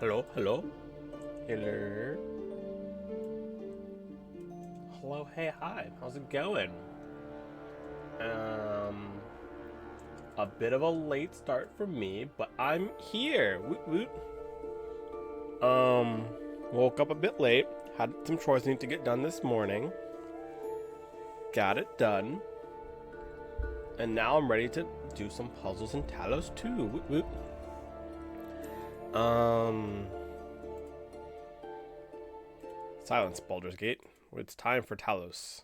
Hello, hello, hello, hello, hey, hi, how's it going? Um, a bit of a late start for me, but I'm here. Woot woot. Um, woke up a bit late, had some chores I need to get done this morning, got it done, and now I'm ready to do some puzzles in Talos too. Woot woot. Um, Silence, Baldur's Gate. It's time for Talos.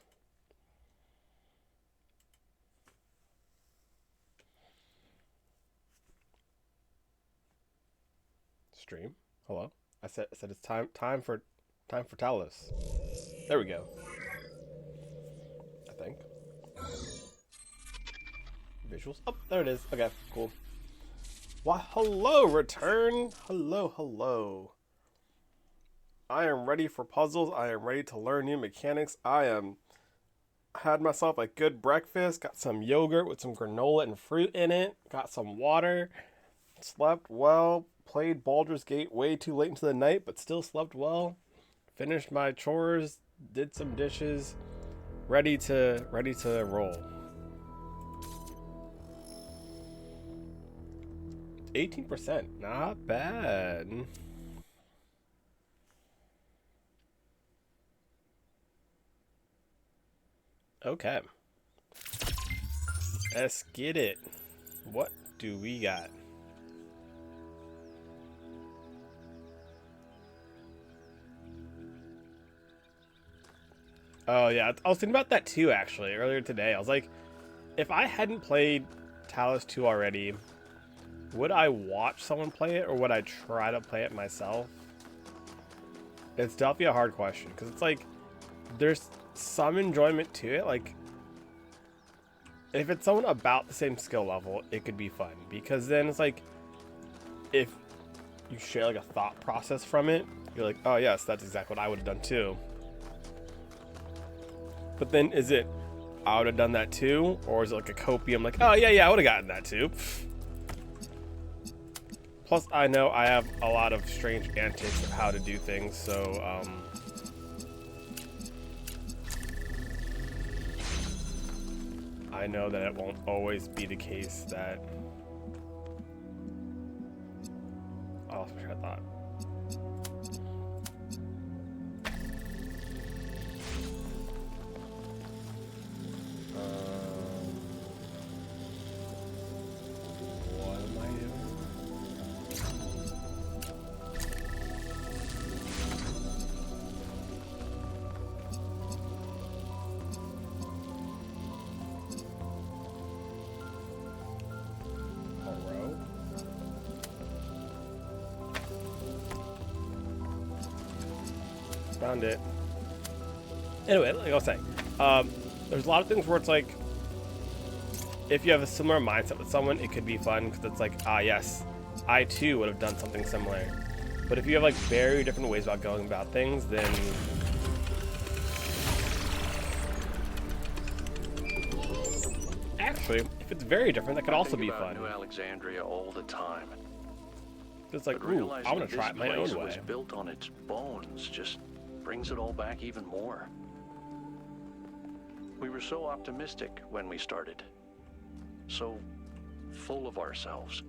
Stream. Hello. I said it's time for Talos. There we go. I think. Visuals. Oh, there it is. Okay, cool. Why, hello, return. Hello, hello. I am ready for puzzles. I am ready to learn new mechanics. Had myself a good breakfast. Got some yogurt with some granola and fruit in it. Got some water. Slept well. Played Baldur's Gate way too late into the night, but still slept well. Finished my chores. Did some dishes. Ready to roll. 18%, not bad. Okay. Let's get it. What do we got? Oh yeah, I was thinking about that too actually earlier today. I was like, if I hadn't played Talos 2 already, would I watch someone play it or would I try to play it myself? It's definitely a hard question because it's like there's some enjoyment to it. Like if it's someone about the same skill level, it could be fun because then it's like if you share like a thought process from it, you're like, oh yes, that's exactly what I would have done too. But then is it I would have done that too, or is it like a copium like, oh yeah, I would have gotten that too? Plus, I know I have a lot of strange antics of how to do things, so I know that it won't always be the case that. I lost my train of thought. What am I doing? A row? Found it. Anyway, like I was saying, there's a lot of things where it's like, if you have a similar mindset with someone, it could be fun because it's like, ah, yes, I too would have done something similar. But if you have like very different ways about going about things, then actually, if it's very different, that could also be fun. New Alexandria all the time. It's like, ooh, I want to try it my own way. Was built on its bones just brings it all back even more. We were so optimistic when we started. So full of ourselves.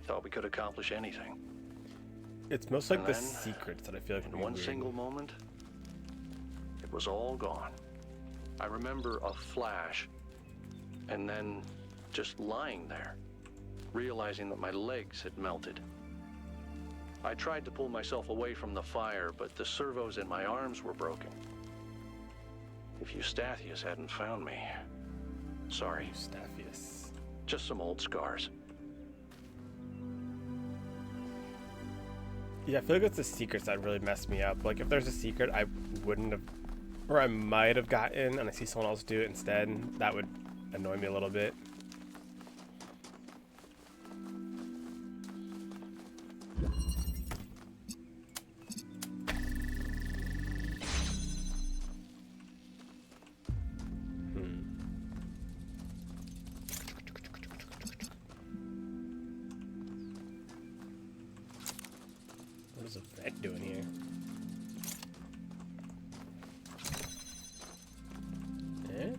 Thought we could accomplish anything. It's most like the secrets that I feel like in one single moment, it was all gone. I remember a flash, and then just lying there, realizing that my legs had melted. I tried to pull myself away from the fire, but the servos in my arms were broken. If Eustathius hadn't found me, sorry. Eustathius. Just some old scars. Yeah, I feel like it's the secrets that really messed me up. Like, if there's a secret I wouldn't have, or I might have gotten, and I see someone else do it instead, that would annoy me a little bit.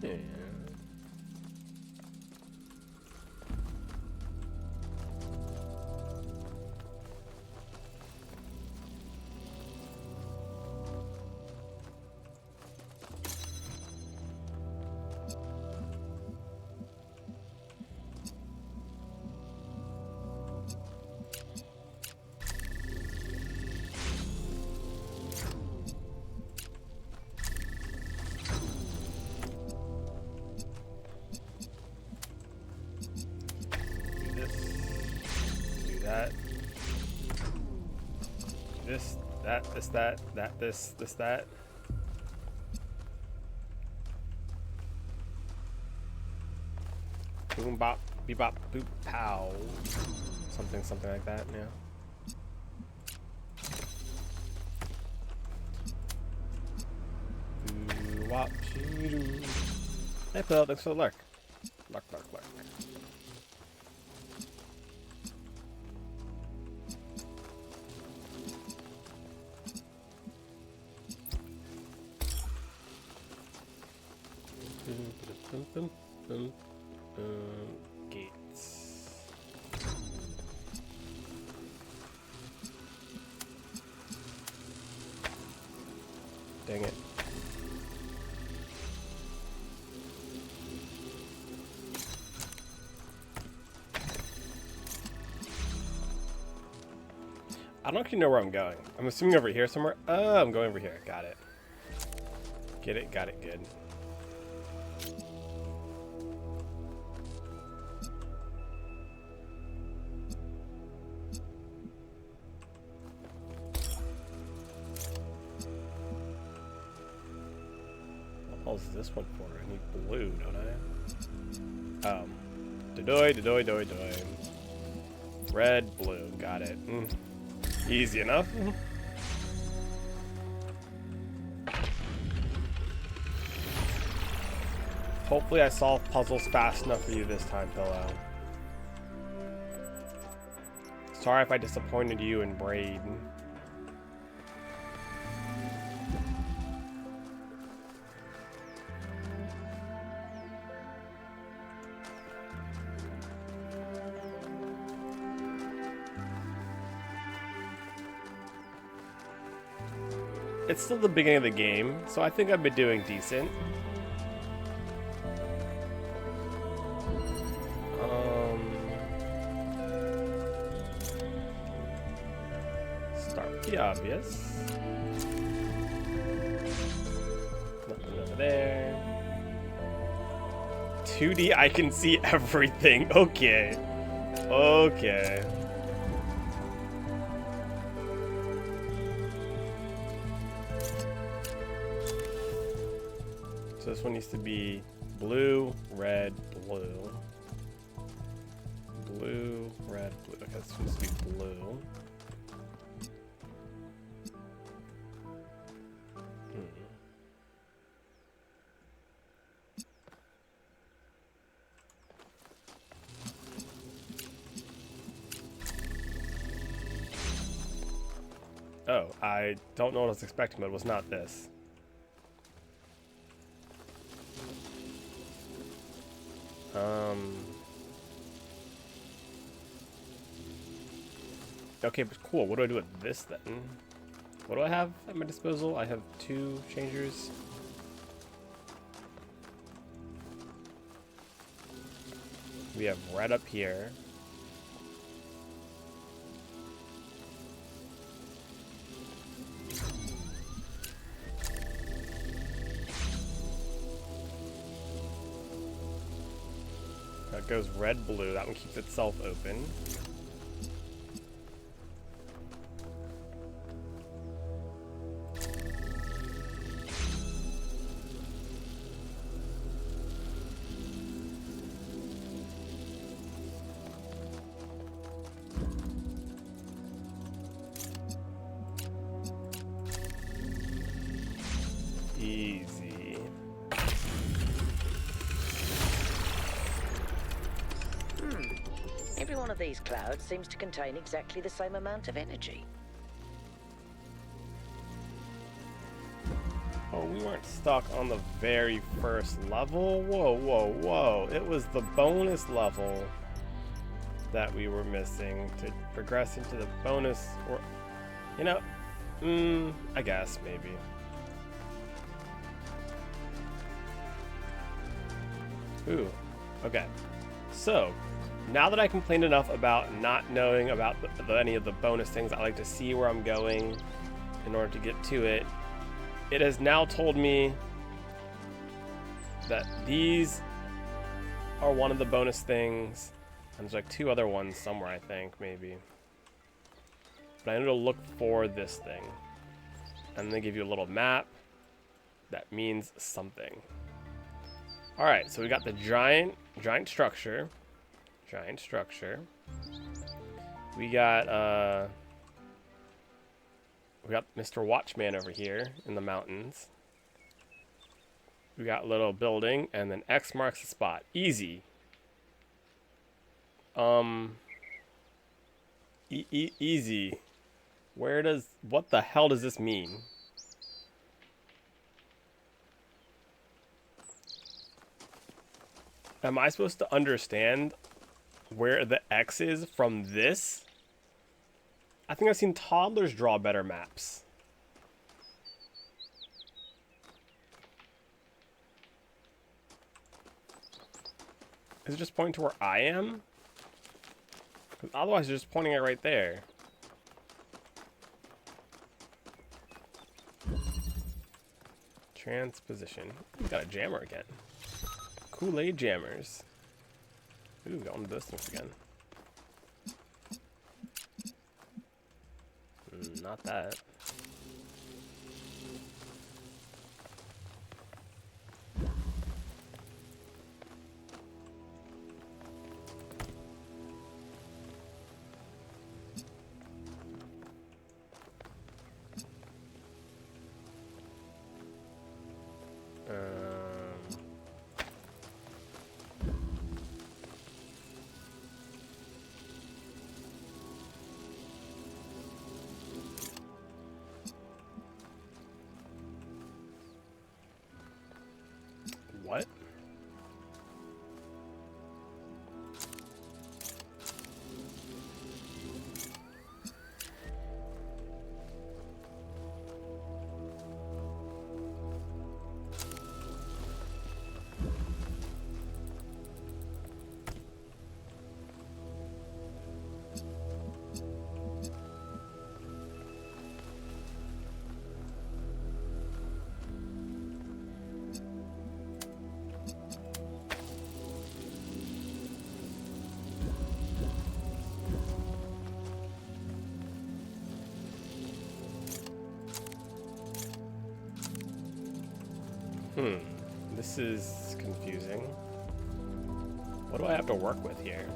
Yeah. That. This, that, this, that. Boom, bop, bebop, boop, pow. Something like that, yeah. Doo wop, shee doo. Hey, Phil, thanks for the lurk. Lurk. Gates. Dang it. I don't actually know where I'm going. I'm assuming over here somewhere. Oh, I'm going over here. Got it. Get it, got it, good. What is this one for? I need blue, don't I? Doy. Red, blue, got it. Easy enough. Hopefully I solve puzzles fast enough for you this time, Pillow. Sorry if I disappointed you in Braid. It's still the beginning of the game, so I think I've been doing decent. Start with the obvious. Nothing over there. 2D, I can see everything. Okay. Okay. So this one needs to be blue, red, blue. Blue, red, blue. Okay, this one needs to be blue. Oh, I don't know what I was expecting, but it was not this. Okay, but cool. What do I do with this then? What do I have at my disposal? I have 2 changers. We have red up here. That goes red, blue. That one keeps itself open. Easy. Every one of these clouds seems to contain exactly the same amount of energy. Oh Oh, we weren't stuck on the very first level. Whoa, whoa, whoa. It was the bonus level that we were missing to progress into the bonus. Or, you know, I guess maybe. Ooh, okay. So, now that I complained enough about not knowing about any of the bonus things, I like to see where I'm going in order to get to it. It has now told me that these are one of the bonus things. And there's like 2 other ones somewhere, I think, maybe. But I need to look for this thing. And they give you a little map that means something. Alright, so we got the giant structure. Giant structure. We got Mr. Watchman over here in the mountains. We got a little building, and then X marks the spot. Easy. Easy. What the hell does this mean? Am I supposed to understand where the X is from this? I think I've seen toddlers draw better maps. Is it just pointing to where I am? 'Cause otherwise, it's just pointing it right there. Transposition. We got a jammer again. Kool-Aid jammers. Ooh, got one of those things again. Not that. What? This is confusing. What do I have to work with here?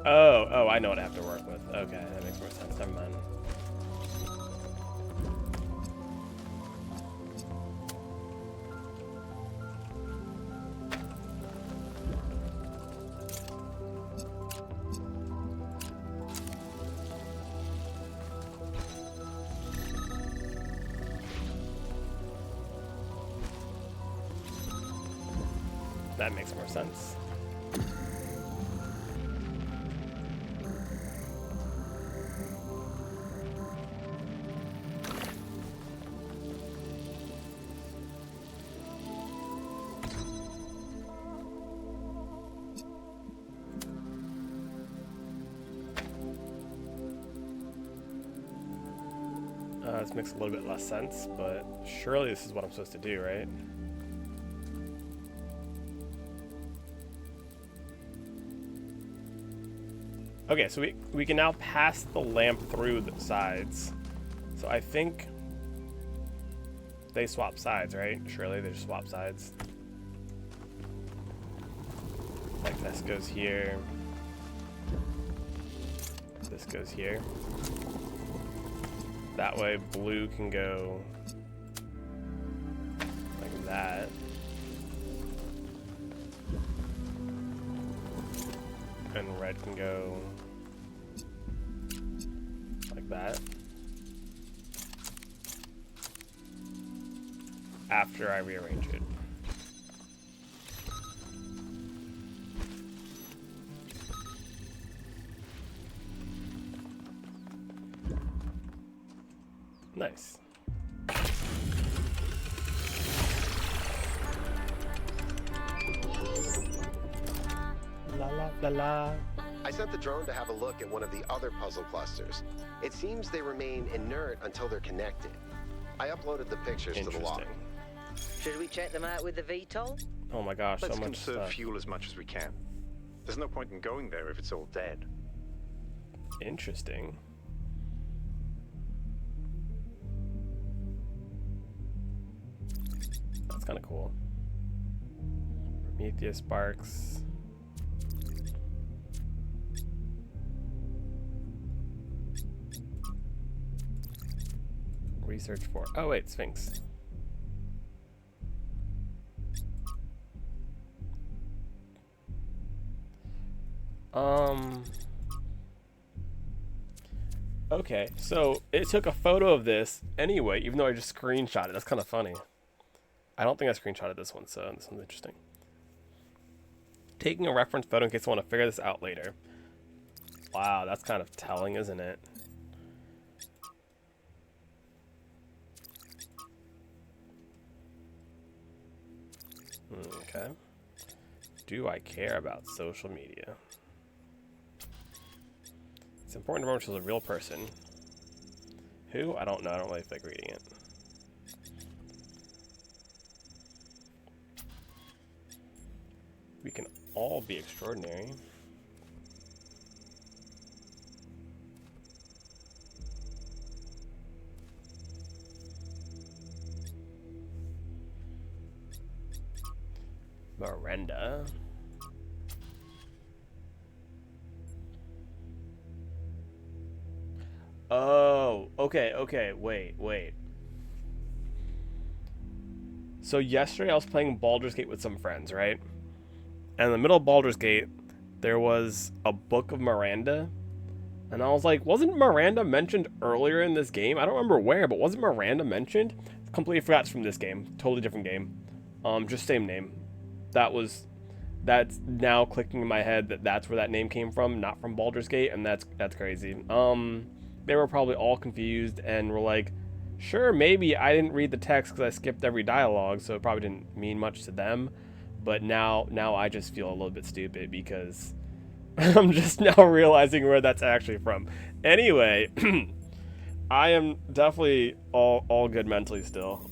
Oh, I know what I have to work with. Okay, that makes more sense. Never mind. That makes more sense. This makes a little bit less sense, but surely this is what I'm supposed to do, right? Okay, so we can now pass the lamp through the sides. So I think they swap sides, right? Surely they just swap sides. Like this goes here. This goes here. That way blue can go like that. And red can go like that. after I rearrange it. Nice. La la la la. I sent the drone to have a look at one of the other puzzle clusters. It seems they remain inert until they're connected. I uploaded the pictures to the log. Interesting. Should we check them out with the VTOL? Oh my gosh, Let's so much conserve stuff. fuel as much as we can. There's no point in going there if it's all dead. Interesting. That's kind of cool. Prometheus sparks. Research for. Oh wait, Sphinx. Okay, so it took a photo of this anyway, even though I just screenshot it. That's kind of funny. I don't think I screenshotted this one, so this one's interesting. Taking a reference photo in case I want to figure this out later. Wow, that's kind of telling, isn't it? Okay. Do I care about social media? It's important to remember she's a real person. Who? I don't know. I don't really feel like reading it. We can all be extraordinary. Miranda. Oh, okay, wait. So yesterday I was playing Baldur's Gate with some friends, right? And in the middle of Baldur's Gate, there was a book of Miranda. And I was like, wasn't Miranda mentioned earlier in this game? I don't remember where, but wasn't Miranda mentioned? Completely forgot it's from this game. Totally different game. Just same name. That's now clicking in my head that that's where that name came from, not from Baldur's Gate, and that's crazy. They were probably all confused and were like, sure, maybe I didn't read the text because I skipped every dialogue, so it probably didn't mean much to them. But now I just feel a little bit stupid because I'm just now realizing where that's actually from. Anyway, I am definitely all good mentally still.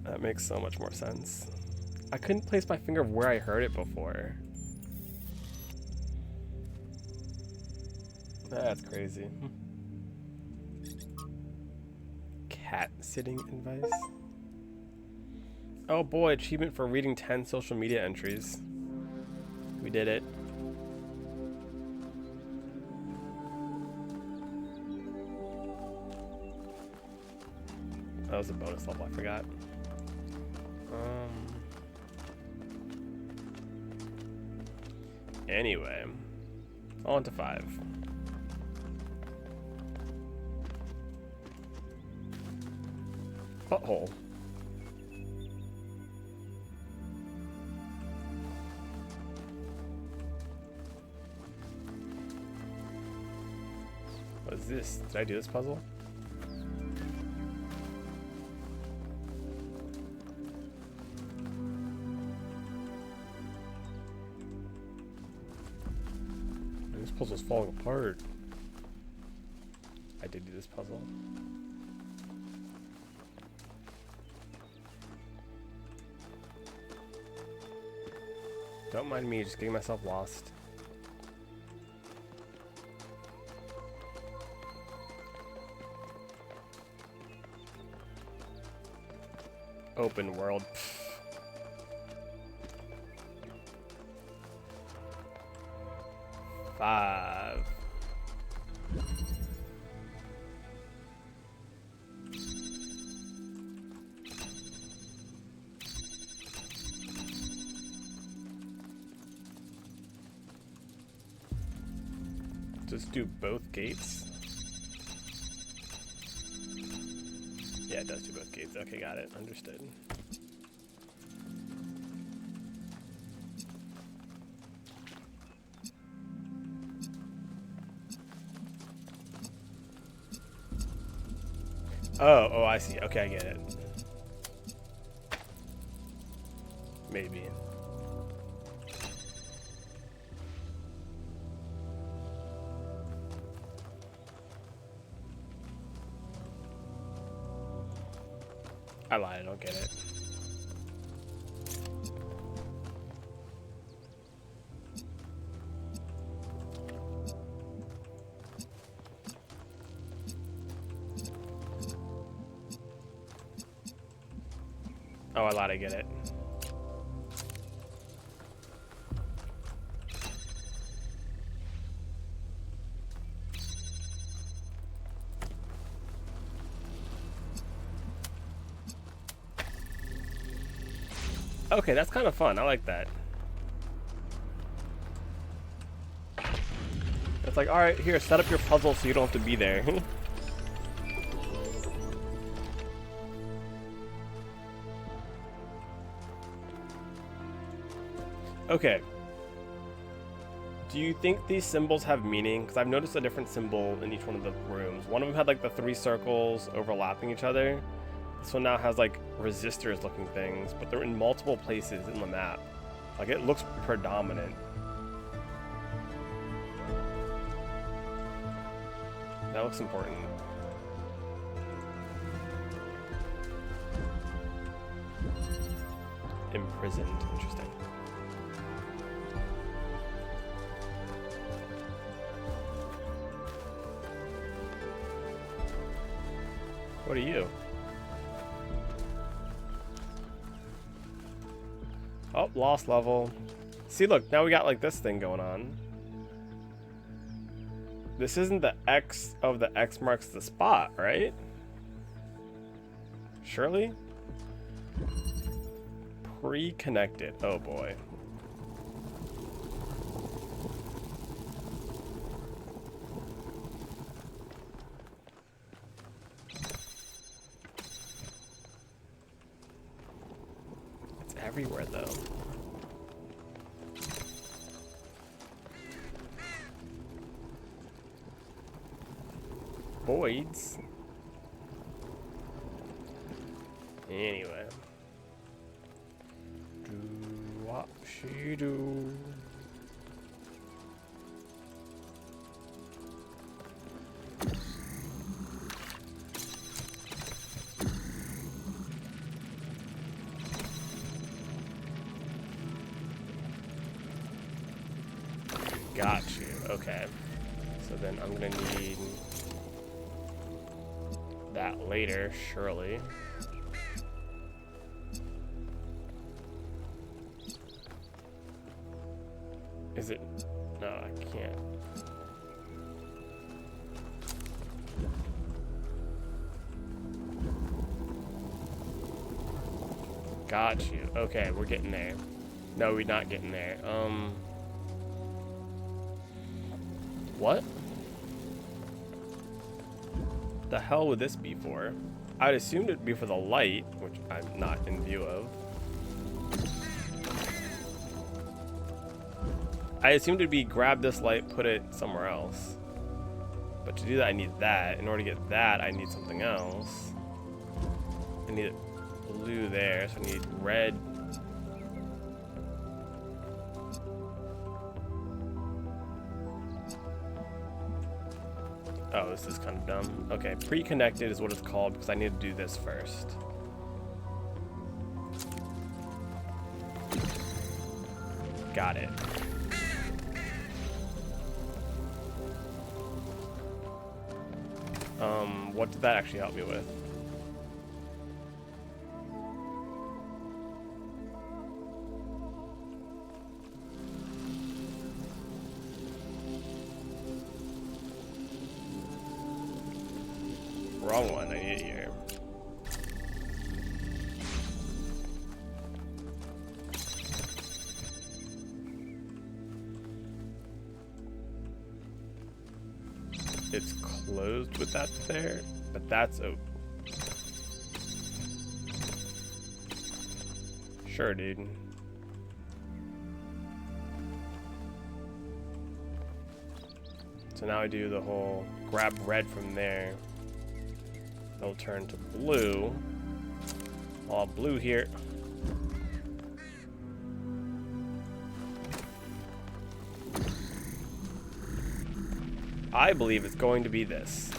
That makes so much more sense. I couldn't place my finger of where I heard it before. That's crazy. Cat sitting advice. Oh boy, achievement for reading 10 social media entries. We did it. That was a bonus level, I forgot. Anyway, on to 5. Butthole. What is this? Did I do this puzzle? This puzzle's falling apart. I did do this puzzle. Don't mind me just getting myself lost. Open world. Five. Just do both gates. Yeah, it does do both gates. Okay, got it. Understood. Oh, I see. Okay, I get it. Maybe. I lied, I don't get it. Oh, I lied, I get it. Okay, that's kind of fun. I like that. It's like, alright, here, set up your puzzle so you don't have to be there. Okay. Do you think these symbols have meaning? Because I've noticed a different symbol in each one of the rooms. One of them had like the 3 circles overlapping each other. This one now has like resistors looking things, but they're in multiple places in the map. Like it looks predominant. That looks important. Imprisoned. Interesting. What are you? Oh, lost level. See, look, now we got like this thing going on. This isn't the X of the X marks the spot, right? Surely? Pre-connected. Oh boy. It's everywhere though. Voids. Anyway. Do what she do. Got you. Okay. So then I'm gonna need that later, surely. Is it? No, I can't. Got you. Okay, we're getting there. No, we're not getting there. What? The hell would this be for? I'd assumed it'd be for the light, which I'm not in view of. I assumed it'd be grab this light, put it somewhere else. But to do that, I need that. In order to get that, I need something else. I need blue there, so I need red. Oh, this is kind of dumb. Okay, pre-connected is what it's called because I need to do this first. Got it. What did that actually help me with? Wrong one, I need it here. It's closed with that there, but that's open. Sure, dude. So now I do the whole grab red from there. They'll turn to blue. All blue here. I believe it's going to be this.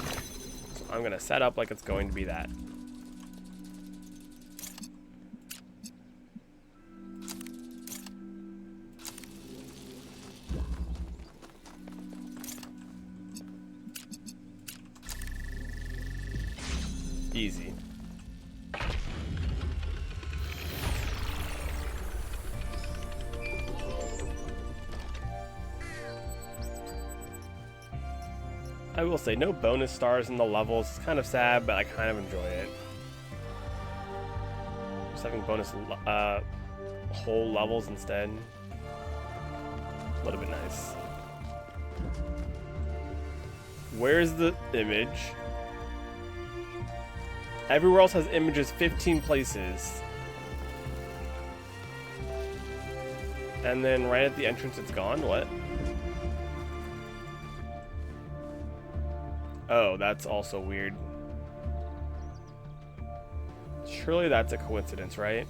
So I'm going to set up like it's going to be that. Easy. I will say, no bonus stars in the levels. It's kind of sad, but I kind of enjoy it. Just having bonus whole levels instead. A little bit nice. Where's the image? Everywhere else has images 15 places. And then right at the entrance it's gone? What? Oh, that's also weird. Surely that's a coincidence, right?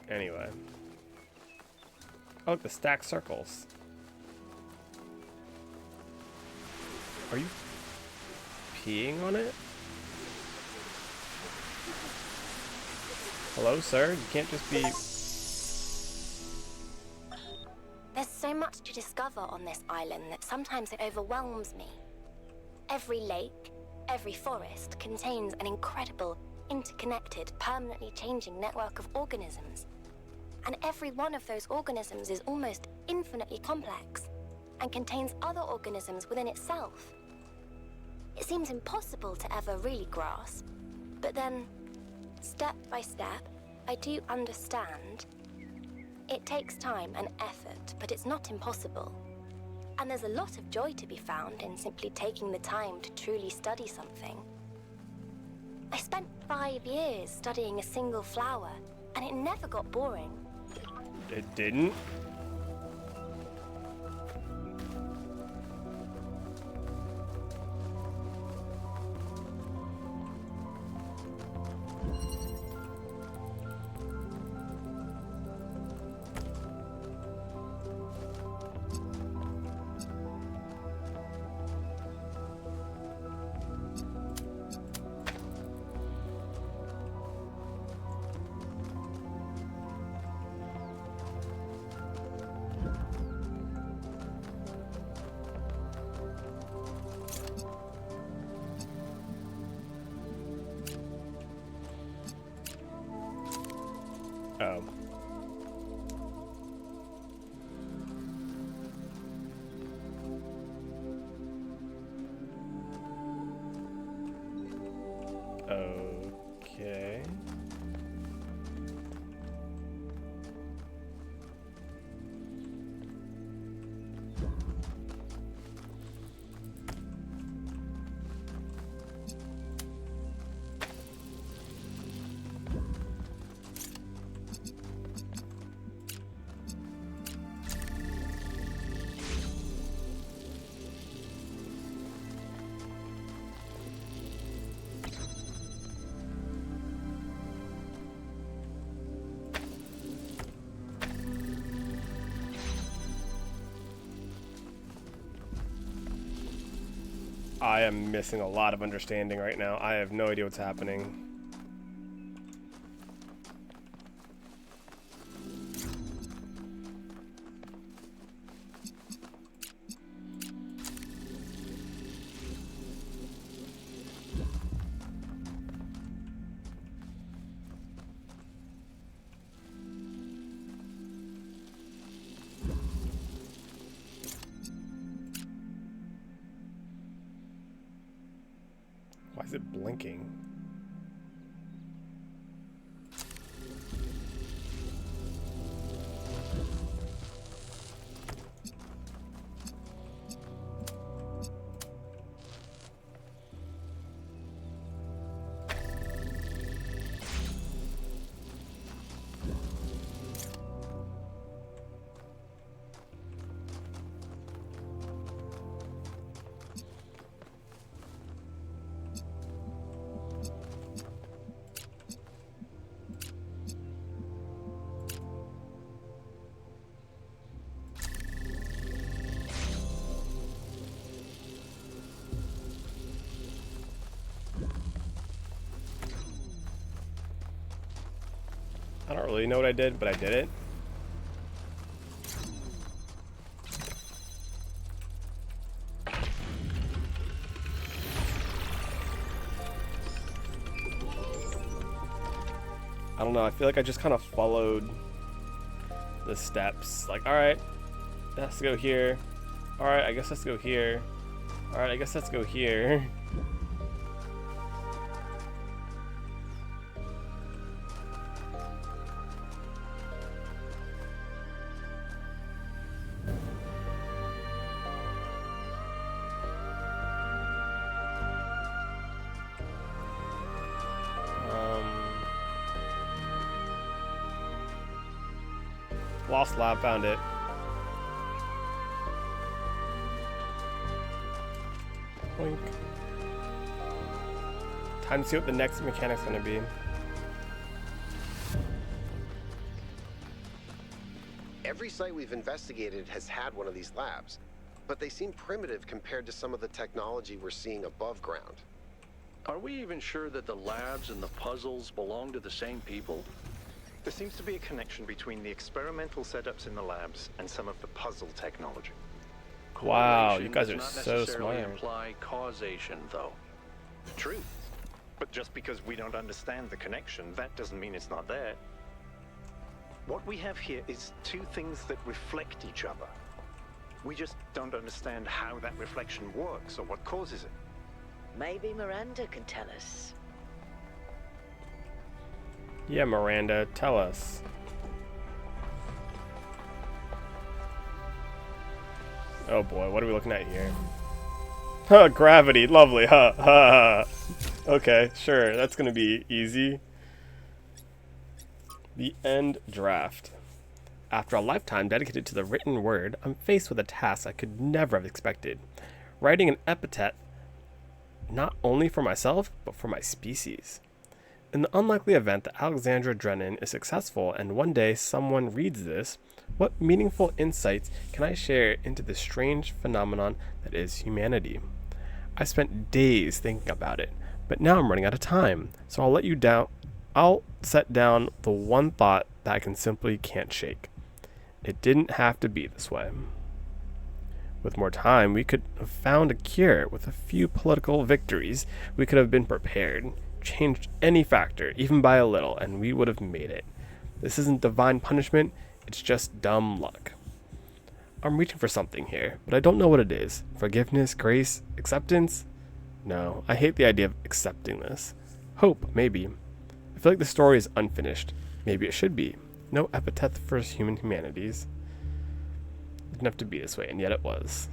Anyway. Oh, the stacked circles. Are you peeing on it? Hello, sir? You can't just be... There's so much to discover on this island that sometimes it overwhelms me. Every lake, every forest contains an incredible, interconnected, permanently changing network of organisms. And every one of those organisms is almost infinitely complex and contains other organisms within itself. It seems impossible to ever really grasp, but then, step by step, I do understand. It takes time and effort, but it's not impossible. And there's a lot of joy to be found in simply taking the time to truly study something. I spent 5 years studying a single flower, and it never got boring. It didn't? Oh. Okay. I am missing a lot of understanding right now. I have no idea what's happening. is it blinking? I don't really know what I did, but I did it. I don't know, I feel like I just kind of followed the steps. Like, alright, let's go here. Alright, I guess let's go here. Alright, I guess let's go here. Lost lab, found it. Boink. Time to see what the next mechanic's gonna be. Every site we've investigated has had one of these labs, but they seem primitive compared to some of the technology we're seeing above ground. Are we even sure that the labs and the puzzles belong to the same people? There seems to be a connection between the experimental setups in the labs and some of the puzzle technology. Wow, you Correlation guys are does not so necessarily smart. imply causation, though. True. But just because we don't understand the connection, that doesn't mean it's not there. What we have here is two things that reflect each other. We just don't understand how that reflection works or what causes it. Maybe Miranda can tell us. Yeah, Miranda, tell us. Oh boy, what are we looking at here? Huh, gravity, lovely, huh, ha, ha. Okay, sure, that's gonna be easy. The end draft. After a lifetime dedicated to the written word, I'm faced with a task I could never have expected. Writing an epithet not only for myself, but for my species. In the unlikely event that Alexandra Drennan is successful and one day someone reads this, what meaningful insights can I share into this strange phenomenon that is humanity? I spent days thinking about it, but now I'm running out of time, so I'll set down the one thought that I simply can't shake. It didn't have to be this way. With more time, we could have found a cure. With a few political victories, we could have been prepared. Changed any factor, even by a little, and we would have made it. This isn't divine punishment, it's just dumb luck. I'm reaching for something here, but I don't know what it is. Forgiveness, grace, acceptance? No, I hate the idea of accepting this. Hope, maybe. I feel like the story is unfinished. Maybe it should be. No epithet for human humanities. It didn't have to be this way, and yet it was.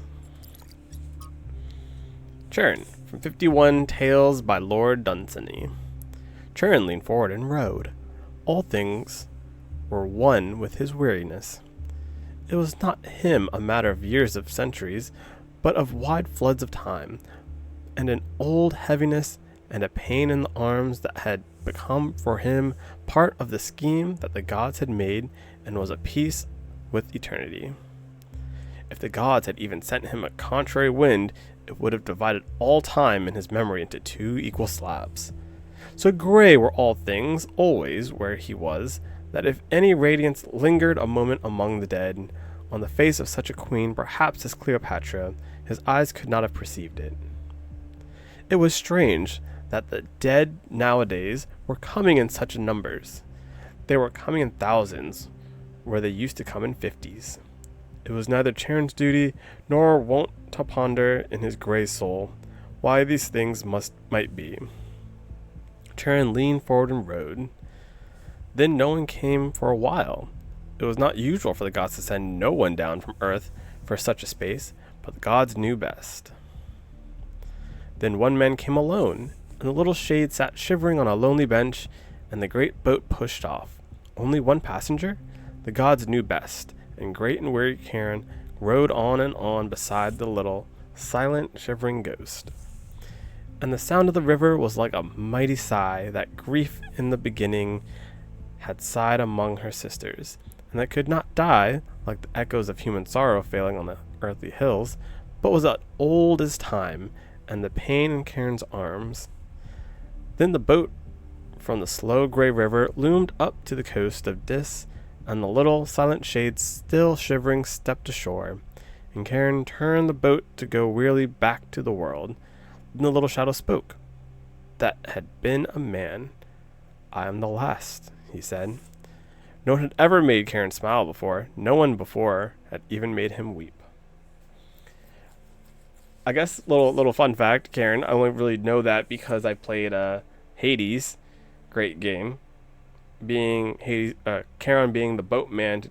Churn, from 51 Tales by Lord Dunsany. Churn leaned forward and rowed. All things were one with his weariness. It was not him a matter of years of centuries, but of wide floods of time, and an old heaviness and a pain in the arms that had become for him part of the scheme that the gods had made and was a piece with eternity. If the gods had even sent him a contrary wind, it would have divided all time in his memory into two equal slabs. So gray were all things, always where he was, that if any radiance lingered a moment among the dead, on the face of such a queen, perhaps as Cleopatra, his eyes could not have perceived it. It was strange that the dead nowadays were coming in such numbers. They were coming in thousands, where they used to come in 50s. It was neither Charon's duty nor wont to ponder in his grey soul, why these things might be. Charon leaned forward and rowed. Then no one came for a while. It was not usual for the gods to send no one down from earth for such a space, but the gods knew best. Then one man came alone, and the little shade sat shivering on a lonely bench, and the great boat pushed off. Only one passenger? The gods knew best, and great and weary Charon rode on and on beside the little, silent, shivering ghost. And the sound of the river was like a mighty sigh that grief in the beginning had sighed among her sisters, and that could not die, like the echoes of human sorrow failing on the earthly hills, but was as old as time, and the pain in Charon's arms. Then the boat from the slow gray river loomed up to the coast of Dis, and the little silent shade still shivering stepped ashore, and Charon turned the boat to go wearily back to the world. Then the little shadow spoke. That had been a man. I am the last, he said. No one had ever made Charon smile before. No one before had even made him weep. I guess little fun fact, Charon, I only really know that because I played Hades, great game. Being Hades, Charon being the boatman to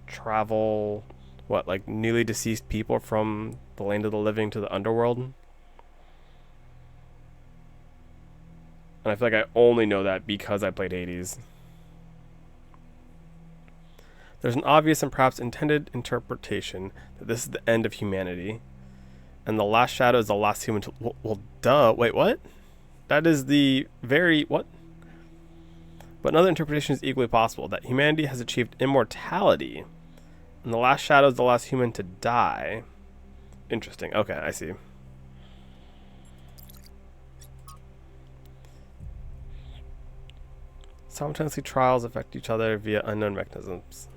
travel, like newly deceased people from the land of the living to the underworld. And I feel like I only know that because I played Hades. There's an obvious and perhaps intended interpretation that this is the end of humanity. And the last shadow is the last human to... Well, duh. Wait, what? That is the very... What? But another interpretation is equally possible, that humanity has achieved immortality, and the last shadow is the last human to die. Interesting. Okay, I see. Simultaneously, trials affect each other via unknown mechanisms.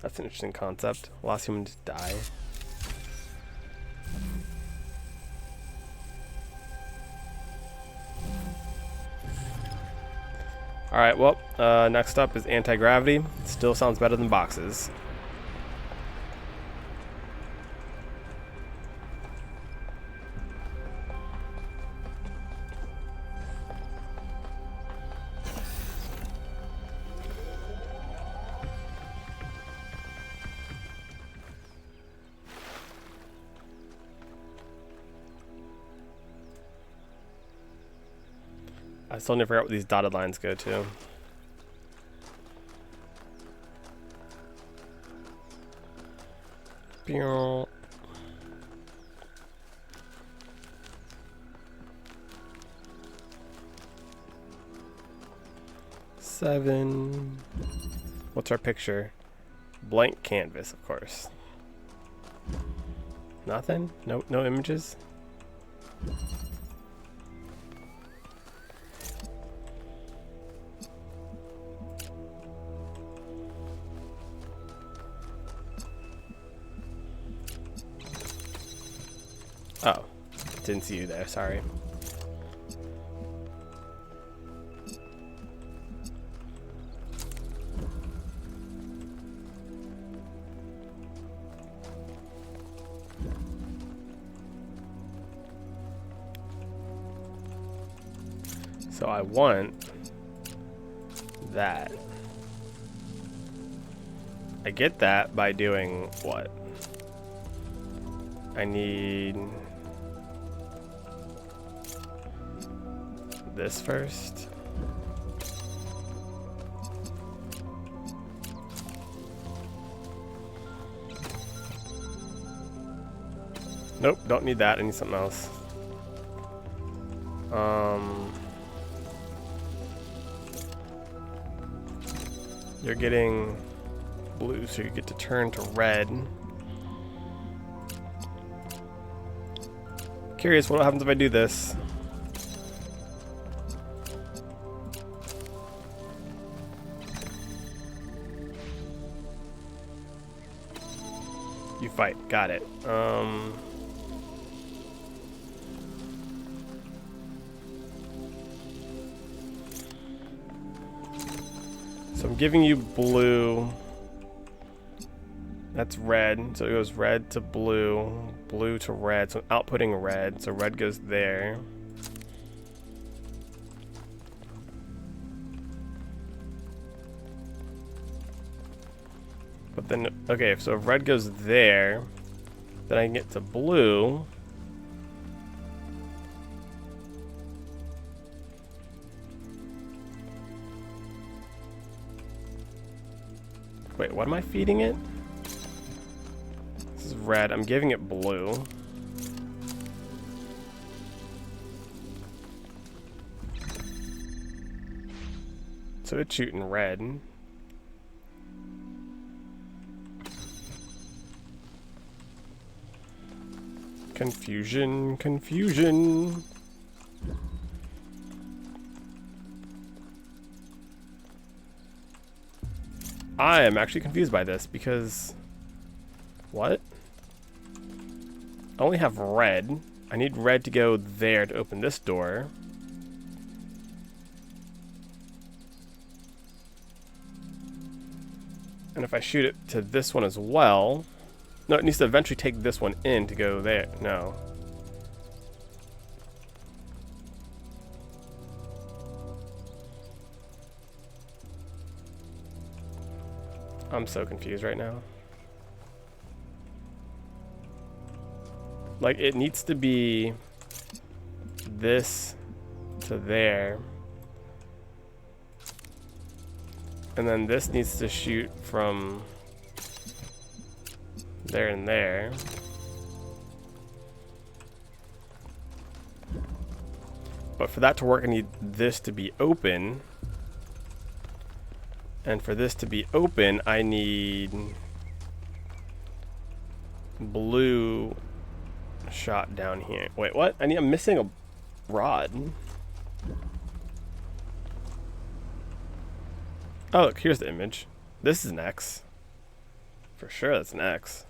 That's an interesting concept. Last human to die. Alright, well, next up is anti-gravity. Still sounds better than boxes. I still need to figure out what these dotted lines go to. Pew. Seven. What's our picture? Blank canvas, of course. Nothing? No images? Oh, didn't see you there, sorry. So I want that. I get that by doing what? I need this first. Nope, don't need that. I need something else. You're getting blue, so you get to turn to red. Curious what happens if I do this. You fight. Got it. So I'm giving you blue. That's red, so it goes red to blue, blue to red, so outputting red, so red goes there. But then, okay, so if red goes there, then I can get to blue. Wait, what am I feeding it? This is red. I'm giving it blue. So it's shooting red. Confusion, confusion. I am actually confused by this because... What? I only have red. I need red to go there to open this door. And if I shoot it to this one as well... No, it needs to eventually take this one in to go there. No. I'm so confused right now. Like, it needs to be this to there. And then this needs to shoot from there and there. But for that to work, I need this to be open. And for this to be open, I need blue shot down here. Wait, what? I'm missing a rod. Oh, look, here's the image. This is an X. For sure, that's an X.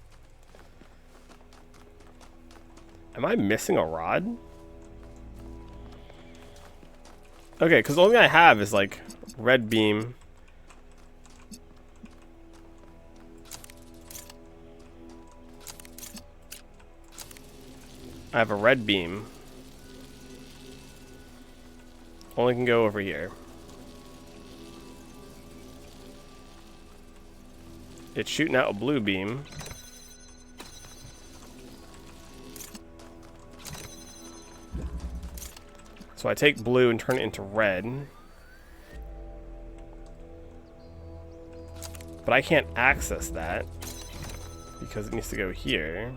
Am I missing a rod? Okay, because the only thing I have is like red beam. I have a red beam. Only can go over here. It's shooting out a blue beam. So I take blue and turn it into red. But I can't access that because it needs to go here.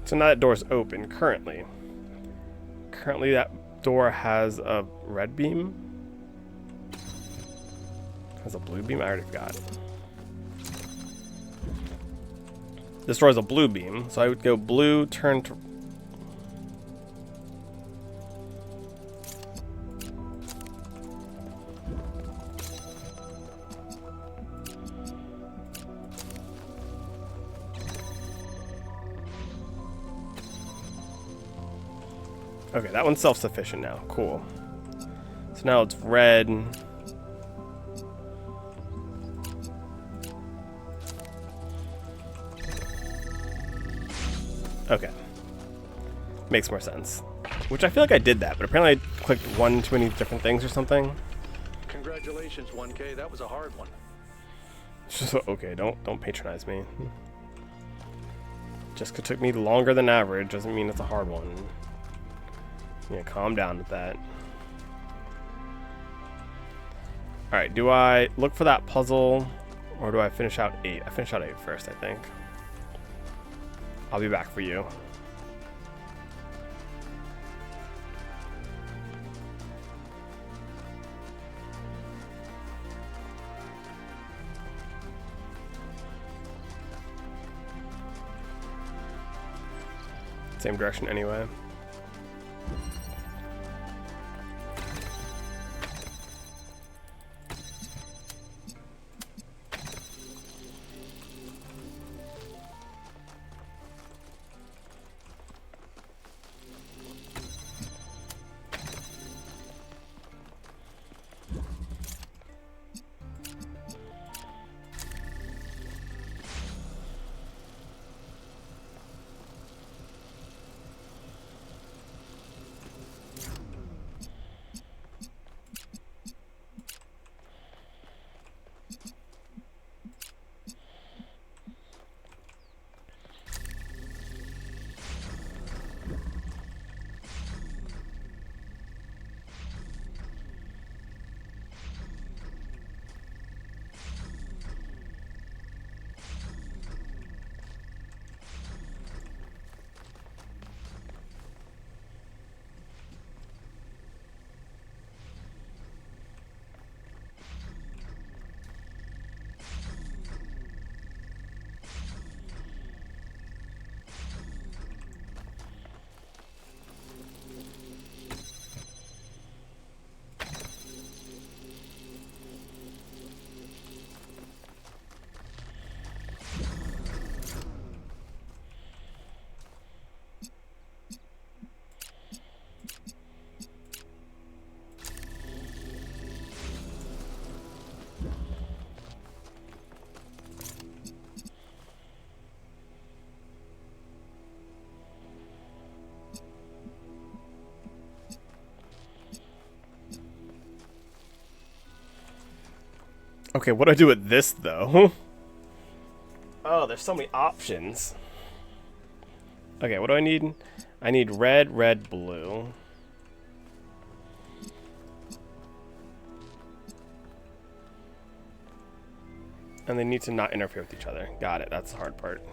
So now that door's open currently. Currently that door has a red beam. Has a blue beam? I already forgot. This door has a blue beam, so I would go blue, turn to... Okay, that one's self-sufficient now. Cool. So now it's red. Okay. Makes more sense. Which I feel like I did that, but apparently I clicked one too many different things or something. Congratulations, 1K. That was a hard one. Okay, don't patronize me. Just 'cause it took me longer than average doesn't mean it's a hard one. Yeah, calm down with that. Alright, do I look for that puzzle or do I finish out 8? I finish out 8 first, I think. I'll be back for you. Same direction anyway. Okay, what do I do with this, though? Oh, there's so many options. Okay, what do I need? I need red, red, blue. And they need to not interfere with each other. Got it, that's the hard part.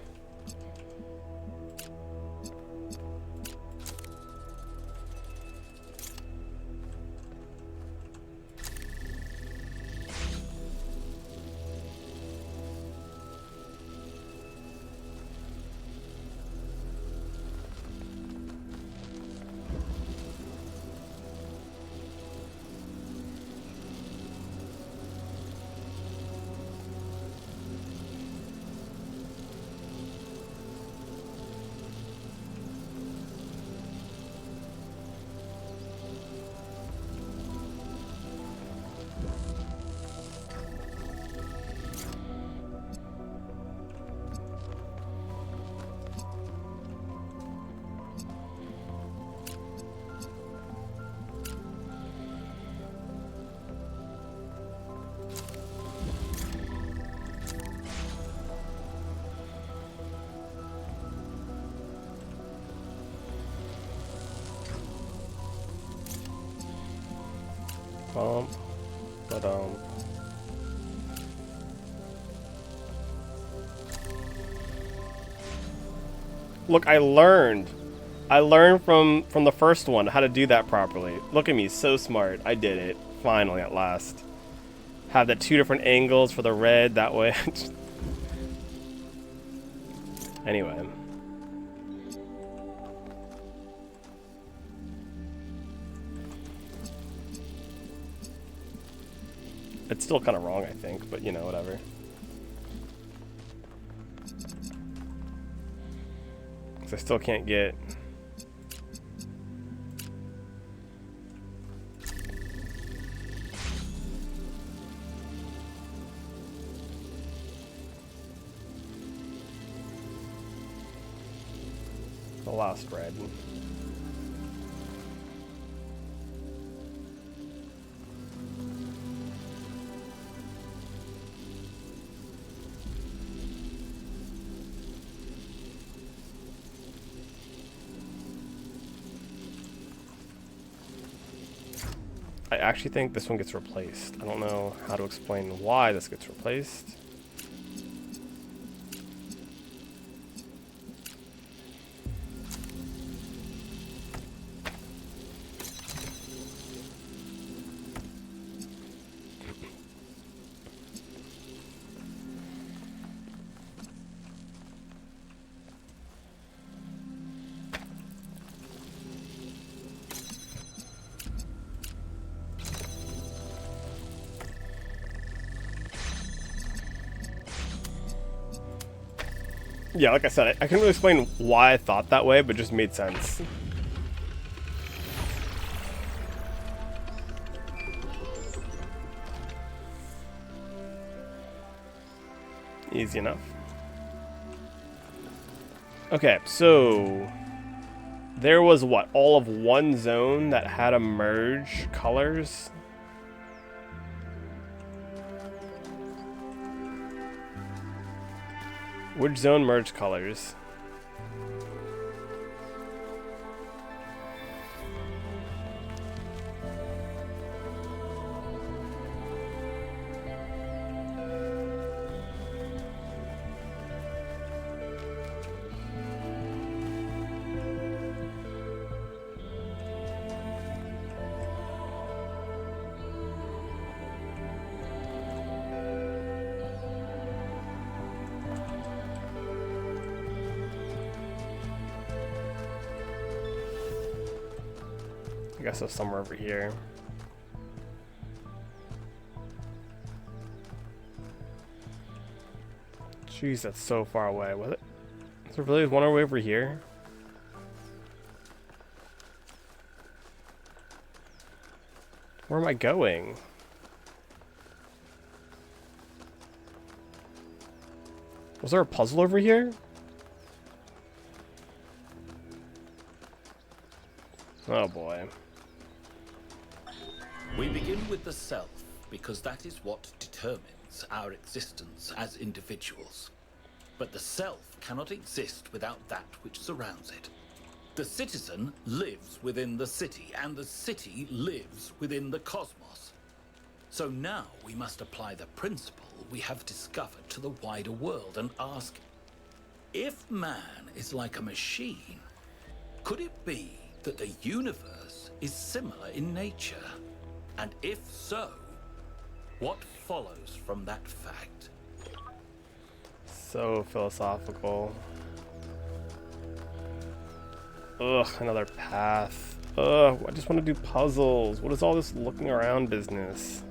But look, I learned from the first one how to do that properly. Look at me, so smart. I did it finally at last. Have the 2 different angles for the red that way. Anyway. It's still kind of wrong, I think, but you know, whatever. Because I still can't get... the last red. I actually think this one gets replaced. I don't know how to explain why this gets replaced. Yeah, like I said, I couldn't really explain why I thought that way, but it just made sense. Easy enough. Okay, so there was what, all of one zone that had to merge colors? Which zone merged colors? I guess it's somewhere over here. Jeez, that's so far away. Was it? Is there really one way over here? Where am I going? Was there a puzzle over here? Oh boy. We begin with the self, because that is what determines permeates our existence as individuals. But the self cannot exist without that which surrounds it. The citizen lives within the city, and the city lives within the cosmos. So now we must apply the principle we have discovered to the wider world and ask, if man is like a machine, could it be that the universe is similar in nature? And if so, what follows from that fact? So philosophical. Ugh, another path. Ugh, I just want to do puzzles. What is all this looking around business?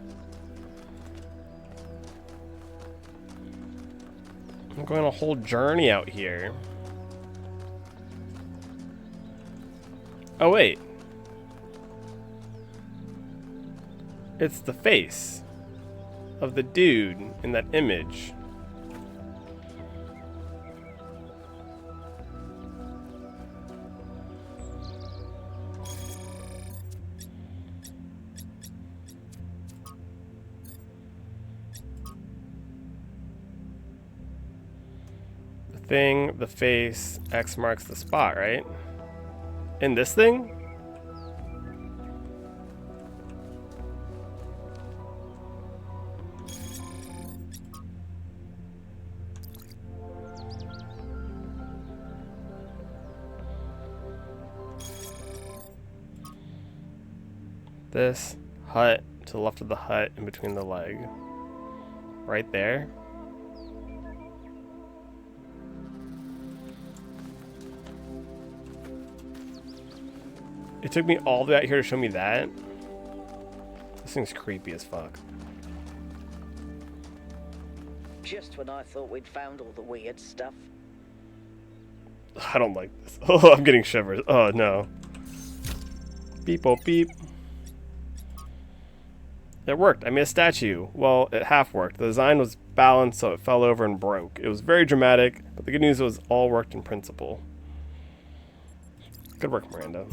I'm going on a whole journey out here. Oh, wait. It's the face of the dude in that image. Thing, the face, X marks the spot, right? In this thing? This hut to the left of the hut in between the leg. Right there. It took me all the way out here to show me that. This thing's creepy as fuck. Just when I thought we'd found all the weird stuff. I don't like this. Oh, I'm getting shivers. Oh, no. Beep, oh, beep. It worked. I made a statue. Well, it half worked. The design was balanced, so it fell over and broke. It was very dramatic, but the good news was all worked in principle. Good work, Miranda.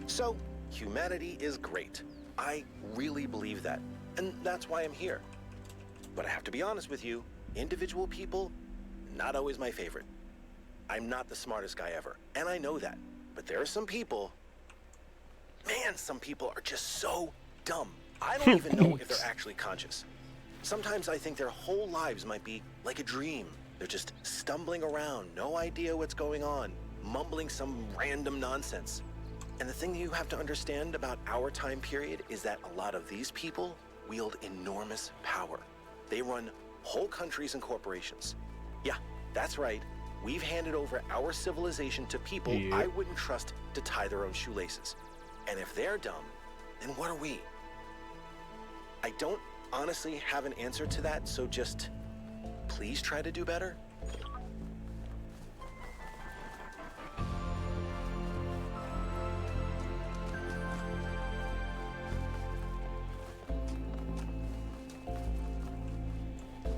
So, humanity is great. I really believe that, and that's why I'm here. But I have to be honest with you, individual people, not always my favorite. I'm not the smartest guy ever, and I know that. But there are some people, man, some people are just so dumb. I don't even know if they're actually conscious. Sometimes I think their whole lives might be like a dream. They're just stumbling around, no idea what's going on, mumbling some random nonsense. And the thing you have to understand about our time period is that a lot of these people wield enormous power. They run whole countries and corporations. Yeah, that's right. We've handed over our civilization to people I wouldn't trust to tie their own shoelaces. And if they're dumb, then what are we? I don't honestly have an answer to that, so just please try to do better.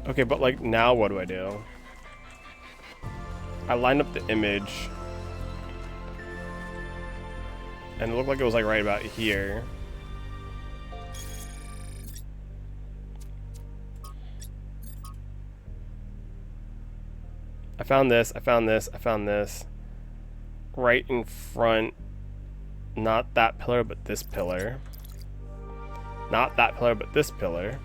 Okay, but like now what do I do? I lined up the image and it looked like it was like right about here. I found this, I found this, I found this. Right in front, not that pillar, but this pillar. Not that pillar, but this pillar.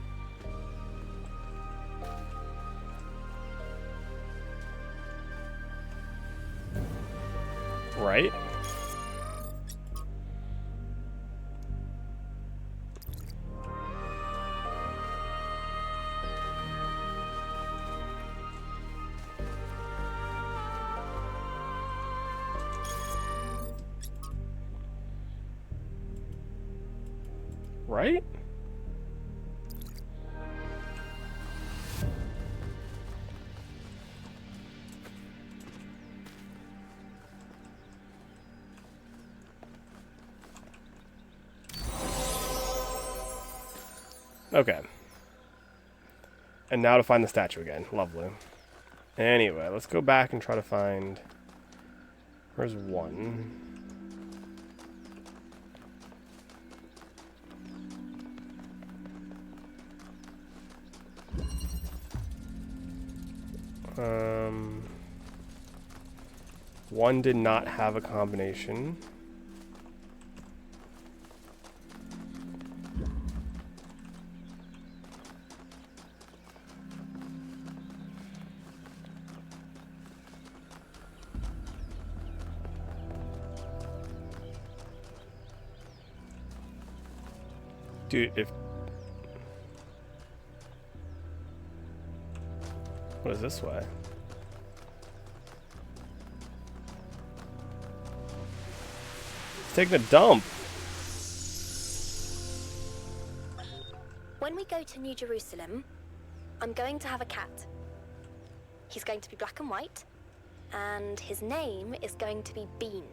Right? Right? Okay. And now to find the statue again. Lovely. Anyway, let's go back and try to find... Where's one? One did not have a combination. Dude, what is this way? It's taking a dump. When we go to New Jerusalem, I'm going to have a cat. He's going to be black and white, and his name is going to be Bean.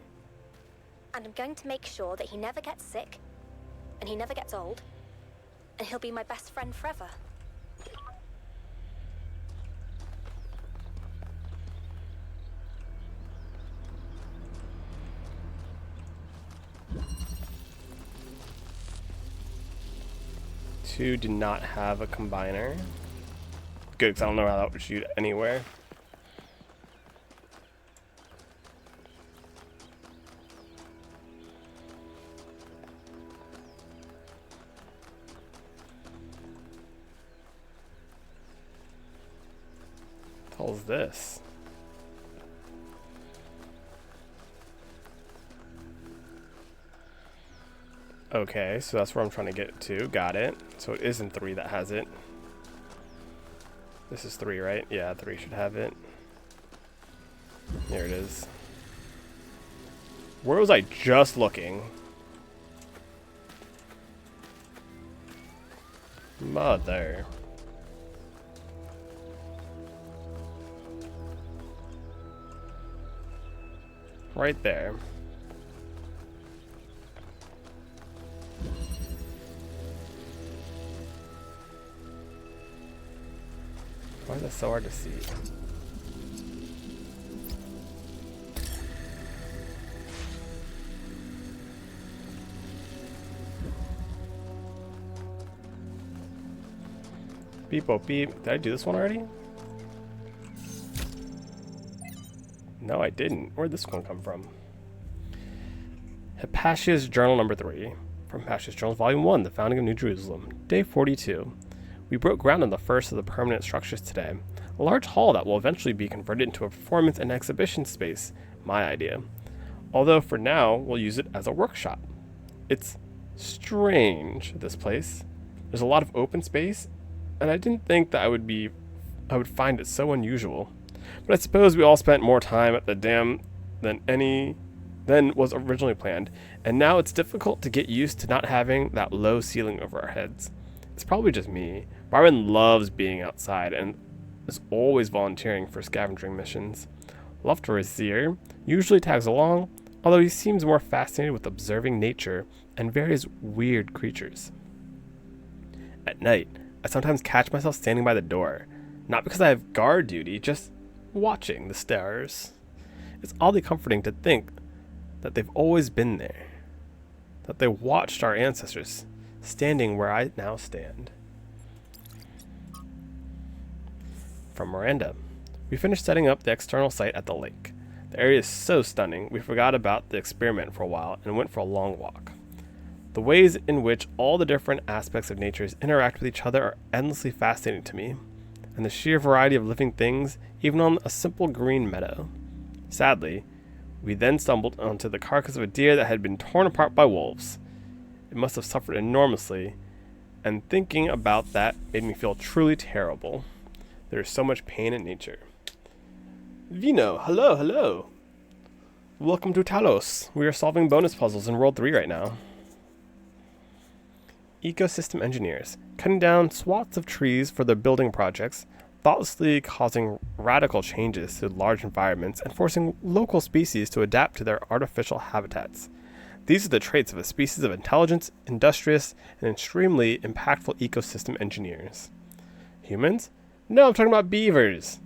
And I'm going to make sure that he never gets sick, and he never gets old, and he'll be my best friend forever. Two did not have a combiner. Good, because I don't know how that would shoot anywhere. What the hell is this? Okay, so that's where I'm trying to get to. Got it. So it isn't 3 that has it. This is 3, right? Yeah, 3 should have it. There it is. Where was I just looking? Mother. Right there. Why is that so hard to see? Beep, oh, beep. Did I do this one already? No, I didn't. Where'd this one come from? Hypatia's Journal number 3. From Hypatia's Journal, Volume 1, The Founding of New Jerusalem. Day 42. We broke ground on the first of the permanent structures today. A large hall that will eventually be converted into a performance and exhibition space. My idea. Although for now, we'll use it as a workshop. It's strange, this place. There's a lot of open space, and I didn't think that I would find it so unusual. But I suppose we all spent more time at the dam than was originally planned, and now it's difficult to get used to not having that low ceiling over our heads. It's probably just me. Byron loves being outside and is always volunteering for scavenging missions. Lofter usually tags along, although he seems more fascinated with observing nature and various weird creatures. At night, I sometimes catch myself standing by the door, not because I have guard duty, just watching the stars. It's oddly comforting to think that they've always been there, that they watched our ancestors, standing where I now stand. From Miranda. We finished setting up the external site at the lake. The area is so stunning, we forgot about the experiment for a while and went for a long walk. The ways in which all the different aspects of nature interact with each other are endlessly fascinating to me, and the sheer variety of living things, even on a simple green meadow. Sadly, we then stumbled onto the carcass of a deer that had been torn apart by wolves. It must have suffered enormously, and thinking about that made me feel truly terrible. There is so much pain in nature. Vino, hello, hello. Welcome to Talos. We are solving bonus puzzles in World 3 right now. Ecosystem engineers, cutting down swaths of trees for their building projects, thoughtlessly causing radical changes to large environments and forcing local species to adapt to their artificial habitats. These are the traits of a species of intelligent, industrious, and extremely impactful ecosystem engineers. Humans? No, I'm talking about beavers.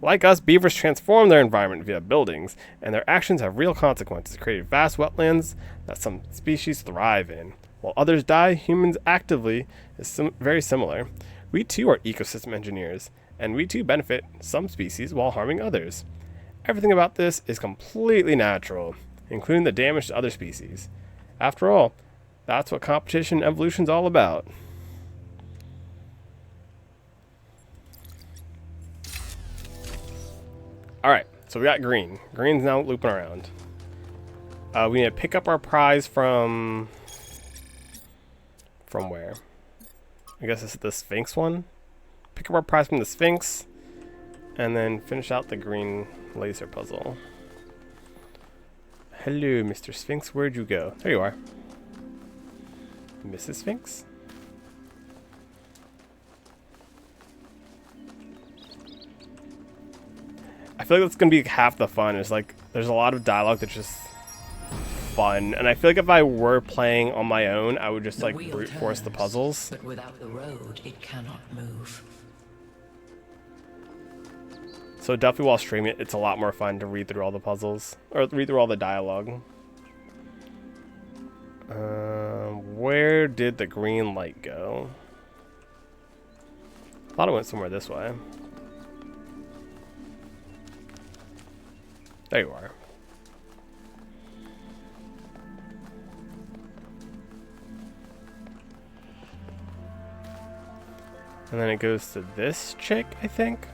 Like us, beavers transform their environment via buildings, and their actions have real consequences, creating vast wetlands that some species thrive in. While others die, humans actively is very similar. We too are ecosystem engineers, and we too benefit some species while harming others. Everything about this is completely natural, including the damage to other species. After all, that's what competition and evolution's all about. Alright, so we got green. Green's now looping around. We need to pick up our prize from where? I guess it's the Sphinx one. Pick up our prize from the Sphinx, and then finish out the green laser puzzle. Hello, Mr. Sphinx. Where'd you go? There you are. Mrs. Sphinx? I feel like that's gonna be half the fun. Is like there's a lot of dialogue that's just fun, and I feel like if I were playing on my own, I would just like brute force the puzzles. But without the road, it cannot move. So definitely while streaming it, it's a lot more fun to read through all the puzzles or read through all the dialogue. Where did the green light go? I thought it went somewhere this way. There you are. And then it goes to this chick, I think.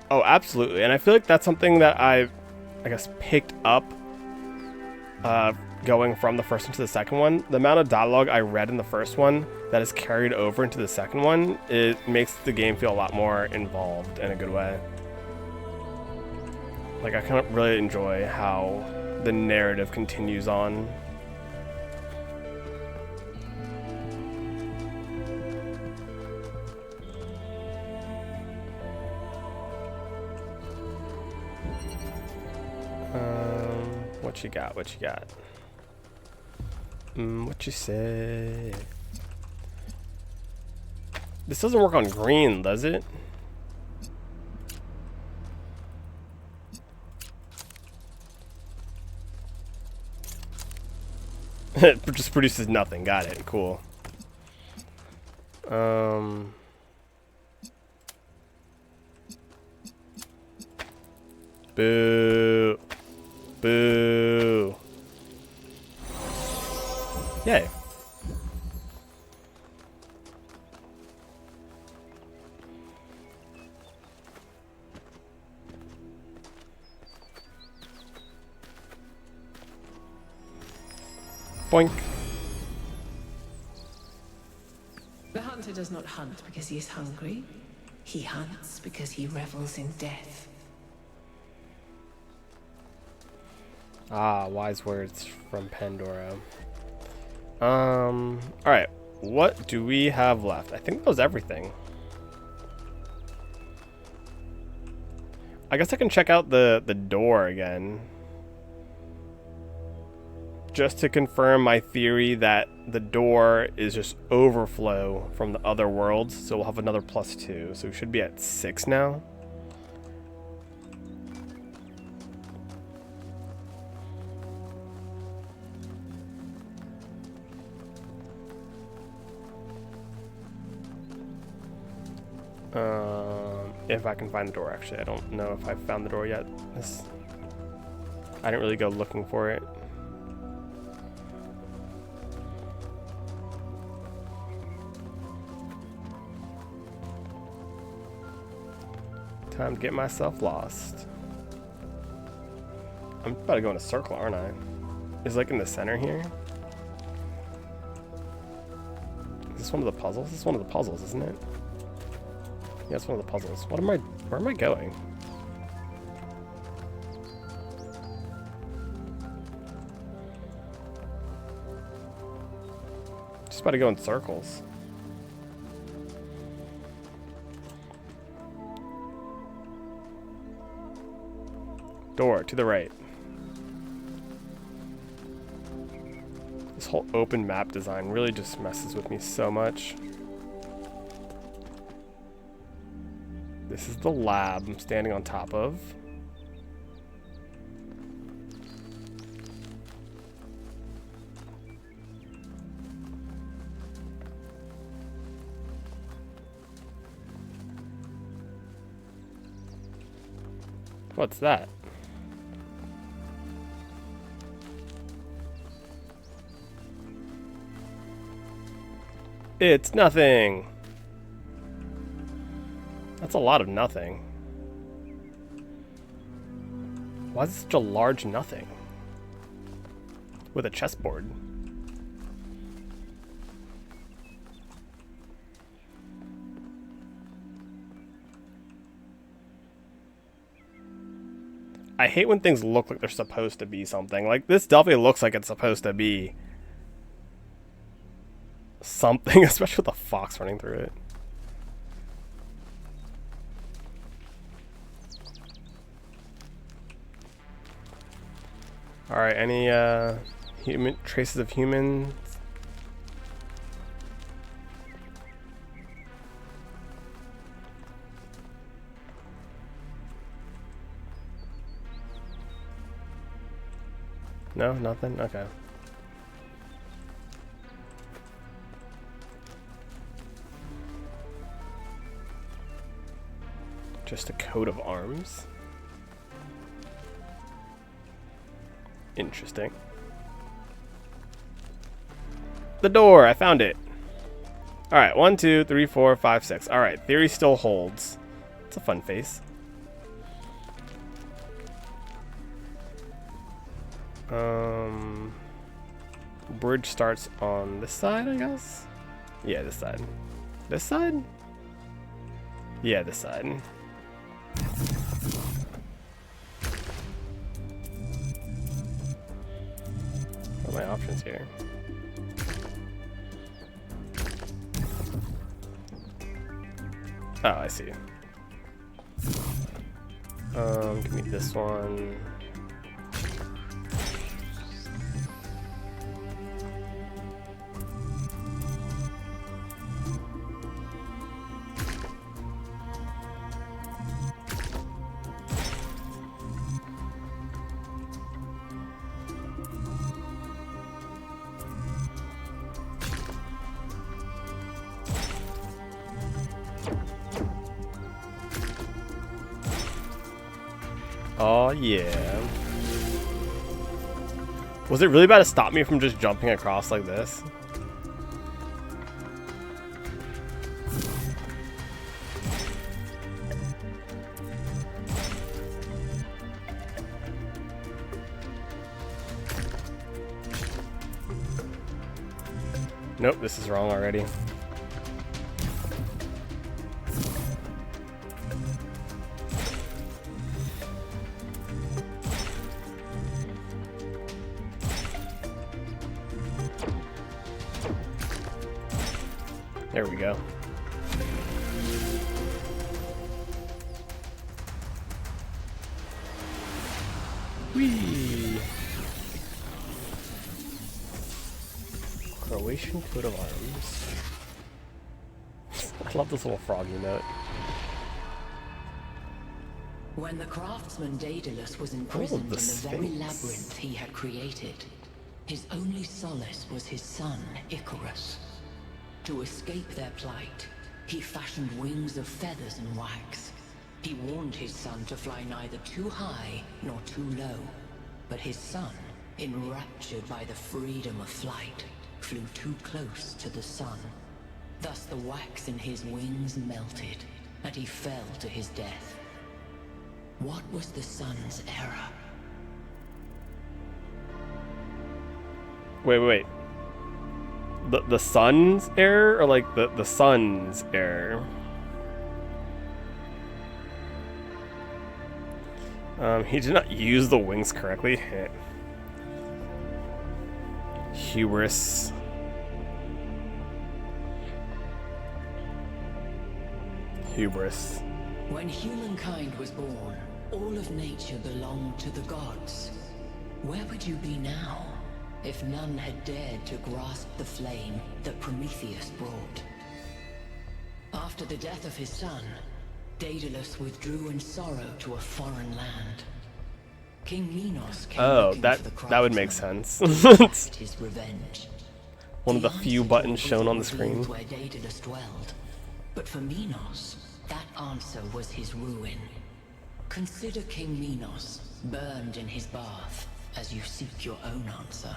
Oh, absolutely. And I feel like that's something that I guess, picked up going from the first one to the second one. The amount of dialogue I read in the first one that is carried over into the second one, it makes the game feel a lot more involved in a good way. Like, I kind of really enjoy how the narrative continues on. What you got? What you got? What you say? This doesn't work on green, does it? It just produces nothing. Got it. Cool. Boo. Boo. Yay. Boink. The hunter does not hunt because he is hungry. He hunts because he revels in death. Ah, wise words from Pandora. Alright. What do we have left? I think that was everything. I guess I can check out the door again. Just to confirm my theory that the door is just overflow from the other worlds. So we'll have another +2. So we should be at 6 now. If I can find the door, actually. I don't know if I've found the door yet. I didn't really go looking for it. Time to get myself lost. I'm about to go in a circle, aren't I? Is like in the center here? Is this one of the puzzles? This is one of the puzzles, isn't it? Yeah, it's one of the puzzles. Where am I going? Just about to go in circles. Door to the right. This whole open map design really just messes with me so much. This is the lab I'm standing on top of. What's that? It's nothing. That's a lot of nothing. Why is it such a large nothing? With a chessboard. I hate when things look like they're supposed to be something. Like, this definitely looks like it's supposed to be something, especially with the fox running through it. Alright, any human traces of humans? No, nothing? Okay. Just a coat of arms. Interesting. The door! I found it! Alright, 1, 2, 3, 4, 5, 6. Alright, theory still holds. It's a fun face. Bridge starts on this side, I guess? Yeah, this side. This side? Yeah, this side. What are my options here? Oh, I see. Give me this one. Oh yeah. Was it really about to stop me from just jumping across like this? Nope, this is wrong already. There we go. Whee! Croatian coat of arms. I love this little froggy note. When the craftsman Daedalus was imprisoned in the very labyrinth he had created, his only solace was his son, Icarus. To escape their plight, he fashioned wings of feathers and wax. He warned his son to fly neither too high nor too low, but his son, enraptured by the freedom of flight, flew too close to the sun. Thus the wax in his wings melted, and he fell to his death. What was the sun's error? Wait. The sun's error, or like the sun's error? He did not use the wings correctly. Hubris. When humankind was born, all of nature belonged to the gods. Where would you be now, if none had dared to grasp the flame that Prometheus brought? After the death of his son, Daedalus withdrew in sorrow to a foreign land. King Minos came looking for the that would make craftsman, sense. his revenge. One of the few buttons shown on the screen. Where Daedalus dwelled. But for Minos, that answer was his ruin. Consider King Minos, burned in his bath, as you seek your own answer.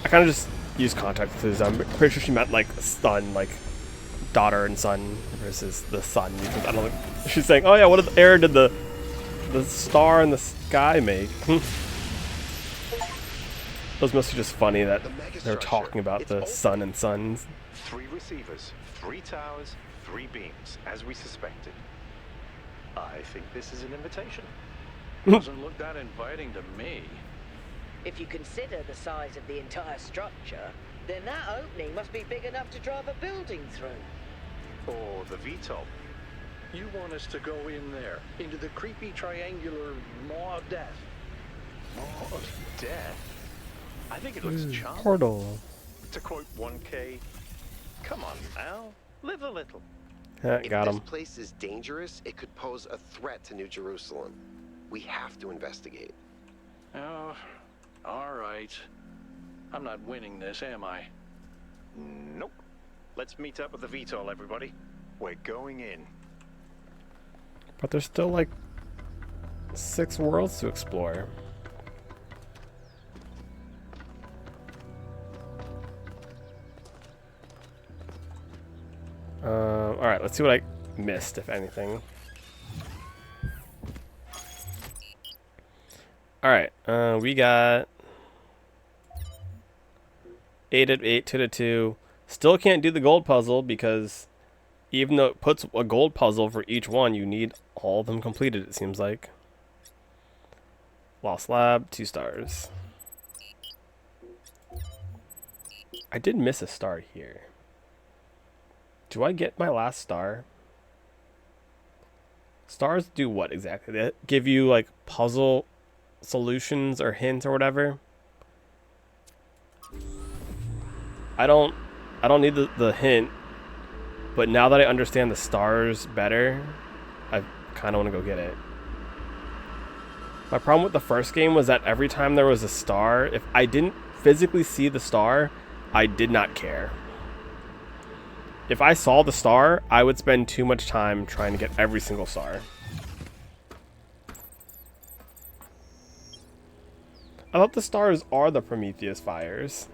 I kind of just use context because I'm pretty sure she meant like son, like daughter and son versus the sun. Because I don't know. She's saying, "Oh yeah, what error did the star in the sky make?" It was mostly just funny that they're talking about the sun and suns. 3 receivers, 3 towers, 3 beams, as we suspected. I think this is an invitation. Doesn't look that inviting to me. If you consider the size of the entire structure, then that opening must be big enough to drive a building through. Or the VTOL. You want us to go in there, into the creepy triangular maw of death? Maw of death? I think it looks charming. Portal. To quote 1K, come on now, live a little. If Got this him. place is dangerous, it could pose a threat to New Jerusalem. We have to investigate. Oh, all right. I'm not winning this, am I? Nope. Let's meet up with the VTOL, everybody. We're going in. But there's still like 6 worlds to explore. Alright, let's see what I missed, if anything. Alright, we got 8 of 8, 2 to 2. Still can't do the gold puzzle because even though it puts a gold puzzle for each one, you need all of them completed, it seems like. Lost Lab, 2 stars. I did miss a star here. Do I get my last star? Stars do what exactly? They give you like puzzle solutions or hints or whatever. I don't need the hint, but now that I understand the stars better, I kind of want to go get it. My problem with the first game was that every time there was a star, if I didn't physically see the star, I did not care. If I saw the star, I would spend too much time trying to get every single star. I thought the stars are the Prometheus fires.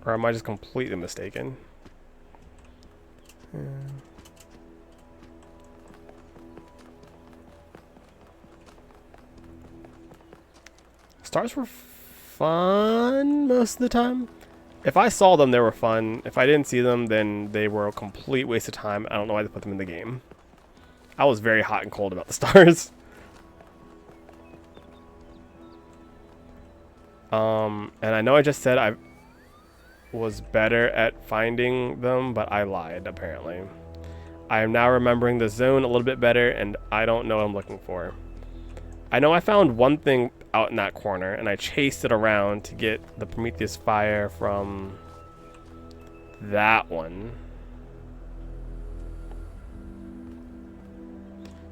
Or am I just completely mistaken? Stars were fun most of the time. If I saw them, they were fun. If I didn't see them, then they were a complete waste of time. I don't know why they put them in the game. I was very hot and cold about the stars. And I know I just said I was better at finding them, but I lied, apparently. I am now remembering the zone a little bit better, and I don't know what I'm looking for. I know I found one thing out in that corner, and I chased it around to get the Prometheus fire from that one.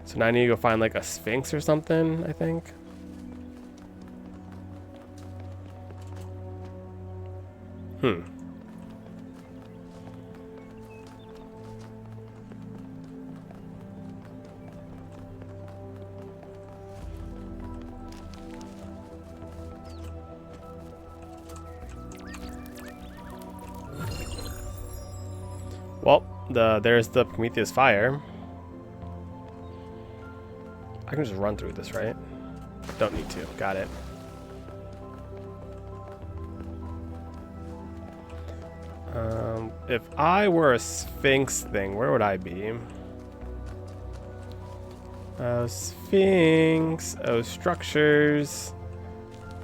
So now I need to go find like a Sphinx or something, I think. Well, there's the Prometheus fire. I can just run through this, right? Don't need to. Got it. If I were a Sphinx thing, where would I be? Sphinx, oh structures,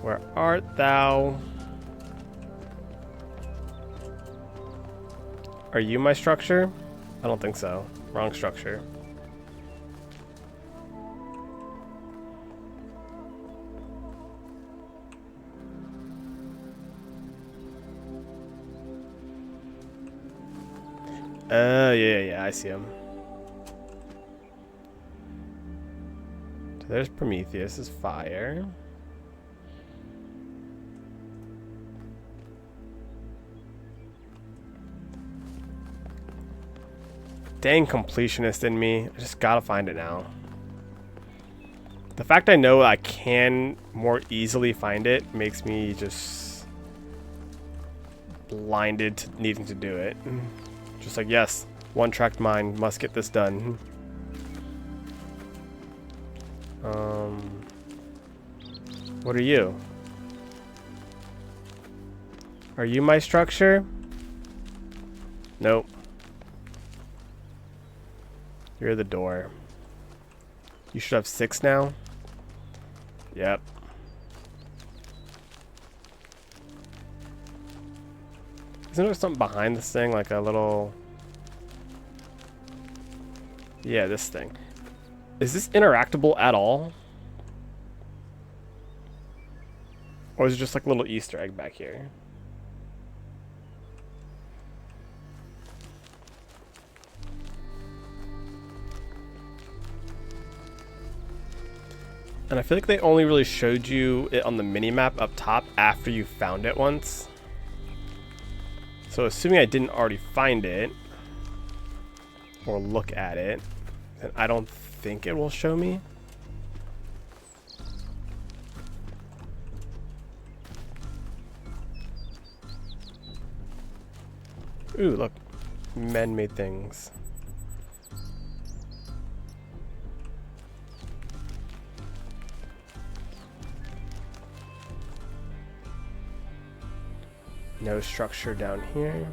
where art thou? Are you my structure? I don't think so. Wrong structure. Yeah, I see him. So there's Prometheus's fire. Dang completionist in me. I just gotta find it now. The fact I know I can more easily find it makes me just blinded to needing to do it. Just like, yes, one-tracked mind, must get this done. What are you? Are you my structure? Nope. You're the door. You should have 6 now. Yep. Isn't there something behind this thing? Like a little... Yeah, this thing. Is this interactable at all? Or is it just like a little Easter egg back here? And I feel like they only really showed you it on the mini-map up top after you found it once. So assuming I didn't already find it, or look at it, then I don't think it will show me. Ooh, look. Man-made things. No structure down here.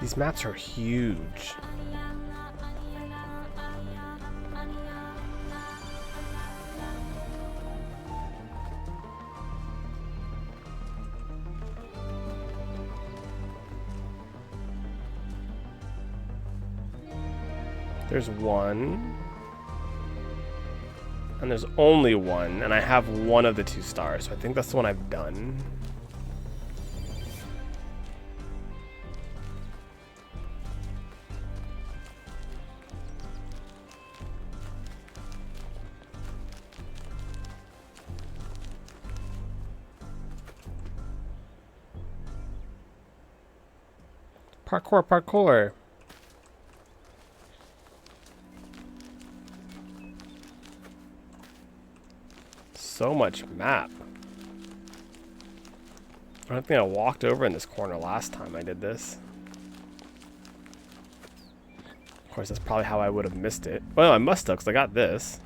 These maps are huge. There's one. And there's only one, and I have one of the 2 stars, so I think that's the one I've done. Parkour, parkour. So much map. I don't think I walked over in this corner last time I did this. Of course, that's probably how I would have missed it. Well, I must have, because I got this.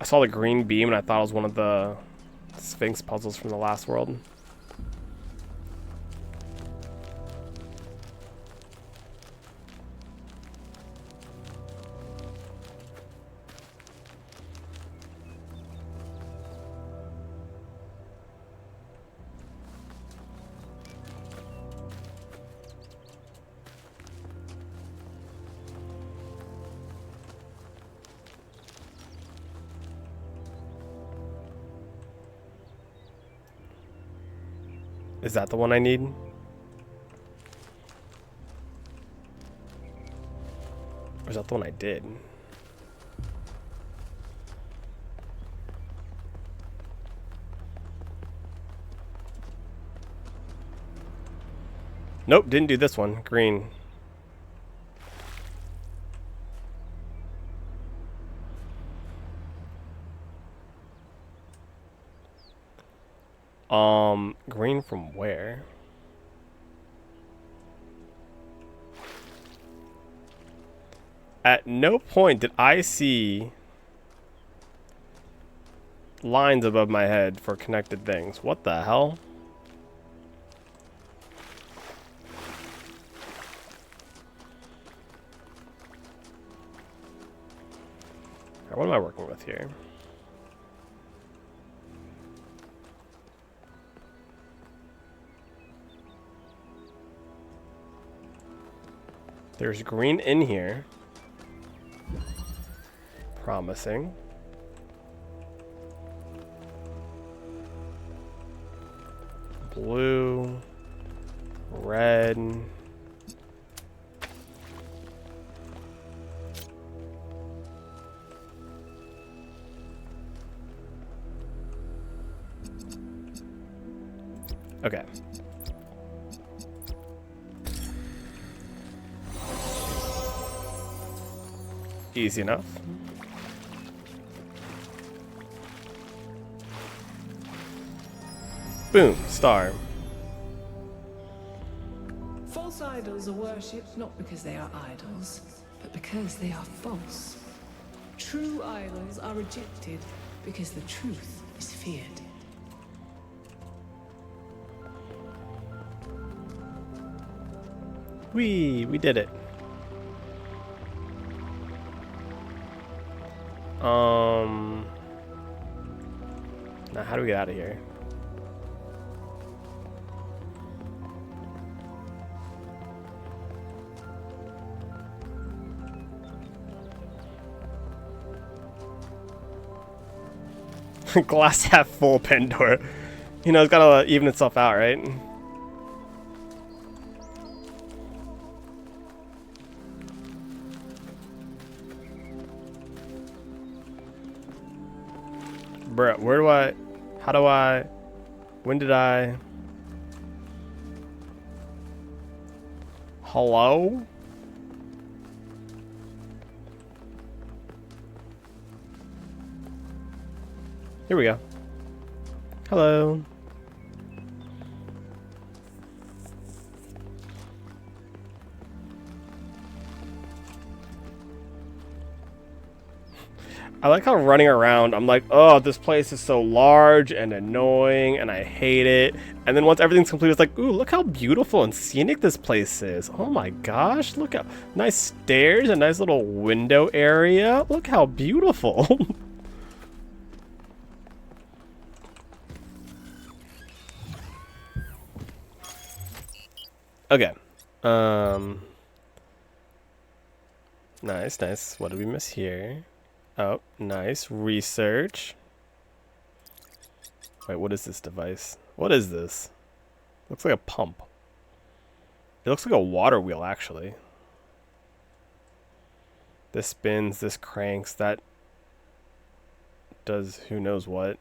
I saw the green beam and I thought it was one of the Sphinx puzzles from the last world. Is that the one I need? Or is that the one I did? Nope, didn't do this one. Green. Green from where? At no point did I see lines above my head for connected things. What the hell? What am I working with here? There's green in here. Promising. blue, red. Okay. Easy enough. Boom, star. False idols are worshipped not because they are idols, but because they are false. True idols are rejected because the truth is feared. We did it. Now how do we get out of here? Glass half full, Pandora. You know, it's gotta even itself out, right? Bruh, where do I... How do I... When did I... Hello? Here we go. Hello. I like how running around, I'm like, oh, this place is so large and annoying and I hate it. And then once everything's complete, it's like, ooh, look how beautiful and scenic this place is. Oh my gosh, look how nice stairs, a nice little window area. Look how beautiful. Okay. Nice, nice. What did we miss here? Oh, nice. Research. Wait, what is this device? What is this? Looks like a pump. It looks like a water wheel, actually. This spins, this cranks, that does who knows what.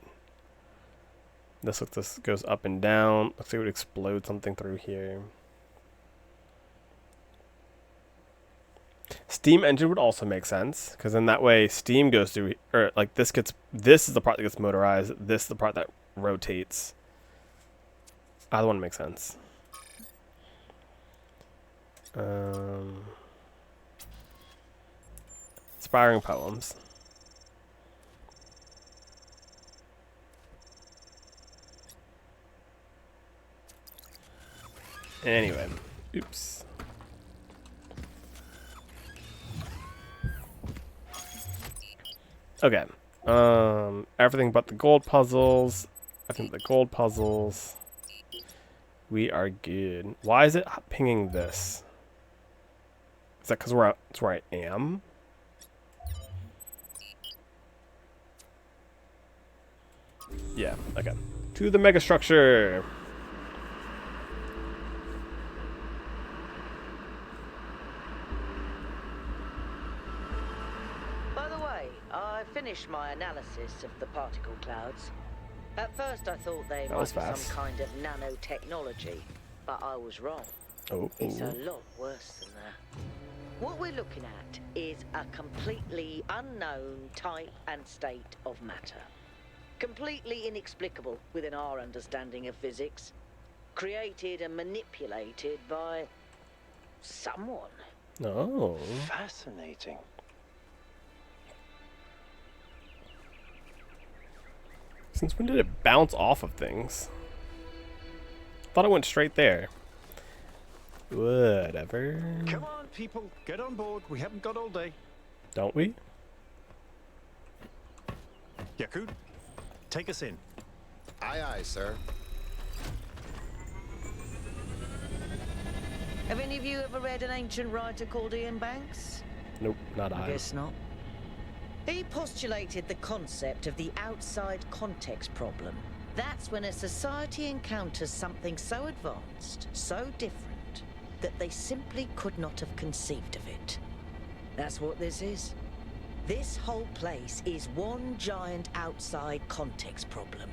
This looks, this goes up and down. Looks like it would explode something through here. Steam engine would also make sense, because then that way steam goes through, or like this is the part that gets motorized, this is the part that rotates. Either one makes sense. Inspiring poems. Anyway, oops. Okay. Everything but the gold puzzles. I think the gold puzzles. We are good. Why is it pinging this? Is that because it's where I am? Yeah, okay. To the megastructure. I finished my analysis of the particle clouds. At first I thought they might be some kind of nanotechnology, but I was wrong. It's a lot worse than that. What we're looking at is a completely unknown type and state of matter. Completely inexplicable within our understanding of physics. Created and manipulated by someone. Oh. Fascinating. Since when did it bounce off of things? Thought it went straight there. Whatever. Come on, people, get on board. We haven't got all day. Don't we? Yakut, take us in. Aye, aye, sir. Have any of you ever read an ancient writer called Ian Banks? Nope, not I. I guess not. He postulated the concept of the outside context problem. That's when a society encounters something so advanced, so different, that they simply could not have conceived of it. That's what this is. This whole place is one giant outside context problem.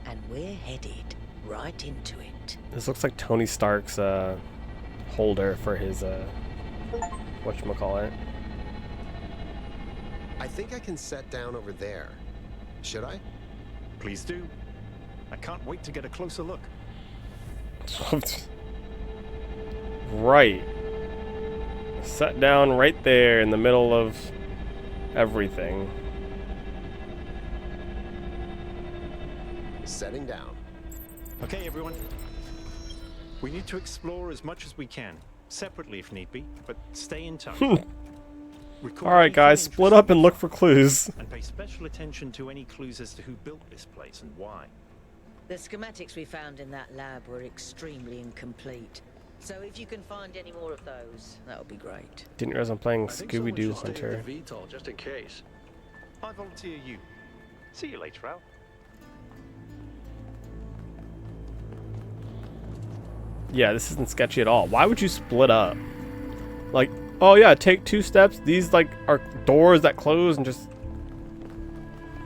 And we're headed right into it. This looks like Tony Stark's holder for his whatchamacallit. I think I can set down over there. Should I? Please do. I can't wait to get a closer look. Right. Set down right there in the middle of everything. Setting down. Okay, everyone. We need to explore as much as we can, separately if need be, but stay in touch. Alright guys, split up and look for clues. And pay special attention to any clues as to who built this place and why. The schematics we found in that lab were extremely incomplete. So if you can find any more of those, that would be great. Didn't realize I'm playing Scooby-Doo Hunter. The VTOL, just in case. I volunteer you. See you later, Al. Yeah, this isn't sketchy at all. Why would you split up? Like, oh yeah, take 2 steps. These like are doors that close and just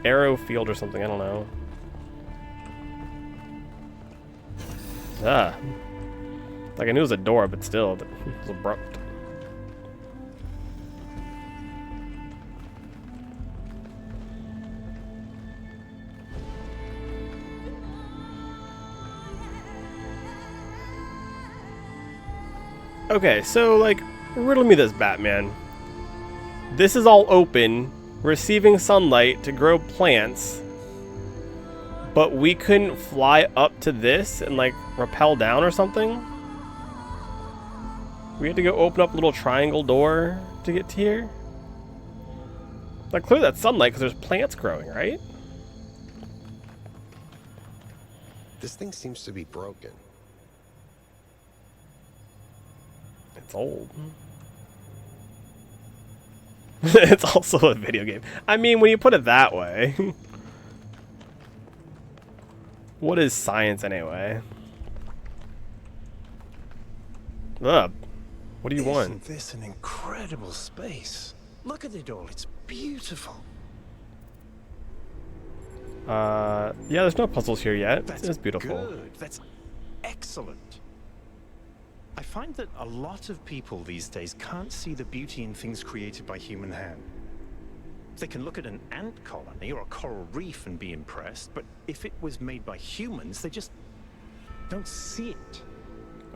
arrow field or something. I don't know. Ah. Like I knew it was a door, but still, it was abrupt. Okay, so like, riddle me this, Batman. This is all open, receiving sunlight to grow plants, but we couldn't fly up to this and like rappel down or something? We had to go open up a little triangle door to get to here? Like clearly that's sunlight because there's plants growing, right? This thing seems to be broken. It's old. It's also a video game. I mean, when you put it that way. What is science anyway? Ugh. What do you want? Isn't this an incredible space? Look at it all. It's beautiful. Yeah, there's no puzzles here yet. It's beautiful. Good. That's excellent. I find that a lot of people these days can't see the beauty in things created by human hand. They can look at an ant colony or a coral reef and be impressed, but if it was made by humans, they just don't see it.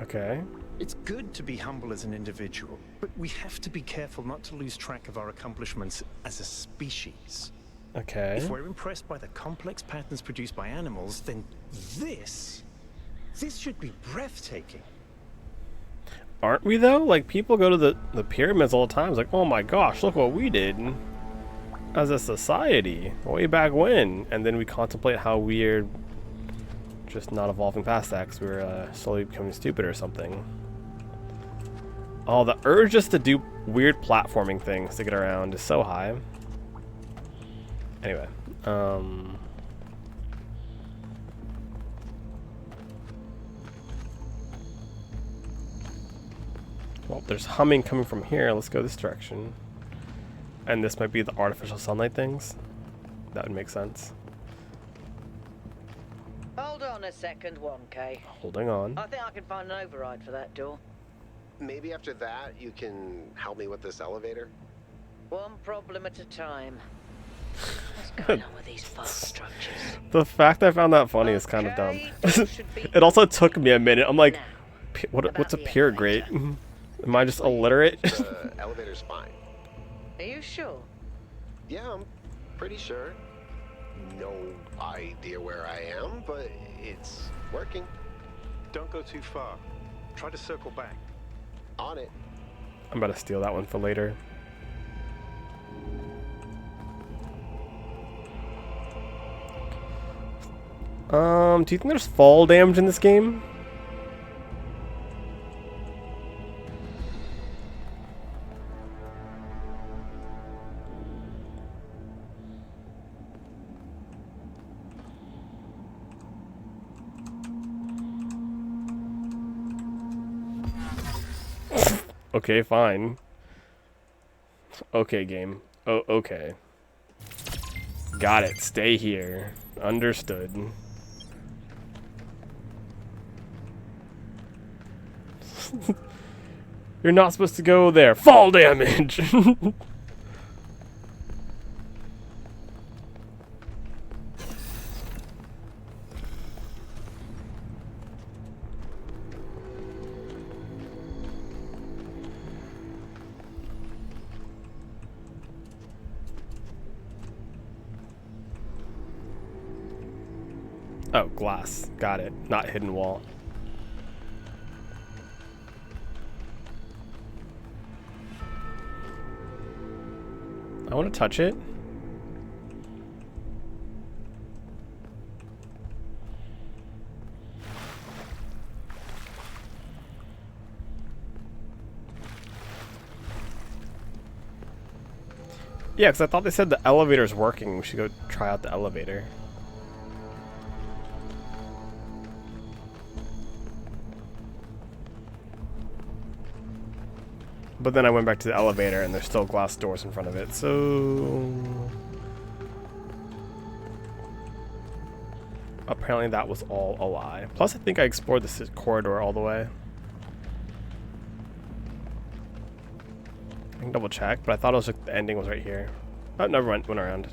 Okay. It's good to be humble as an individual, but we have to be careful not to lose track of our accomplishments as a species. Okay. If we're impressed by the complex patterns produced by animals, then this should be breathtaking. Aren't we though? Like people go to the pyramids all the time. It's like, oh my gosh, look what we did as a society way back when. And then we contemplate how we're just not evolving past that because we're slowly becoming stupid or something. Oh, the urge just to do weird platforming things to get around is so high. Anyway, well, there's humming coming from here. Let's go this direction. And this might be the artificial sunlight things. That would make sense. Hold on a second, 1K. Holding on. I think I can find an override for that door. Maybe after that, you can help me with this elevator? One problem at a time. What's going on with these fast structures? The fact that I found that funny is kind of dumb. It also took me a minute. I'm like, what's a peer grate? Am I just illiterate? The elevator's fine. Are you sure? Yeah, I'm pretty sure. No idea where I am, but it's working. Don't go too far. Try to circle back. On it. I'm about to steal that one for later. Do you think there's fall damage in this game? Okay, fine. Okay, game. Oh, okay. Got it. Stay here. Understood. You're not supposed to go there. Fall damage! Oh, glass. Got it. Not hidden wall. I want to touch it. Yeah, because I thought they said the elevator's working. We should go try out the elevator. But then I went back to the elevator and there's still glass doors in front of it, so... Apparently that was all a lie. Plus I think I explored this corridor all the way. I can double check, but I thought it was like the ending was right here. Oh, never went around.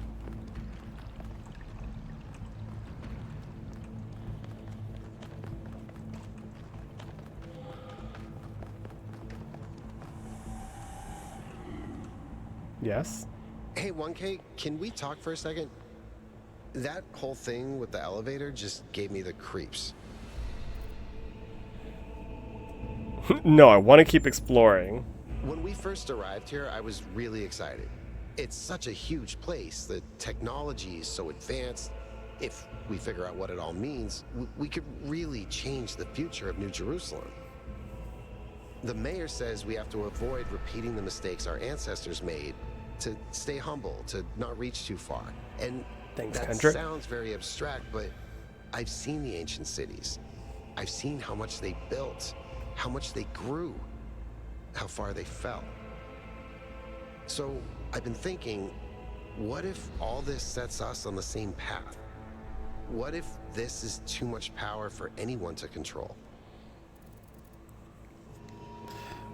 Yes? Hey, 1K, can we talk for a second? That whole thing with the elevator just gave me the creeps. No, I want to keep exploring. When we first arrived here, I was really excited. It's such a huge place. The technology is so advanced. If we figure out what it all means, we could really change the future of New Jerusalem. The mayor says we have to avoid repeating the mistakes our ancestors made, to stay humble, to not reach too far. And thanks, that Kendrick. Sounds very abstract, but I've seen the ancient cities. I've seen how much they built, how much they grew, how far they fell. So I've been thinking, what if all this sets us on the same path? What if this is too much power for anyone to control?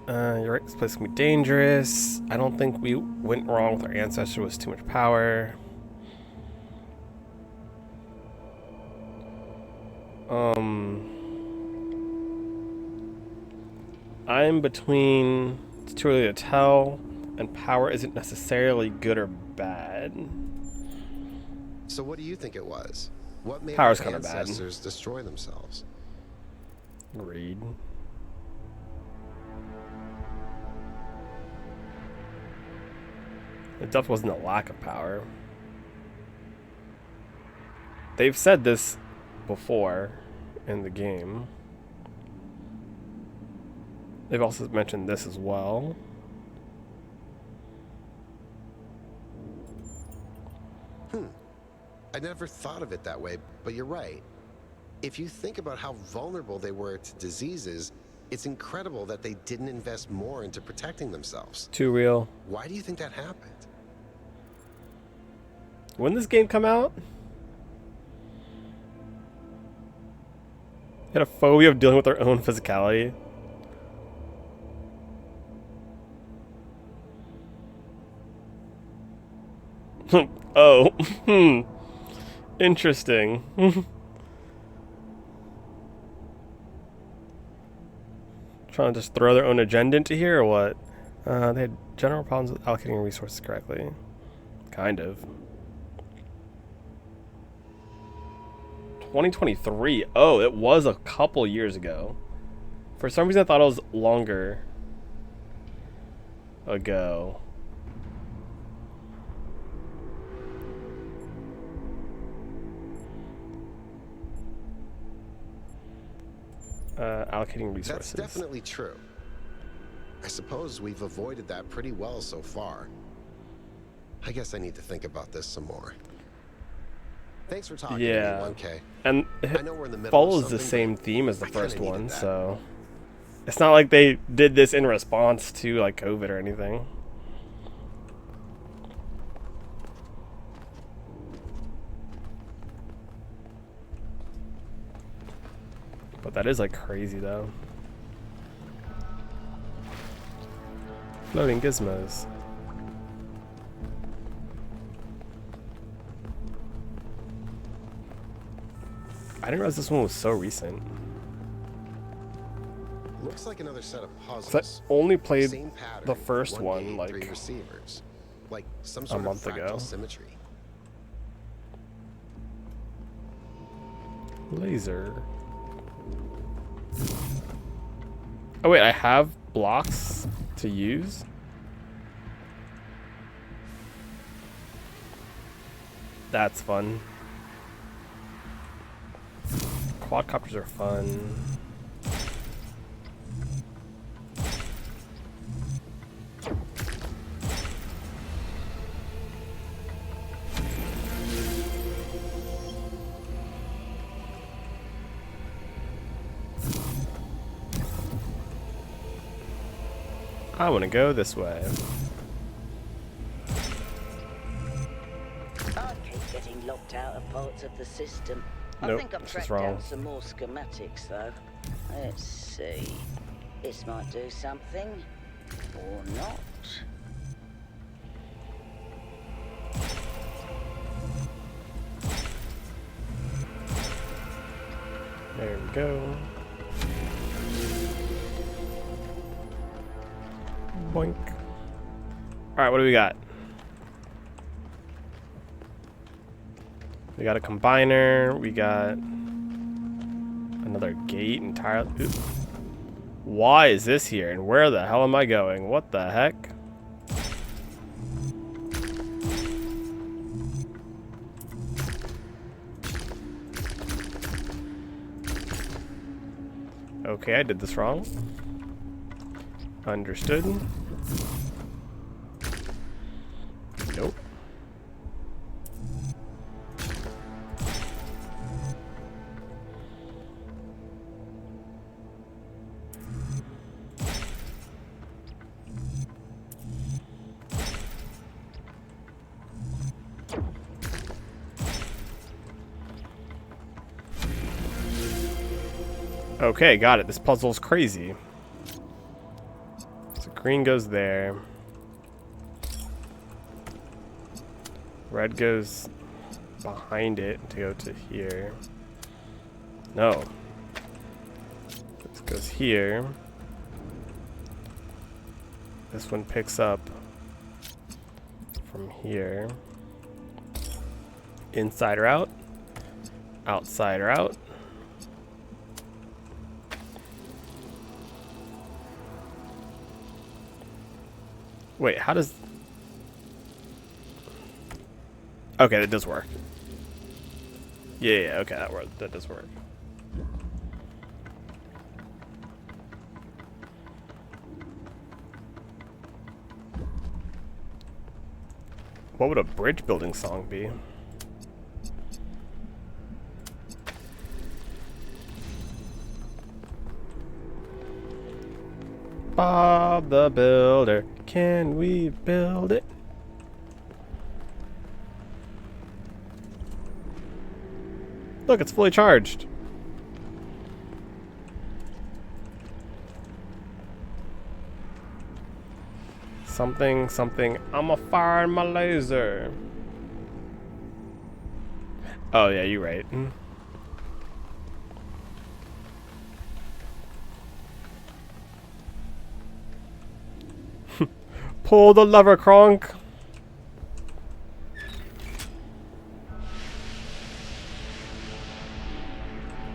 You're right, this place can be dangerous. I don't think we went wrong with our ancestor with too much power. I'm between, it's too early to tell, and power isn't necessarily good or bad. So what do you think it was? What made Power's our kind of bad. ancestors destroy themselves? Greed. It definitely wasn't a lack of power. They've said this before in the game. They've also mentioned this as well. I never thought of it that way, but you're right. If you think about how vulnerable they were to diseases, it's incredible that they didn't invest more into protecting themselves. Too real. Why do you think that happened? When did this game come out? Had a phobia of dealing with their own physicality. Oh, interesting. Trying to just throw their own agenda into here or what? They had general problems with allocating resources correctly. Kind of. 2023. Oh, it was a couple years ago. For some reason I thought it was longer ago. Allocating resources. That's definitely true. I suppose we've avoided that pretty well so far. I guess I need to think about this some more. Thanks for talking to me, 1K. And I know we're in the middle follows of the something, same theme as the I kinda first needed one, that. so It's not like they did this in response to like COVID or anything. But that is like crazy though. Floating gizmos. I didn't realize this one was so recent. Looks like another set of puzzles. I only played Same pattern, the first one gate, like 3 receivers. Like some a sort month of fractal ago. symmetry. Laser. Oh wait, I have blocks to use? That's fun. Quadcopters are fun. I want to go this way. I keep getting locked out of parts of the system. I Nope, think I've this is tracked wrong. down some more schematics, though. Let's see. This might do something, or not. There we go. Boink. Alright, what do we got? We got a combiner, we got another gate entirely. Ooh. Why is this here and where the hell am I going? What the heck? Okay, I did this wrong. Understood. Nope. Okay, got it. This puzzle's crazy. So green goes there. Red goes behind it to go to here. No. This goes here. This one picks up from here. Inside or out? Outside or out? Wait, how does... Okay, that does work. Yeah, okay, that does work. What would a bridge building song be? Bob the Builder, can we build it? Look, it's fully charged. Something, something. I'ma fire my laser. Oh yeah, you're right. Pull the lever, Kronk.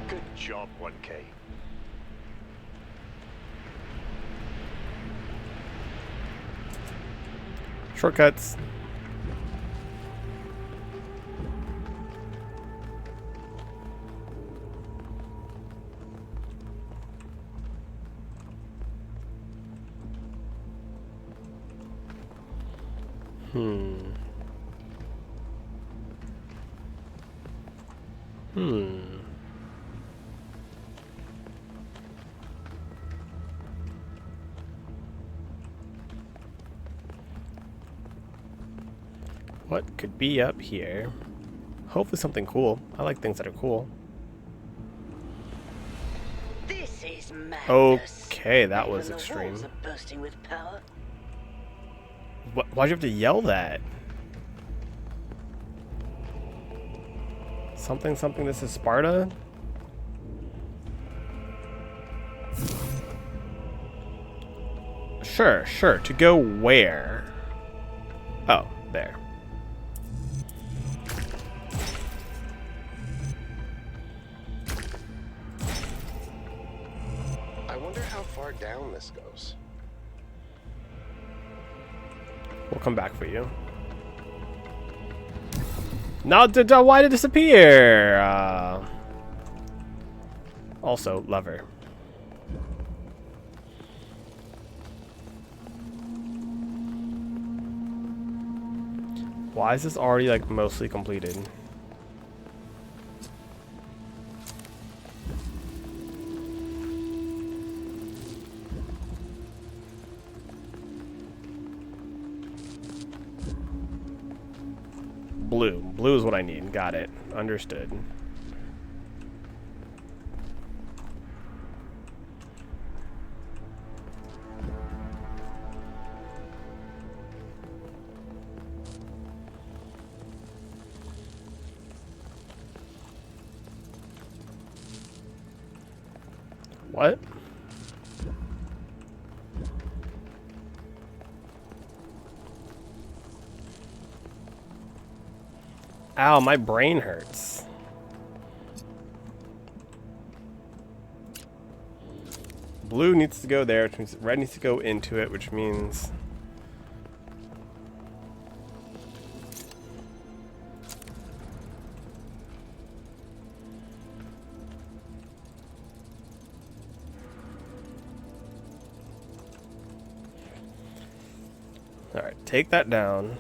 Good job, 1K. Shortcuts. What could be up here? Hopefully something cool. I like things that are cool. This is madness. Okay, that Even was the extreme. walls are bursting with power. Why'd you have to yell that? Something, something, this is Sparta? Sure, sure. To go where? Oh, there. I wonder how far down this goes. We'll come back for you. No, why did it disappear? Also, lever. Why is this already like mostly completed? Blue. Blue is what I need. Got it. Understood. What? Ow, my brain hurts. Blue needs to go there, which means red needs to go into it, which means... Alright, take that down.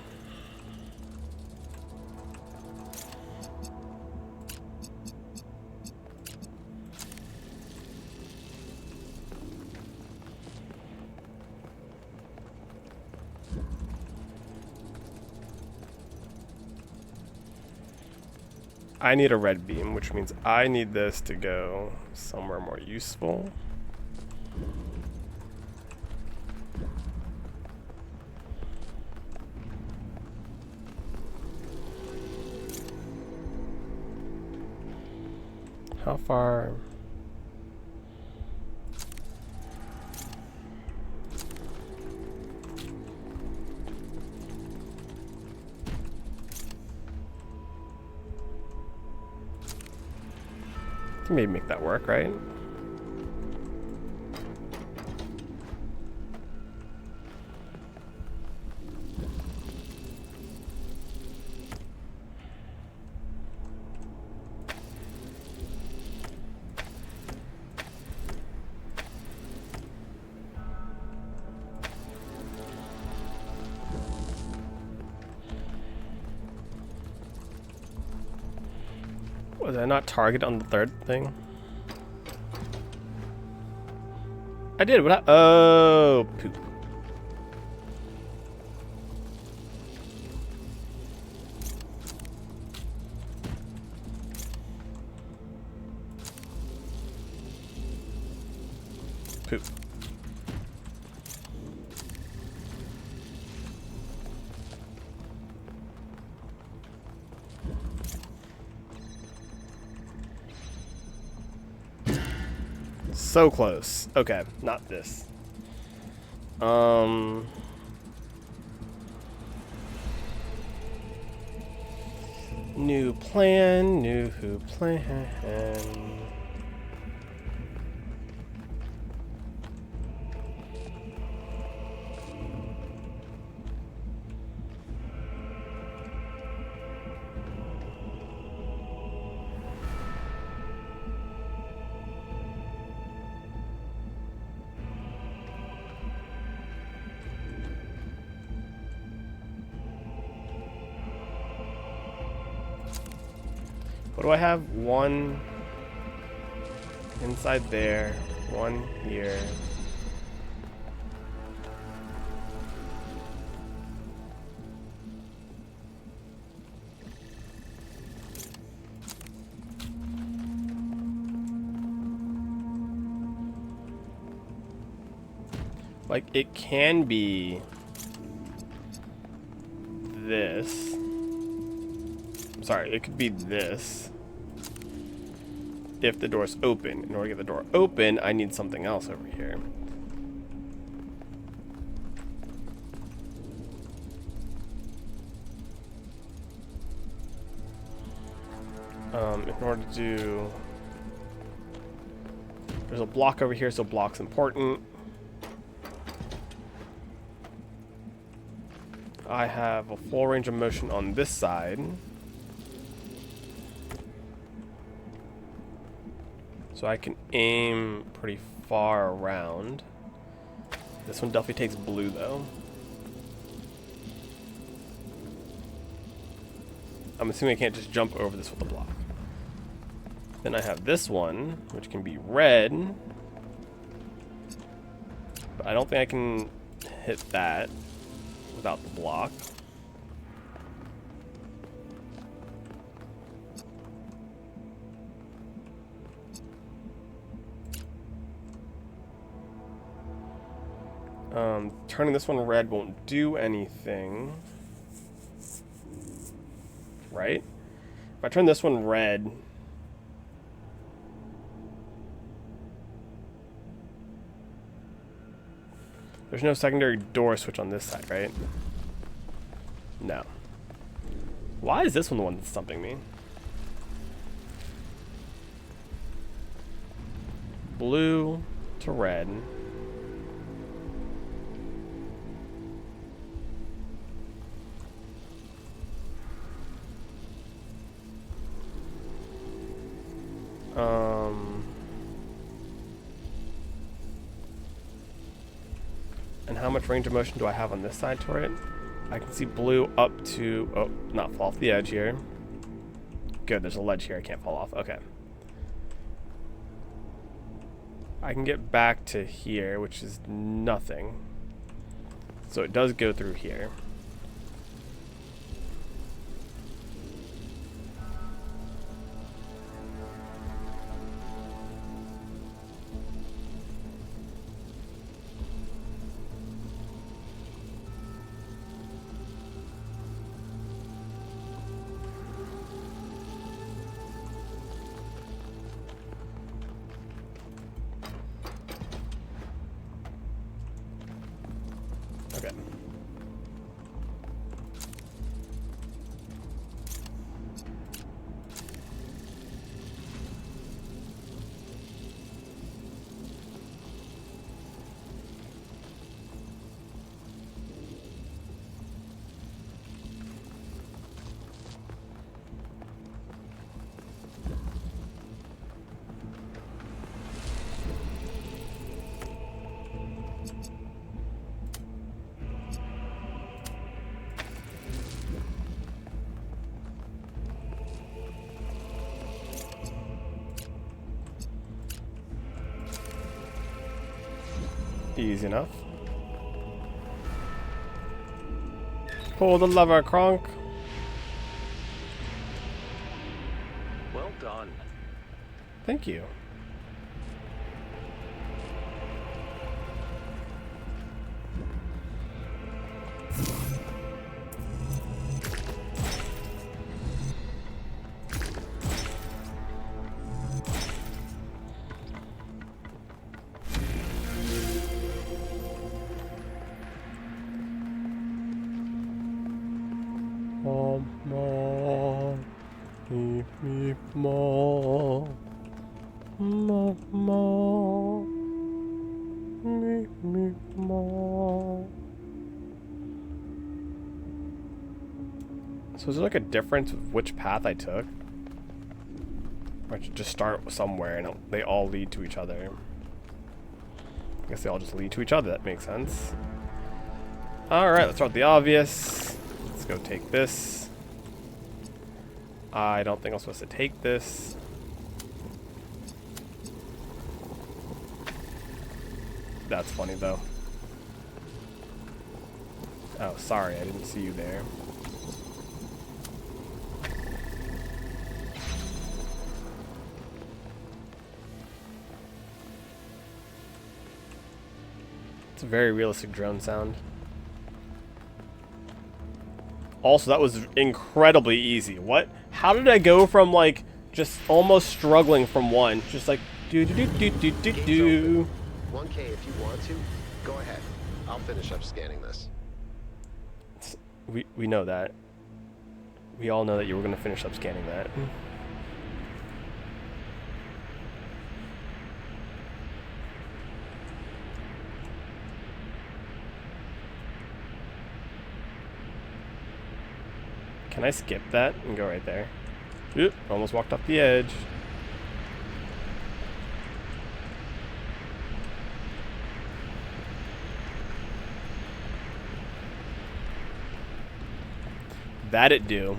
I need a red beam, which means I need this to go somewhere more useful. How far? Maybe make that work, right? Was I not target on the third thing? I did. What? Oh, poop. Poop. So close. Okay, not this. New plan, new plan. What do I have? One inside there, one here. Like, it can be this. Sorry, it could be this. If the door's open. In order to get the door open, I need something else over here. In order to do... There's a block over here, so block's important. I have a full range of motion on this side. So I can aim pretty far around. This one definitely takes blue, though. I'm assuming I can't just jump over this with a block. Then I have this one, which can be red. But I don't think I can hit that without the block. Turning this one red won't do anything. Right? If I turn this one red... There's no secondary door switch on this side, right? No. Why is this one the one that's stumping me? Blue to red. And how much range of motion do I have on this side toward it? I can see blue up to... Oh, not fall off the edge here. Good, there's a ledge here. I can't fall off. Okay. I can get back to here, which is nothing. So it does go through here. Okay. Easy enough. Pull the lever, Kronk. Well done. Thank you. Mama, leave me, Mama, Mama, leave me, Mama. So is there like a difference with which path I took? Or I should just start somewhere and they all lead to each other? I guess they all just lead to each other. That makes sense. Alright, let's start with the obvious. Let's go take this. I don't think I'm supposed to take this. That's funny though. Oh, sorry, I didn't see you there. It's Very realistic drone sound. Also, that was incredibly easy. What? How did I go from, like, just almost struggling from one? Just like, do. 1K if you want to. Go ahead. I'll finish up scanning this. We know that. We all know that you were going to finish up scanning that. Can I skip that and go right there? Oop, almost walked off the edge. That it do.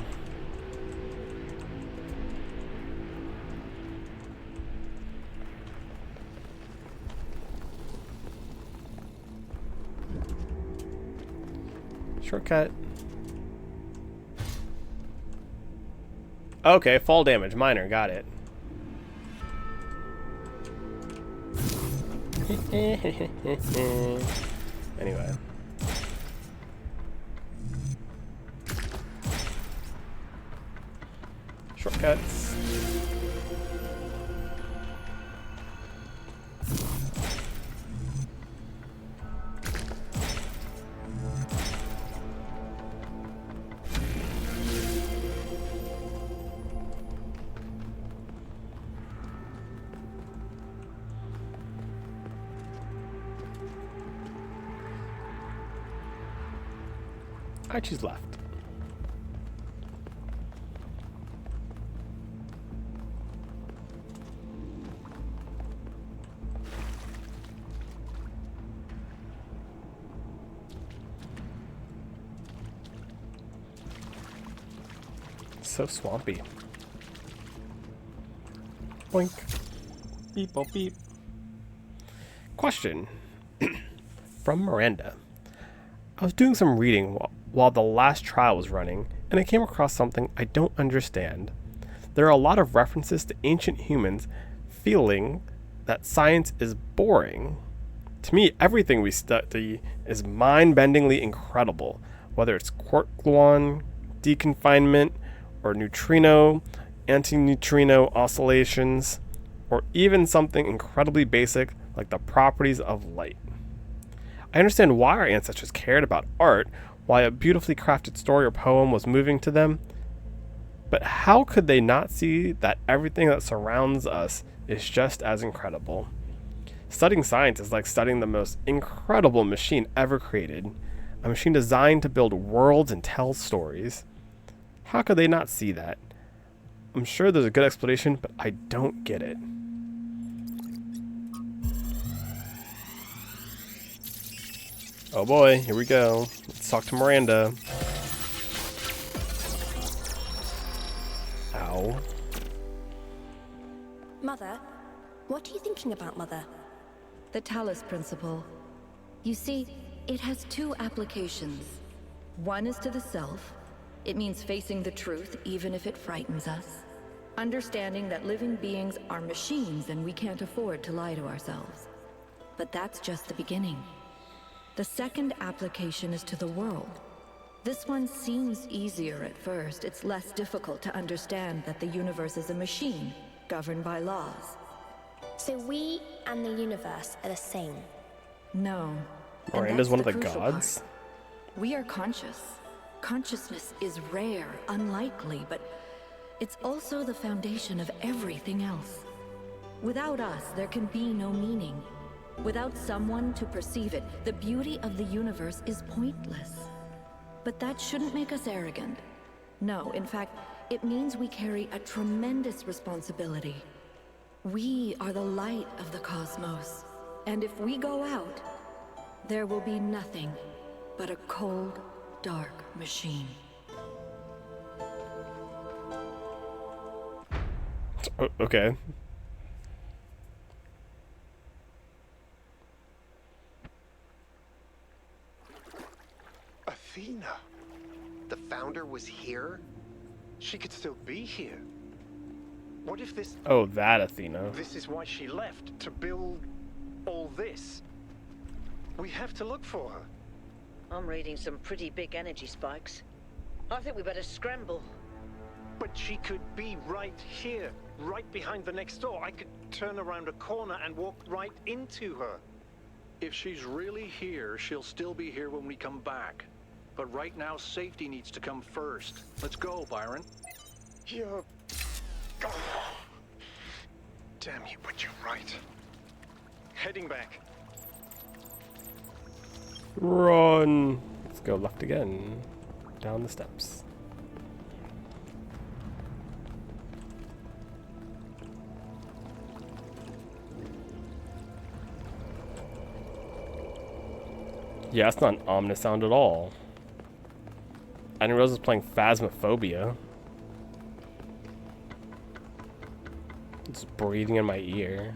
Shortcut. Okay, fall damage, minor, got it. Anyway. Shortcuts. I choose left. So swampy. Boink. Beep, boop, beep. Question. From Miranda. I was doing some reading while the last trial was running, and I came across something I don't understand. There are a lot of references to ancient humans feeling that science is boring. To me, everything we study is mind-bendingly incredible, whether it's quark gluon, deconfinement, or neutrino, antineutrino oscillations, or even something incredibly basic like the properties of light. I understand why our ancestors cared about art, why a beautifully crafted story or poem was moving to them, but how could they not see that everything that surrounds us is just as incredible? Studying science is like studying the most incredible machine ever created, a machine designed to build worlds and tell stories. How could they not see that? I'm sure there's a good explanation, but I don't get it. Oh boy, here we go. Let's talk to Miranda. Ow. Mother, what are you thinking about, Mother? The Talos principle. You see, it has two applications. One is to the self. It means facing the truth even if it frightens us. Understanding that living beings are machines and we can't afford to lie to ourselves. But that's just the beginning. The second application is to the world. This one seems easier at first. It's less difficult to understand that the universe is a machine, governed by laws. So we and the universe are the same? No. Miranda's one of the gods? Part. We are conscious. Consciousness is rare, unlikely, but it's also the foundation of everything else. Without us, there can be no meaning. Without someone to perceive it, the beauty of the universe is pointless. But that shouldn't make us arrogant. No, in fact, it means we carry a tremendous responsibility. We are the light of the cosmos. And if we go out, there will be nothing but a cold, dark machine. Okay. Athena. The founder was here? She could still be here. What if this... Oh, that Athena. This is why she left, to build all this. We have to look for her. I'm reading some pretty big energy spikes. I think we better scramble. But she could be right here, right behind the next door. I could turn around a corner and walk right into her. If she's really here, she'll still be here when we come back. But right now, safety needs to come first. Let's go, Byron. You're... Oh. Damn you, but you're right. Heading back. Run! Let's go left again. Down the steps. Yeah, it's not an ominous sound at all. I didn't realize I was playing Phasmophobia. It's breathing in my ear.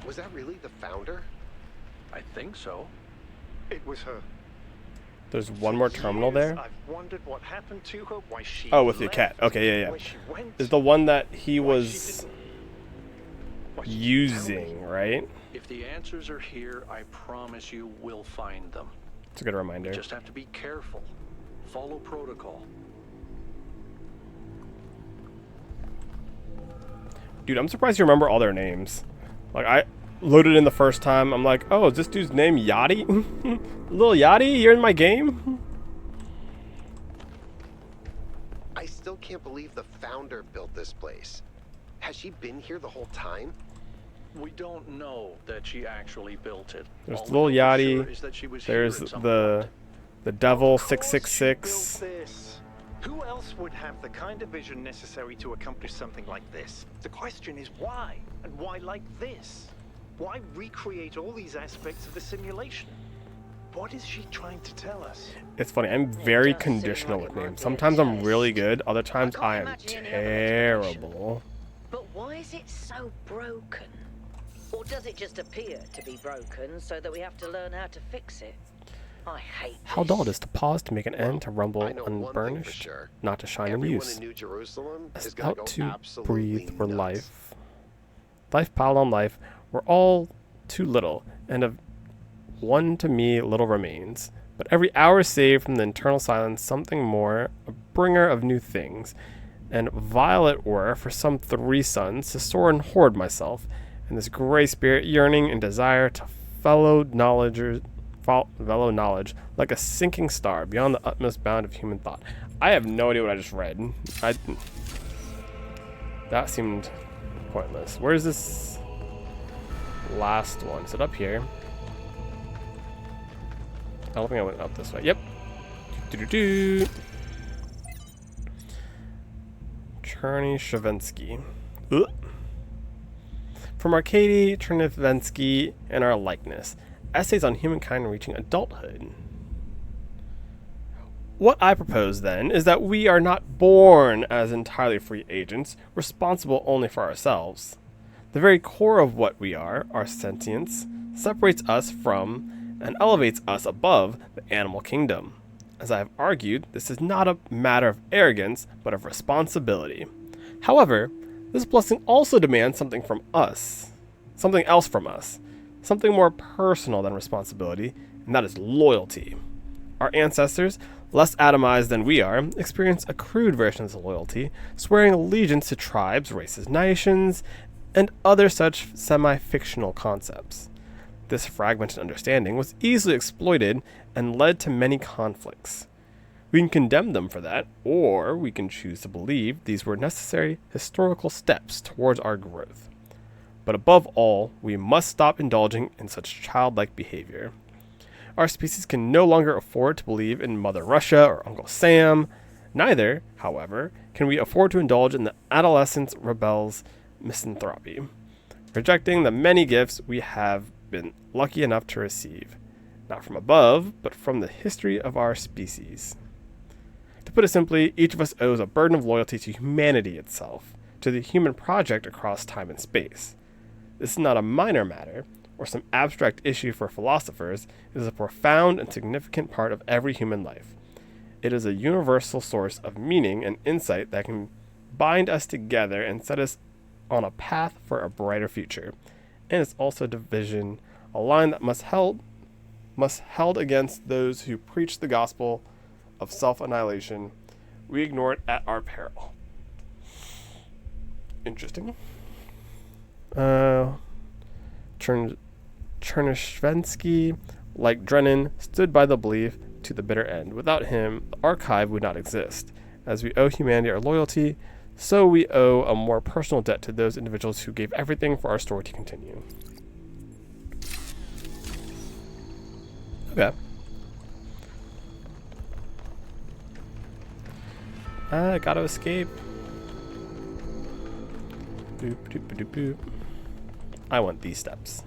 Was that really the founder? I think so. It was her. There's one more terminal there? I've wondered what happened to her, why she Oh, with your left, cat. Okay, yeah, where she went, yeah. Is the one that he why was she using, right? If the answers are here, I promise you we'll find them. It's a good reminder. You just have to be careful. Follow protocol. Dude, I'm surprised you remember all their names. Like, I loaded in the first time. I'm like, oh, is this dude's name Yachty? Little Yachty, you're in my game? I still can't believe the founder built this place. Has she been here the whole time? We don't know that she actually built it. There's All we Little know for Yachty. sure is that she was There's here at some the Devil 666. built this. Who else would have the kind of vision necessary to accomplish something like this? The question is why? And why like this? Why recreate all these aspects of the simulation? What is she trying to tell us? It's funny, I'm very conditional with names. Sometimes I'm really good, other times I am terrible. But why is it so broken? Or does it just appear to be broken so that we have to learn how to fix it? I hate How this. dull it is to pause to make an end, to rumble I know one thing for unburnished, sure. not to shine in Everyone use. in New Jerusalem is gonna Out go to absolutely breathe were nuts. life. Life piled on life were all too little, and of one to me little remains. But every hour saved from the eternal silence something more, a bringer of new things. And vile it were for some 3 suns to soar and hoard myself, and this grey spirit yearning and desire to follow knowledge like a sinking star beyond the utmost bound of human thought. I have no idea what I just read. That seemed pointless. Where's this last one? Is it up here? I don't think I went up this way. Yep. Do-do-do. Cherny-Shavensky. From Arkady Chernyshevsky and Our Likeness. Essays on Humankind Reaching Adulthood. What I propose, then, is that we are not born as entirely free agents, responsible only for ourselves. The very core of what we are, our sentience, separates us from and elevates us above the animal kingdom. As I have argued, this is not a matter of arrogance, but of responsibility. However, this blessing also demands something from us, something else from us, something more personal than responsibility, and that is loyalty. Our ancestors, less atomized than we are, experienced a crude version of loyalty, swearing allegiance to tribes, races, nations, and other such semi-fictional concepts. This fragmented understanding was easily exploited and led to many conflicts. We can condemn them for that, or we can choose to believe these were necessary historical steps towards our growth. But above all, we must stop indulging in such childlike behavior. Our species can no longer afford to believe in Mother Russia or Uncle Sam. Neither, however, can we afford to indulge in the adolescent rebel's misanthropy, rejecting the many gifts we have been lucky enough to receive, not from above, but from the history of our species. To put it simply, each of us owes a burden of loyalty to humanity itself, to the human project across time and space. This is not a minor matter, or some abstract issue for philosophers. It is a profound and significant part of every human life. It is a universal source of meaning and insight that can bind us together and set us on a path for a brighter future. And it's also division, a line that must held against those who preach the gospel of self-annihilation. We ignore it at our peril. Interesting. Chernyshevsky, like Drennan, stood by the belief to the bitter end. Without him, the archive would not exist. As we owe humanity our loyalty, so we owe a more personal debt to those individuals who gave everything for our story to continue. Okay. Gotta escape. Boop, doop, doop, boop. I want these steps.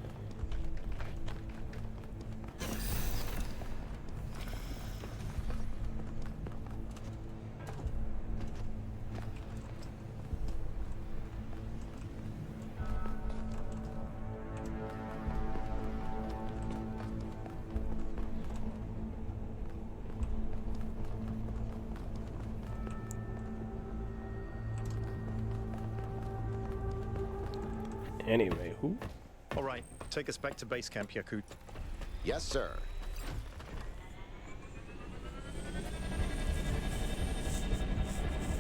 Anyway, who? All right, take us back to base camp, Yakut. Yes, sir.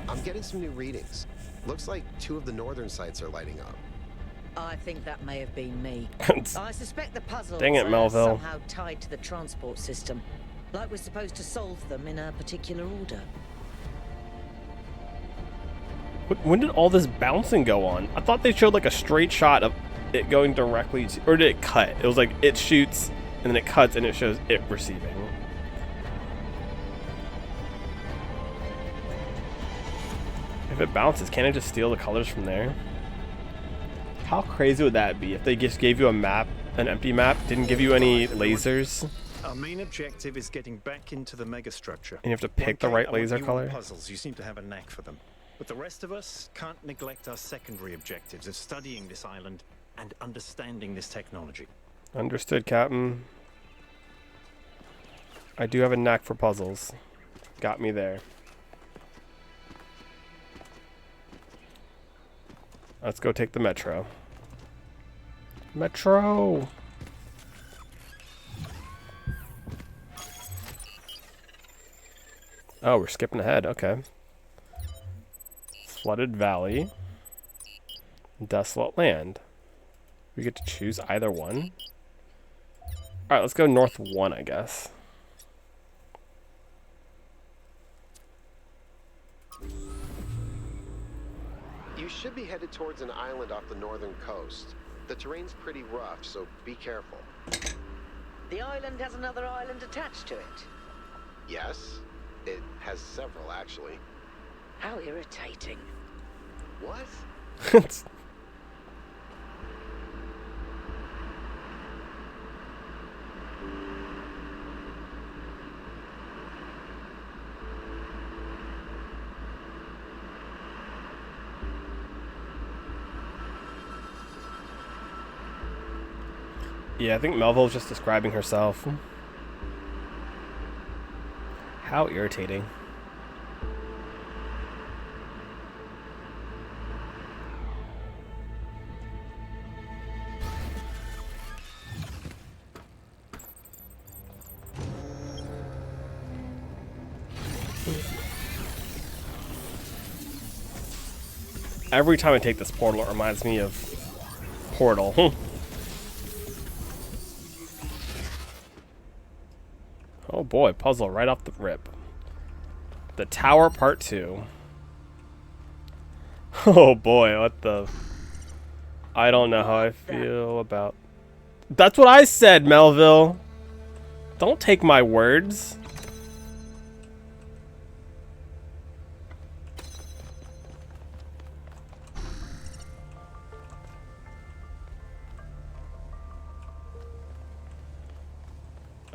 I'm getting some new readings. Looks like 2 of the northern sites are lighting up. I think that may have been me. I suspect the puzzles Dang it, are Melville. somehow tied to the transport system. Like we're supposed to solve them in a particular order. When did all this bouncing go on? I thought they showed like a straight shot of it going directly to, or did it cut? It was like it shoots and then it cuts and it shows it receiving. If it bounces, can't it just steal the colors from there? How crazy would that be if they just gave you a map, an empty map, didn't give you any lasers? Our main objective is getting back into the megastructure. And you have to pick the right laser color? Puzzles, you seem to have a knack for them. But the rest of us can't neglect our secondary objectives of studying this island and understanding this technology. Understood, Captain. I do have a knack for puzzles. Got me there. Let's go take the metro. Metro! Oh, we're skipping ahead. Okay. Flooded Valley. Desolate Land. We get to choose either one. Alright, let's go north 1, I guess. You should be headed towards an island off the northern coast. The terrain's pretty rough, so be careful. The island has another island attached to it. Yes, it has several, actually. How irritating. What? Yeah, I think Melville's just describing herself. How irritating. Every time I take this portal, it reminds me of Portal. Oh boy, puzzle right off the rip. The Tower Part 2. Oh boy, what the... I don't know how I feel about... That's what I said, Melville! Don't take my words.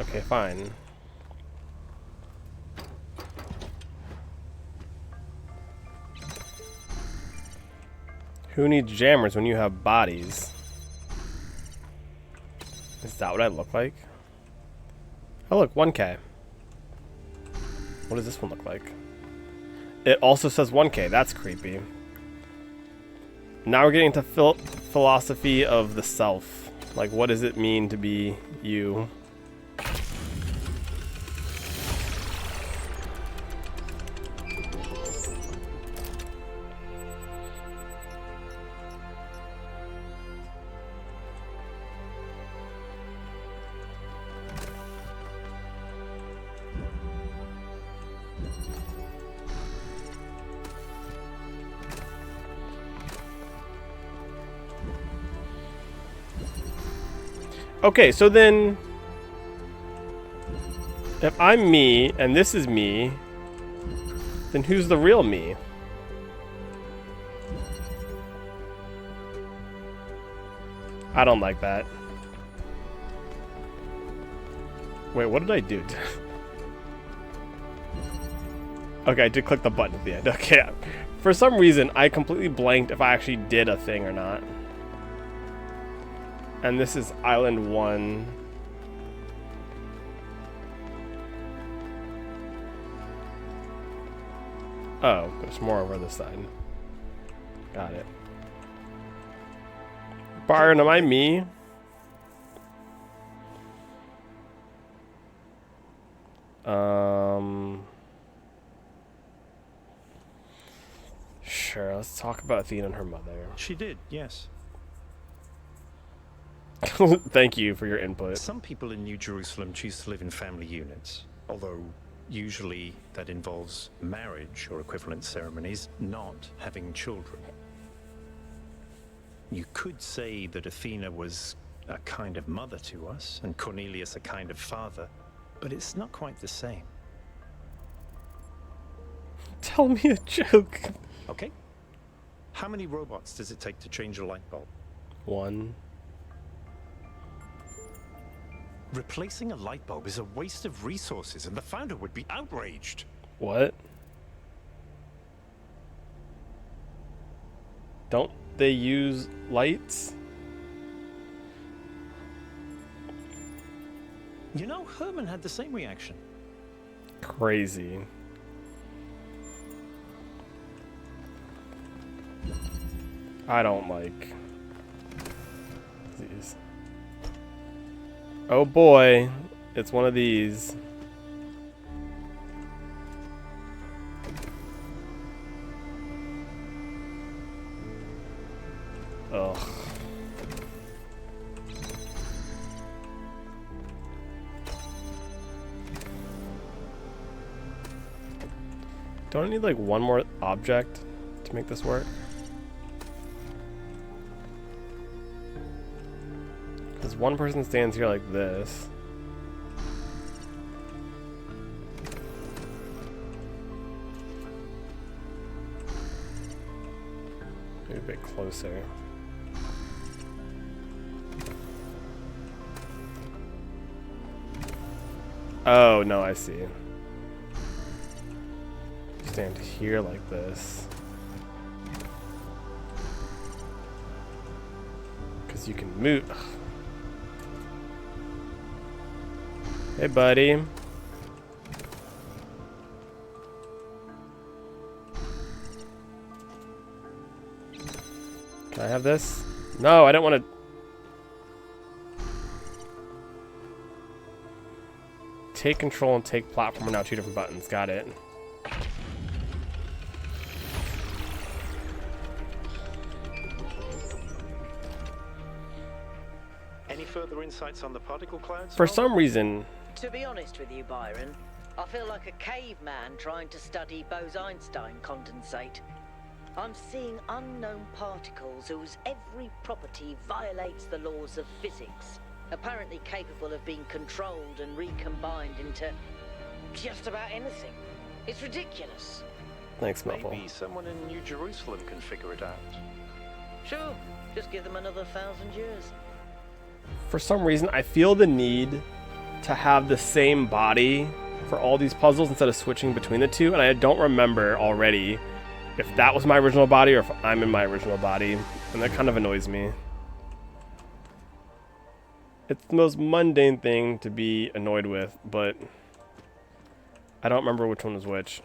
Okay, fine. Who needs jammers when you have bodies? that what I look like? Oh look, 1K. What does this one look like? It also says 1K. That's creepy. Now we're getting into philosophy of the self. Like, what does it mean to be you? Okay, so then, if I'm me, and this is me, then who's the real me? I don't like that. Wait, what did I do? Okay, I did click the button at the end. Okay, for some reason, I completely blanked if I actually did a thing or not. And this is Island 1. Oh, there's more over this side. Got it. Byron, am I me? Sure, let's talk about Athena and her mother. She did, yes. Thank you for your input. Some people in New Jerusalem choose to live in family units, although usually that involves marriage or equivalent ceremonies, not having children. You could say that Athena was a kind of mother to us, and Cornelius a kind of father, but it's not quite the same. Tell me a joke. Okay. How many robots does it take to change a light bulb? 1. Replacing a light bulb is a waste of resources, and the founder would be outraged. What? Don't they use lights? You know, Herman had the same reaction. Crazy. I don't like these. Oh boy, it's one of these. Ugh. Don't I need like one more object to make this work? Because one person stands here like this. Maybe a bit closer. Oh, no, I see. Stand here like this. Because you can move. Ugh. Hey, buddy. Can I have this? No, I don't want to. Take control and take platform are now 2 different buttons. Got it. Any further insights on the particle clouds? For some reason. To be honest with you, Byron, I feel like a caveman trying to study Bose-Einstein condensate. I'm seeing unknown particles whose every property violates the laws of physics, apparently capable of being controlled and recombined into just about anything. It's ridiculous. Thanks, Muffle. Maybe someone in New Jerusalem can figure it out. Sure, just give them another 1,000 years. For some reason, I feel the need to have the same body for all these puzzles instead of switching between the two, and I don't remember already if that was my original body or if I'm in my original body, and that kind of annoys me. It's the most mundane thing to be annoyed with, but I don't remember which one was which.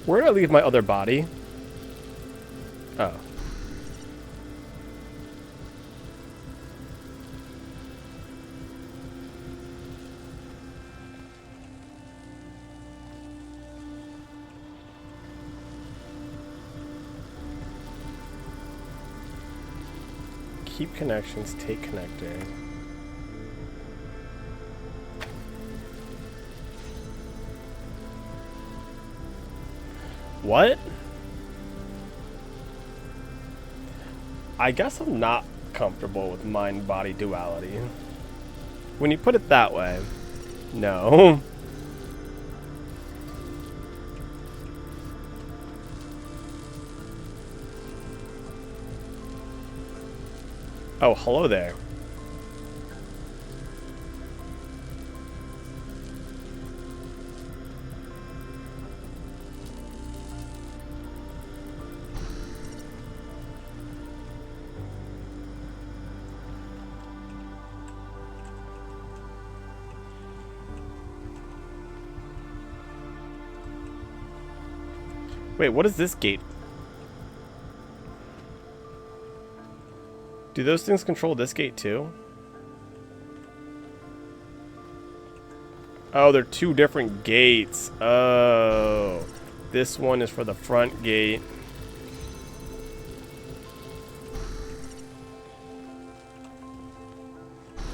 Where did I leave my other body? Oh. Keep connections, take connector. What? I guess I'm not comfortable with mind-body duality. When you put it that way, no. Oh, hello there. Wait, what is this gate? Do those things control this gate too? Oh, they're two different gates. Oh. This one is for the front gate.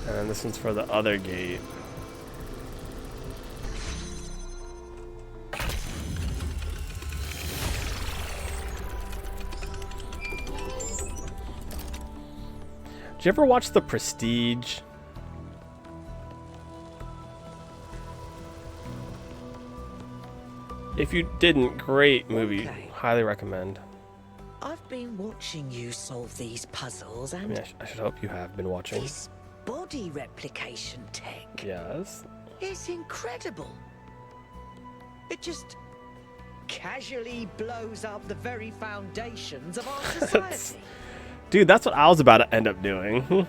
And this one's for the other gate. Did you ever watch The Prestige? If you didn't, great movie. Okay. Highly recommend. I've been watching you solve these puzzles, and I mean, I should hope you have been watching. This body replication tech. Yes. It's incredible. It just casually blows up the very foundations of our society. Dude, that's what I was about to end up doing. You're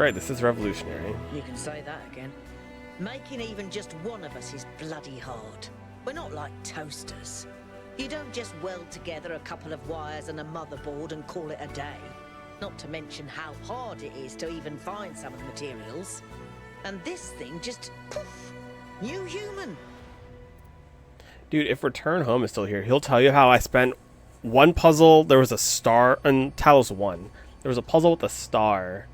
right, this is revolutionary. You can say that again. Making even just one of us is bloody hard. We're not like toasters. You don't just weld together a couple of wires and a motherboard and call it a day. Not to mention how hard it is to even find some of the materials. And this thing just, poof, new human. Dude, if Return Home is still here, he'll tell you how I spent one puzzle. There was a star in Talos 1. There was a puzzle with a star,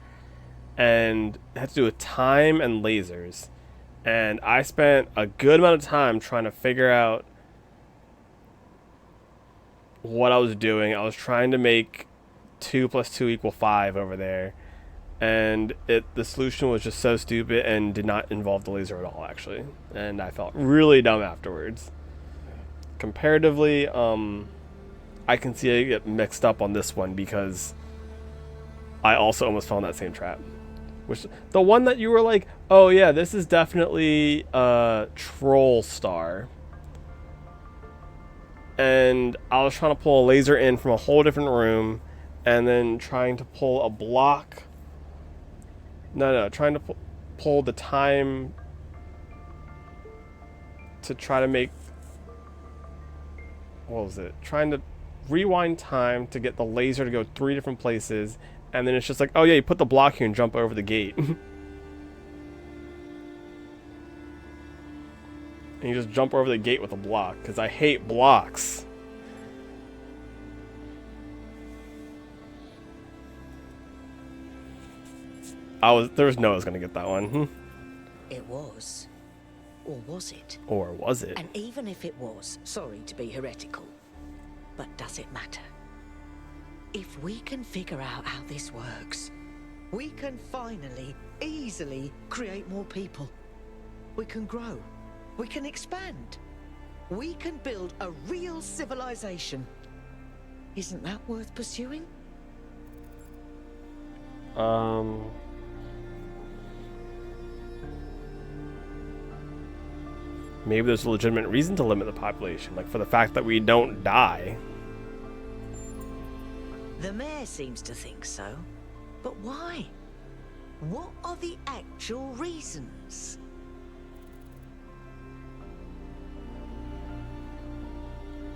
and it had to do with time and lasers. And I spent a good amount of time trying to figure out what I was doing. I was trying to make 2 + 2 = 5 over there, and the solution was just so stupid and did not involve the laser at all, actually. And I felt really dumb afterwards. Comparatively, I can see I get mixed up on this one because I also almost fell in that same trap. Which, the one that you were like, oh yeah, this is definitely a troll star. And I was trying to pull a laser in from a whole different room, and then trying to pull a block. Trying to pull the time to try to make, what was it? Trying to rewind time to get the laser to go 3 different places, and then it's just like, oh yeah, you put the block here and jump over the gate. And you just jump over the gate with a block, because I hate blocks. There was no one was gonna get that one. It was. Or was it? Or was it? And even if it was, sorry to be heretical, but does it matter? If we can figure out how this works, we can finally, easily create more people. We can grow. We can expand. We can build a real civilization. Isn't that worth pursuing? Maybe there's a legitimate reason to limit the population, like for the fact that we don't die. The mayor seems to think so. But why? What are the actual reasons?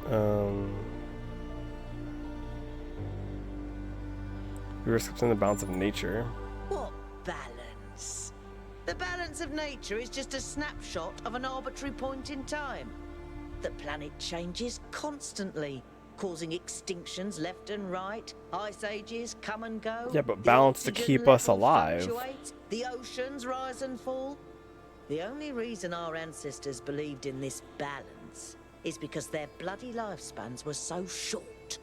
We were accepting the balance of nature. What balance? The balance of nature is just a snapshot of an arbitrary point in time. The planet changes constantly, causing extinctions left and right. Ice ages come and go. Yeah, but balance to keep us alive. The oceans rise and fall. The only reason our ancestors believed in this balance is because their bloody lifespans were so short.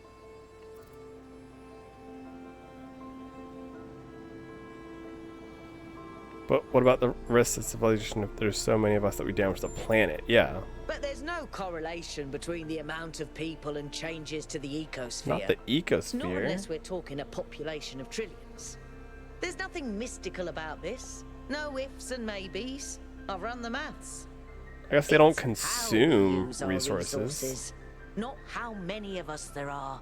But what about the risks of civilization if there's so many of us that we damage the planet? Yeah. But there's no correlation between the amount of people and changes to the ecosphere. Not the ecosphere. Not unless we're talking a population of trillions. There's nothing mystical about this. No ifs and maybes. I've run the maths. I guess they don't consume resources. Not how many of us there are.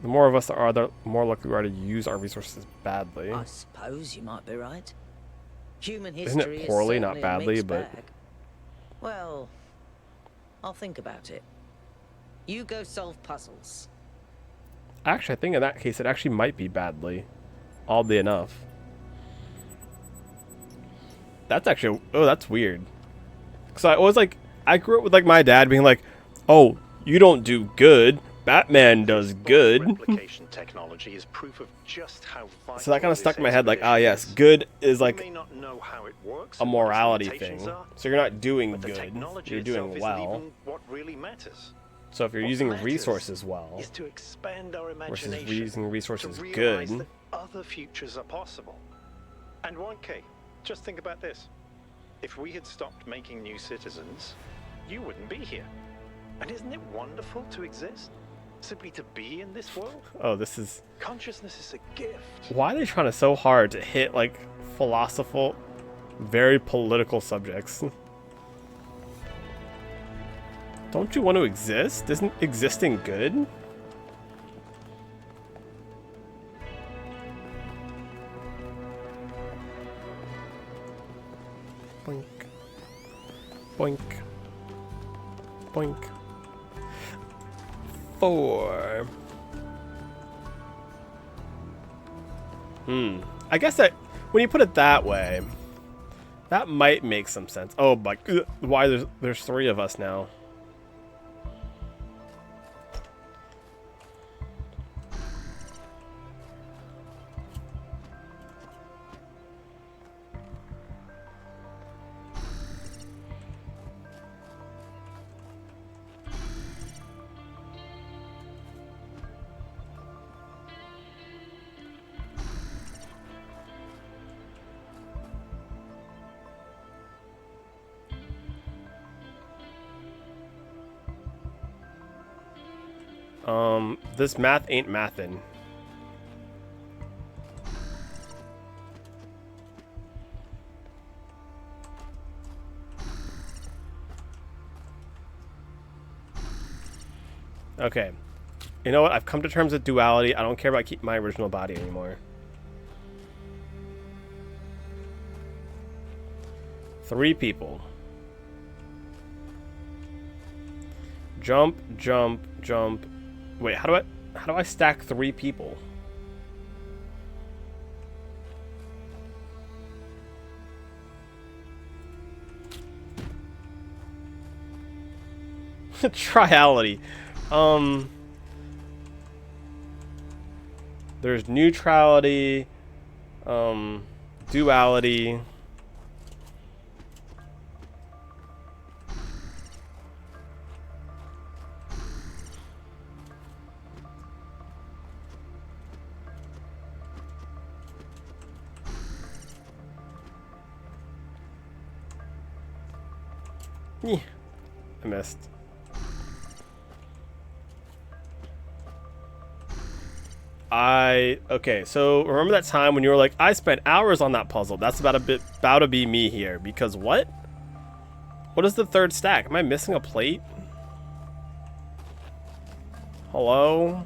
The more of us there are, the more likely we are to use our resources badly. I suppose you might be right. Human Isn't history it poorly, is not badly, but... bag. Well, I'll think about it. You go solve puzzles. Actually, I think in that case it actually might be badly. Oddly enough. That's actually... Oh, that's weird. Because I always like... I grew up with like my dad being like, oh, you don't do good. Batman does good. Replication technology is proof of just how vital. So that kind of stuck in my head like, ah yes, good is like may not know how it works, a morality thing. limitations are, So you're not doing but the good, technology you're doing itself well. isn't even what really matters. So if you're What using matters resources well, is to expand our versus imagination, using resources to good. realize that other futures are possible. And 1K, just think about this. If we had stopped making new citizens, you wouldn't be here. And isn't it wonderful to exist? Simply to be in this world? Oh, this is... Consciousness is a gift. Why are they trying to so hard to hit like philosophical, very political subjects? Don't you want to exist? Isn't existing good? Boink. Boink. Boink. 4. I guess that when you put it that way, that might make some sense. Oh, but why there's 3 of us now? This math ain't mathin'. Okay. You know what? I've come to terms with duality. I don't care about keeping my original body anymore. 3 people. Jump, jump, jump. Wait, how do I stack 3 people? Triality. There's neutrality, duality. Yeah, I missed. Okay, so remember that time when you were like, I spent hours on that puzzle. That's about to be me here. Because what? What is the third stack? Am I missing a plate? Hello?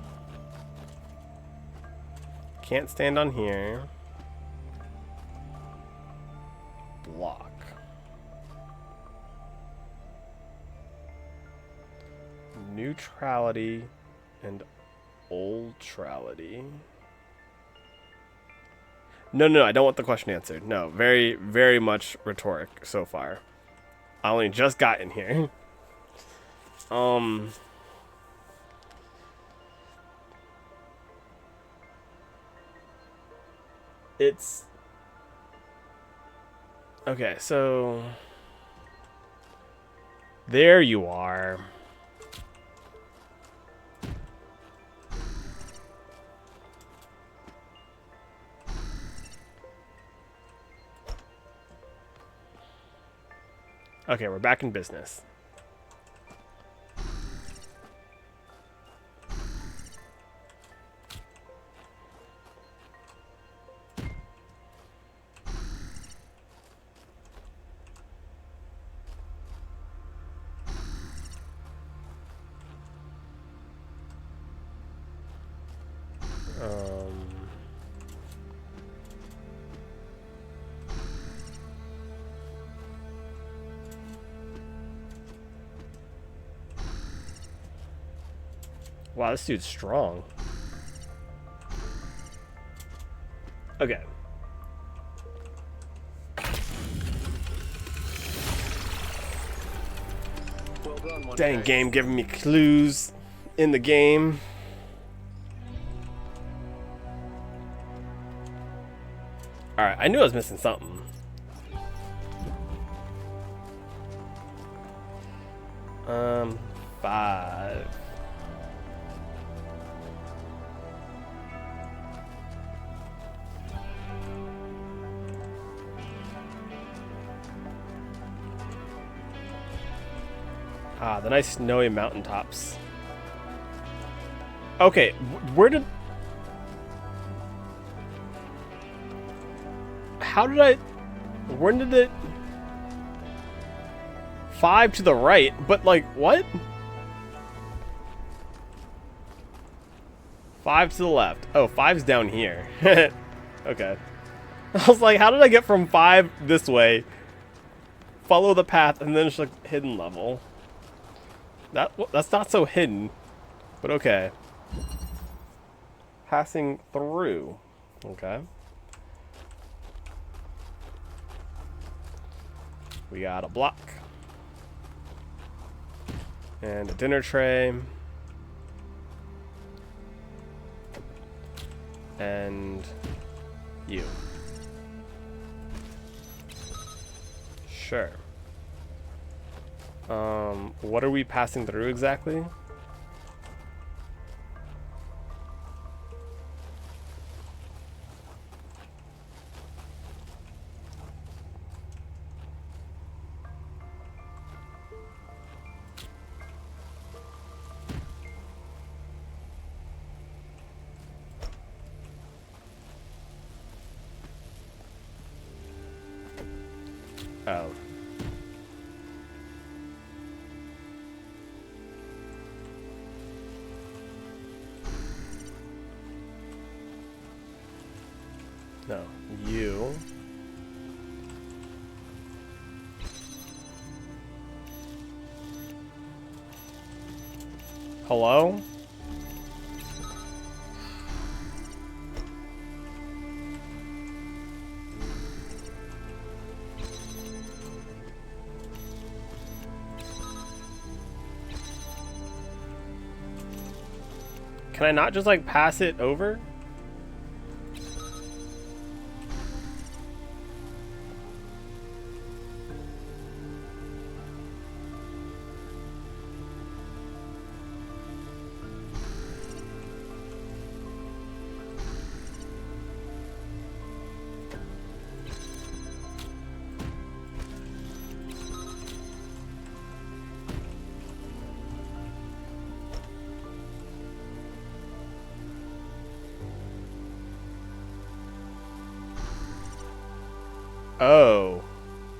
Can't stand on here. Block. Neutrality and ultrality. No, I don't want the question answered. No, very, very much rhetoric so far. I only just got in here. It's okay, so there you are. Okay, we're back in business. Wow, this dude's strong. Okay. Well done, Dang game giving me clues in the game. Alright, I knew I was missing something. Five. Ah, the nice snowy mountaintops. Okay, where did... How did I... When did it... 5 to the right, but like, what? 5 to the left. Oh, 5's down here. Okay. I was like, how did I get from 5 this way? Follow the path, and then it's like hidden level. That's not so hidden, but okay. Passing through. Okay. We got a block. And a dinner tray. And you. Sure. What are we passing through exactly? Oh. No, you. Hello? Can I not just like pass it over? Oh.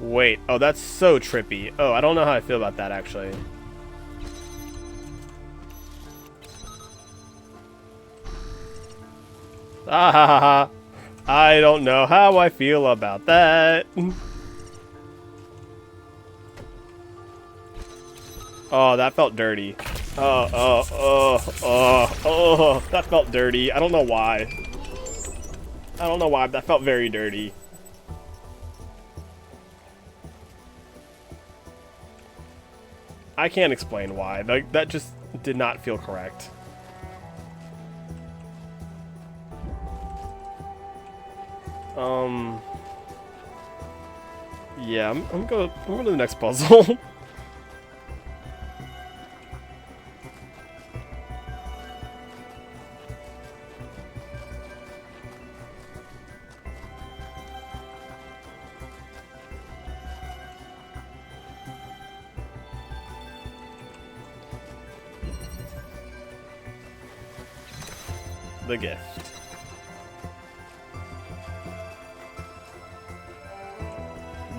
Wait. Oh, that's so trippy. Oh, I don't know how I feel about that, actually. Ah ha ha ha. I don't know how I feel about that. Oh, that felt dirty. Oh, that felt dirty. I don't know why. I don't know why, but that felt very dirty. I can't explain why. Like, that just did not feel correct. Yeah, I'm going to the next puzzle. The gift.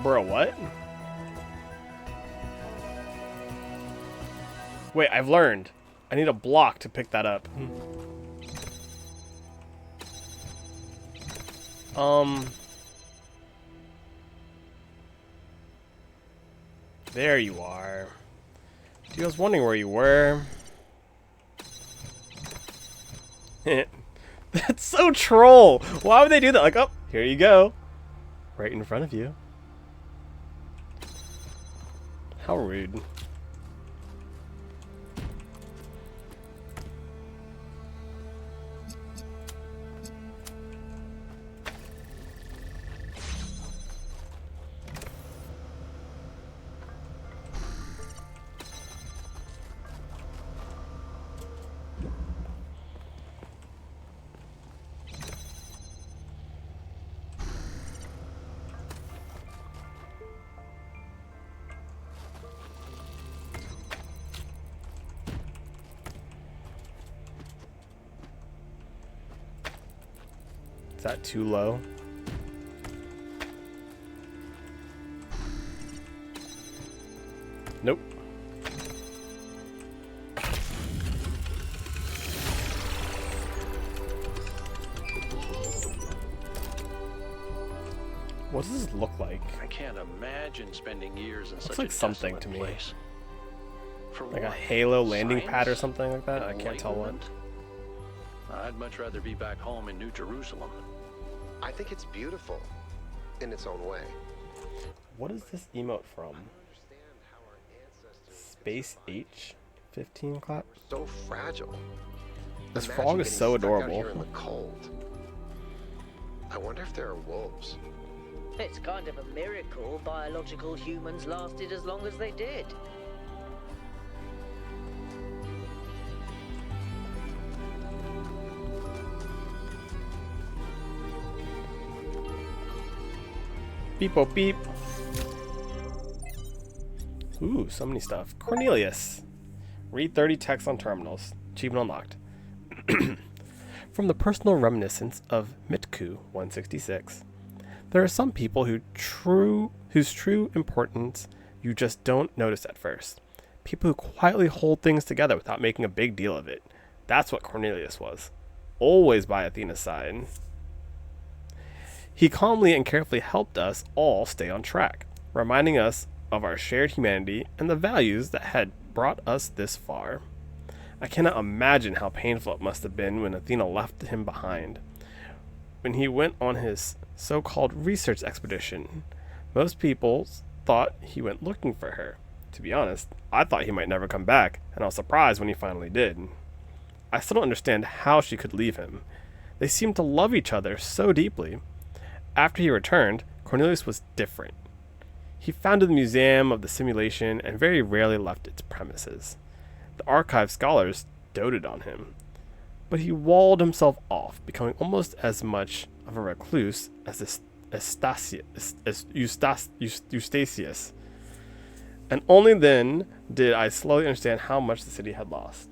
Bro, what? Wait, I've learned. I need a block to pick that up. There you are. I was wondering where you were. That's so troll. Why would they do that? Like, oh, here you go. Right in front of you. How rude. Is that too low? Nope. What does this look like? I can't imagine spending years in such like a something desolate to me. place. For Like a what? Halo landing pad or Science? something like that? I can't tell what. Enlightenment? I'd much rather be back home in New Jerusalem. I think it's beautiful in its own way. What is this emote from? Space H? 15 clap? So fragile. This Imagine frog is getting so stuck out adorable. here in the cold. I wonder if there are wolves. It's kind of a miracle biological humans lasted as long as they did. Beep oh beep. Ooh, so many stuff. Cornelius. Read 30 texts on terminals. Achievement unlocked. From the personal reminiscence of Mitku 166. There are some people whose true importance you just don't notice at first. People who quietly hold things together without making a big deal of it. That's what Cornelius was. Always by Athena's side. He calmly and carefully helped us all stay on track, reminding us of our shared humanity and the values that had brought us this far. I cannot imagine how painful it must have been when Athena left him behind. When he went on his so-called research expedition, most people thought he went looking for her. To be honest, I thought he might never come back, and I was surprised when he finally did. I still don't understand how she could leave him. They seemed to love each other so deeply. After he returned, Cornelius was different. He founded the Museum of the Simulation and very rarely left its premises. The archive scholars doted on him. But he walled himself off, becoming almost as much of a recluse as Eustachius. And only then did I slowly understand how much the city had lost.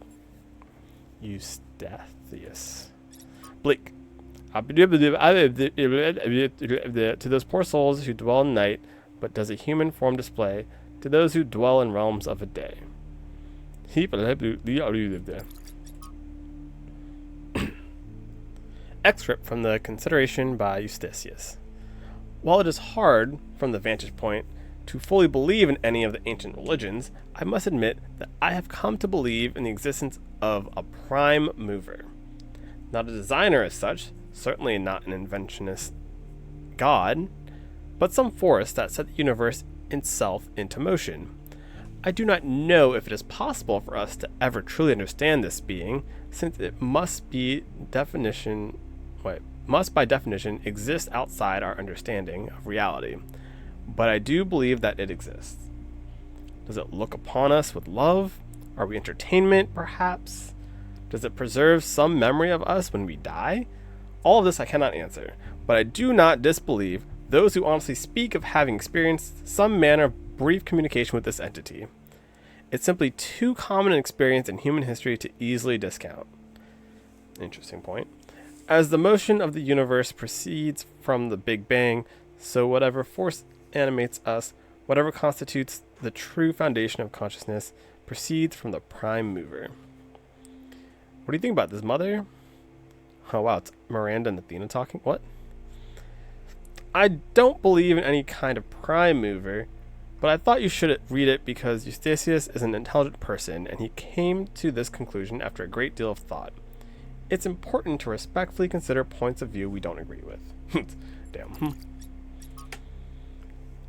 Eustathius. Bleak. To those poor souls who dwell in night, but does a human form display, to those who dwell in realms of a day. Excerpt from the Consideration by Eustathius. While it is hard, from the vantage point, to fully believe in any of the ancient religions, I must admit that I have come to believe in the existence of a prime mover. Not a designer as such, certainly not an inventionist god, but some force that set the universe itself into motion. I do not know if it is possible for us to ever truly understand this being, since it must by definition exist outside our understanding of reality. But I do believe that it exists. Does it look upon us with love? Are we entertainment, perhaps? Does it preserve some memory of us when we die? All of this I cannot answer, but I do not disbelieve those who honestly speak of having experienced some manner of brief communication with this entity. It's simply too common an experience in human history to easily discount. Interesting point. As the motion of the universe proceeds from the Big Bang, so whatever force animates us, whatever constitutes the true foundation of consciousness, proceeds from the prime mover. What do you think about this, Mother? Oh wow, it's Miranda and Athena talking? What? I don't believe in any kind of prime mover, but I thought you should read it because Eustathius is an intelligent person, and he came to this conclusion after a great deal of thought. It's important to respectfully consider points of view we don't agree with. Damn.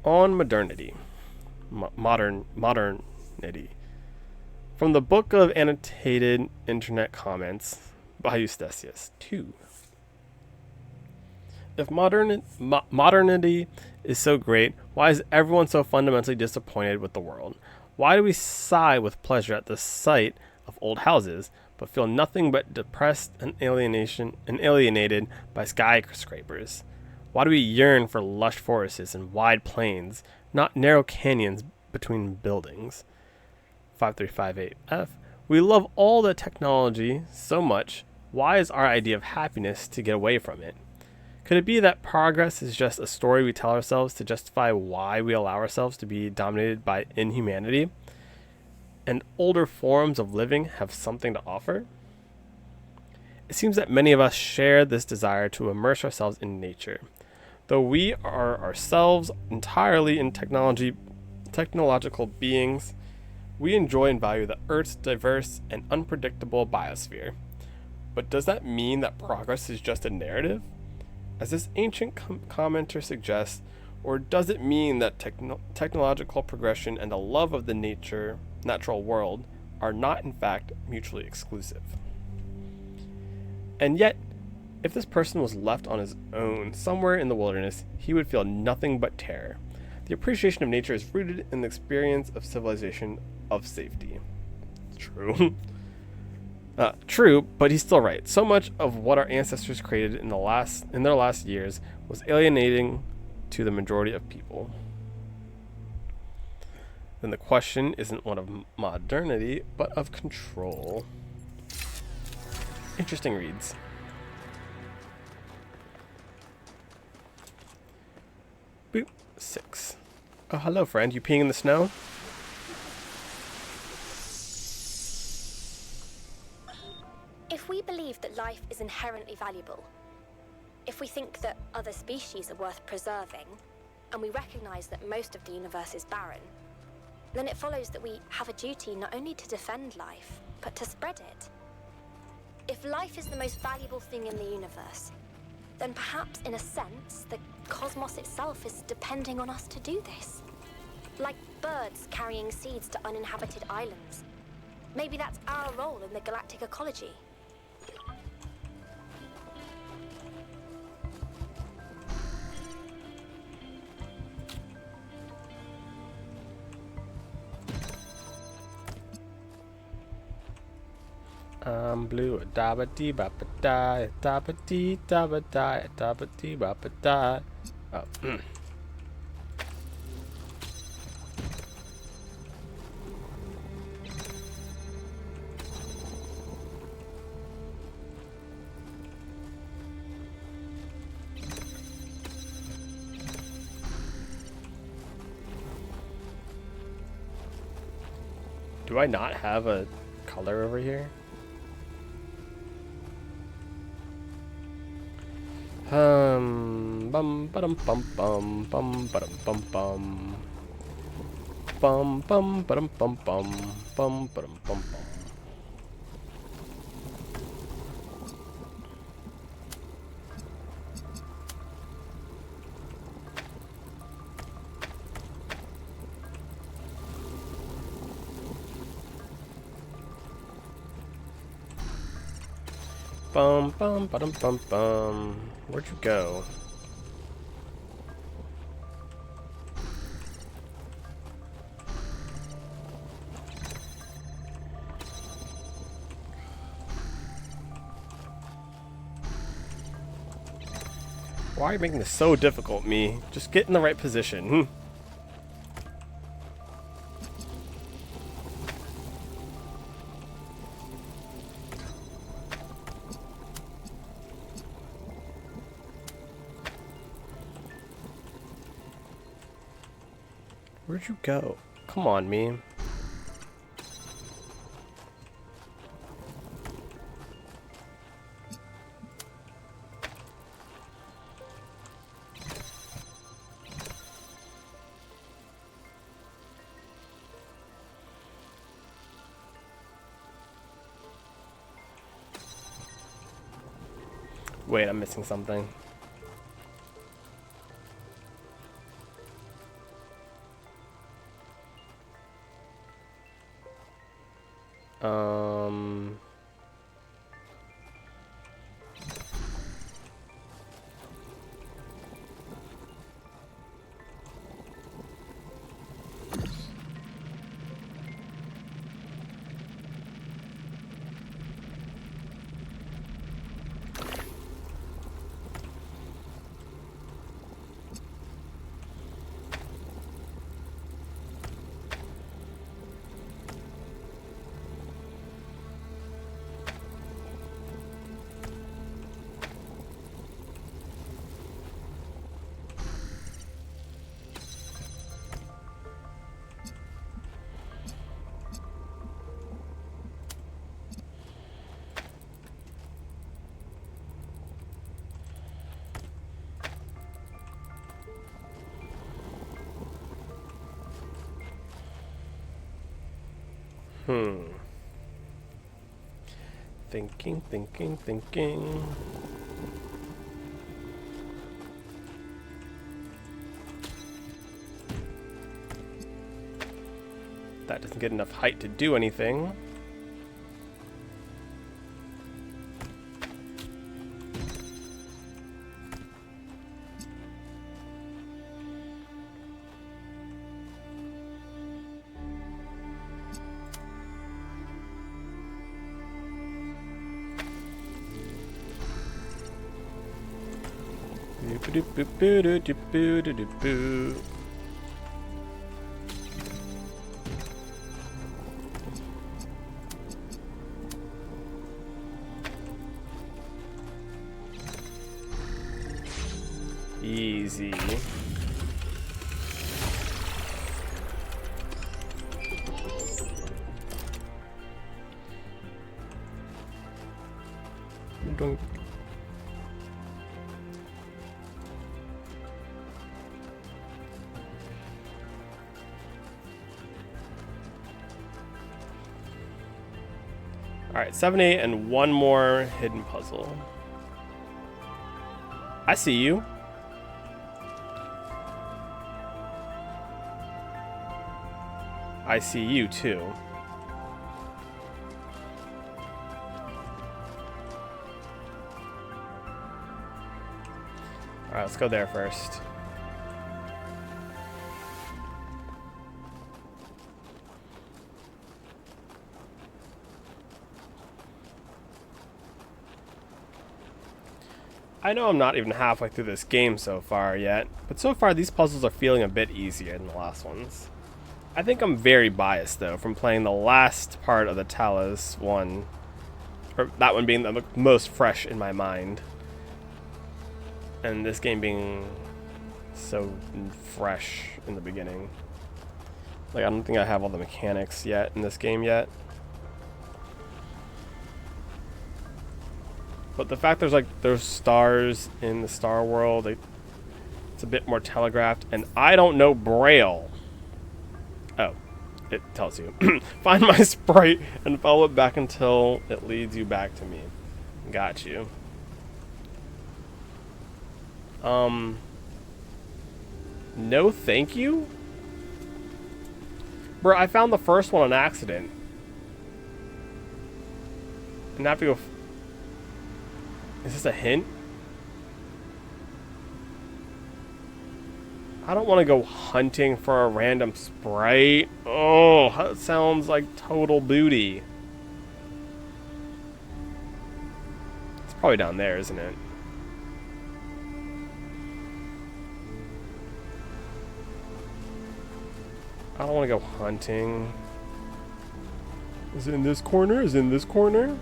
On modernity. Modernity. From the Book of Annotated Internet Comments by Eustathius. 2. If modernity is so great, why is everyone so fundamentally disappointed with the world? Why do we sigh with pleasure at the sight of old houses, but feel nothing but depressed and alienated by skyscrapers? Why do we yearn for lush forests and wide plains, not narrow canyons between buildings? 5358F. We love all the technology so much. Why is our idea of happiness to get away from it? Could it be that progress is just a story we tell ourselves to justify why we allow ourselves to be dominated by inhumanity? And older forms of living have something to offer? It seems that many of us share this desire to immerse ourselves in nature. Though we are ourselves entirely in technological beings, we enjoy and value the Earth's diverse and unpredictable biosphere. But does that mean that progress is just a narrative, as this ancient commenter suggests, or does it mean that technological progression and the love of the natural world are not in fact mutually exclusive? And yet, if this person was left on his own somewhere in the wilderness, he would feel nothing but terror. The appreciation of nature is rooted in the experience of civilization of safety. True. True, but he's still right. So much of what our ancestors created in their last years was alienating to the majority of people. Then the question isn't one of modernity, but of control. Interesting reads. Boop. 6. Oh, hello, friend. You peeing in the snow? If we believe that life is inherently valuable, if we think that other species are worth preserving, and we recognize that most of the universe is barren, then it follows that we have a duty not only to defend life, but to spread it. If life is the most valuable thing in the universe, then perhaps in a sense, the cosmos itself is depending on us to do this. Like birds carrying seeds to uninhabited islands. Maybe that's our role in the galactic ecology. I'm blue. Da ba dee ba ba da. Da ba dee da ba da. Da ba dee ba ba da. Oh. Do I not have a color over here? Bum ba-dum bum bum ba-dum bum bum ba-dum bum bum ba-dum bum bum. Bum bum ba-dum bum bum. Where'd you go? Why are you making this so difficult, me? Just get in the right position. Where'd you go? Come on, me. Wait, I'm missing something. Thinking. That doesn't get enough height to do anything. Easy. Doink. Alright, 7, 8, and one more hidden puzzle. I see you. I see you too. Alright, let's go there first. I know I'm not even halfway through this game so far yet, but so far these puzzles are feeling a bit easier than the last ones. I think I'm very biased, though, from playing the last part of the Talos one, or that one being the most fresh in my mind, and this game being so fresh in the beginning. Like, I don't think I have all the mechanics yet in this game yet. But the fact there's stars in the Star World, it's a bit more telegraphed, and I don't know Braille. Oh, it tells you. Find my sprite and follow it back until it leads you back to me. Got you. No thank you? Bro, I found the first one on accident. And I have to go... Is this a hint? I don't want to go hunting for a random sprite. Oh, that sounds like total booty. It's probably down there, isn't it? I don't want to go hunting. Is it in this corner? Is it in this corner?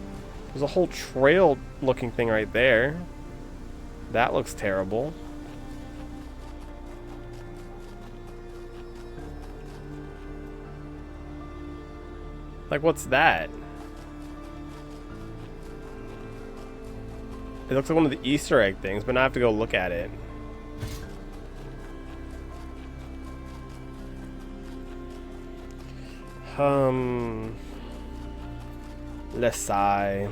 There's a whole trail looking thing right there. That looks terrible. Like, what's that? It looks like one of the Easter egg things, but now I have to go look at it. Let's sigh.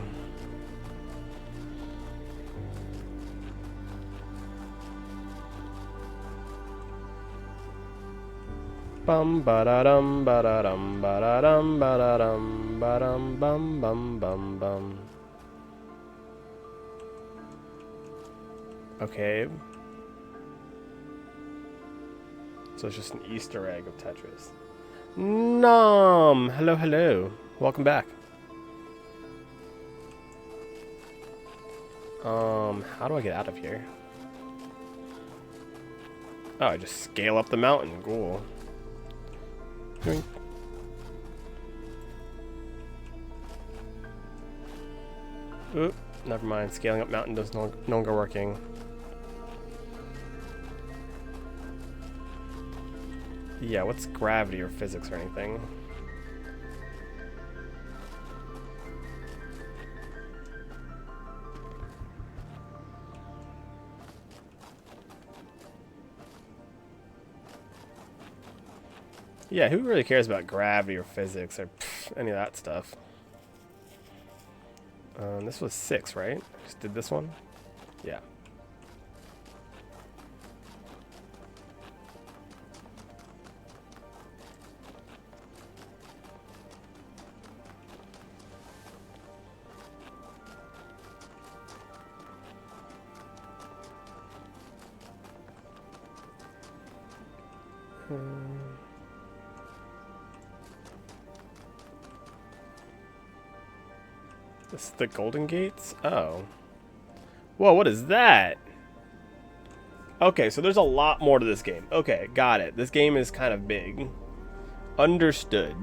Bum ba da dum ba da dum ba da dum ba da dum ba dum bum bum bum bum. Okay. So it's just an Easter egg of Tetris. Nom! Hello, hello. Welcome back. How do I get out of here? Oh, I just scale up the mountain. Cool. Yoink. Oop, never mind. Scaling up mountain does no longer working. Yeah, what's gravity or physics or anything? Yeah, who really cares about gravity or physics or any of that stuff? This was 6, right? Just did this one? Yeah. This is the Golden Gates? Oh. Whoa, what is that? Okay, so there's a lot more to this game. Okay, got it. This game is kind of big. Understood.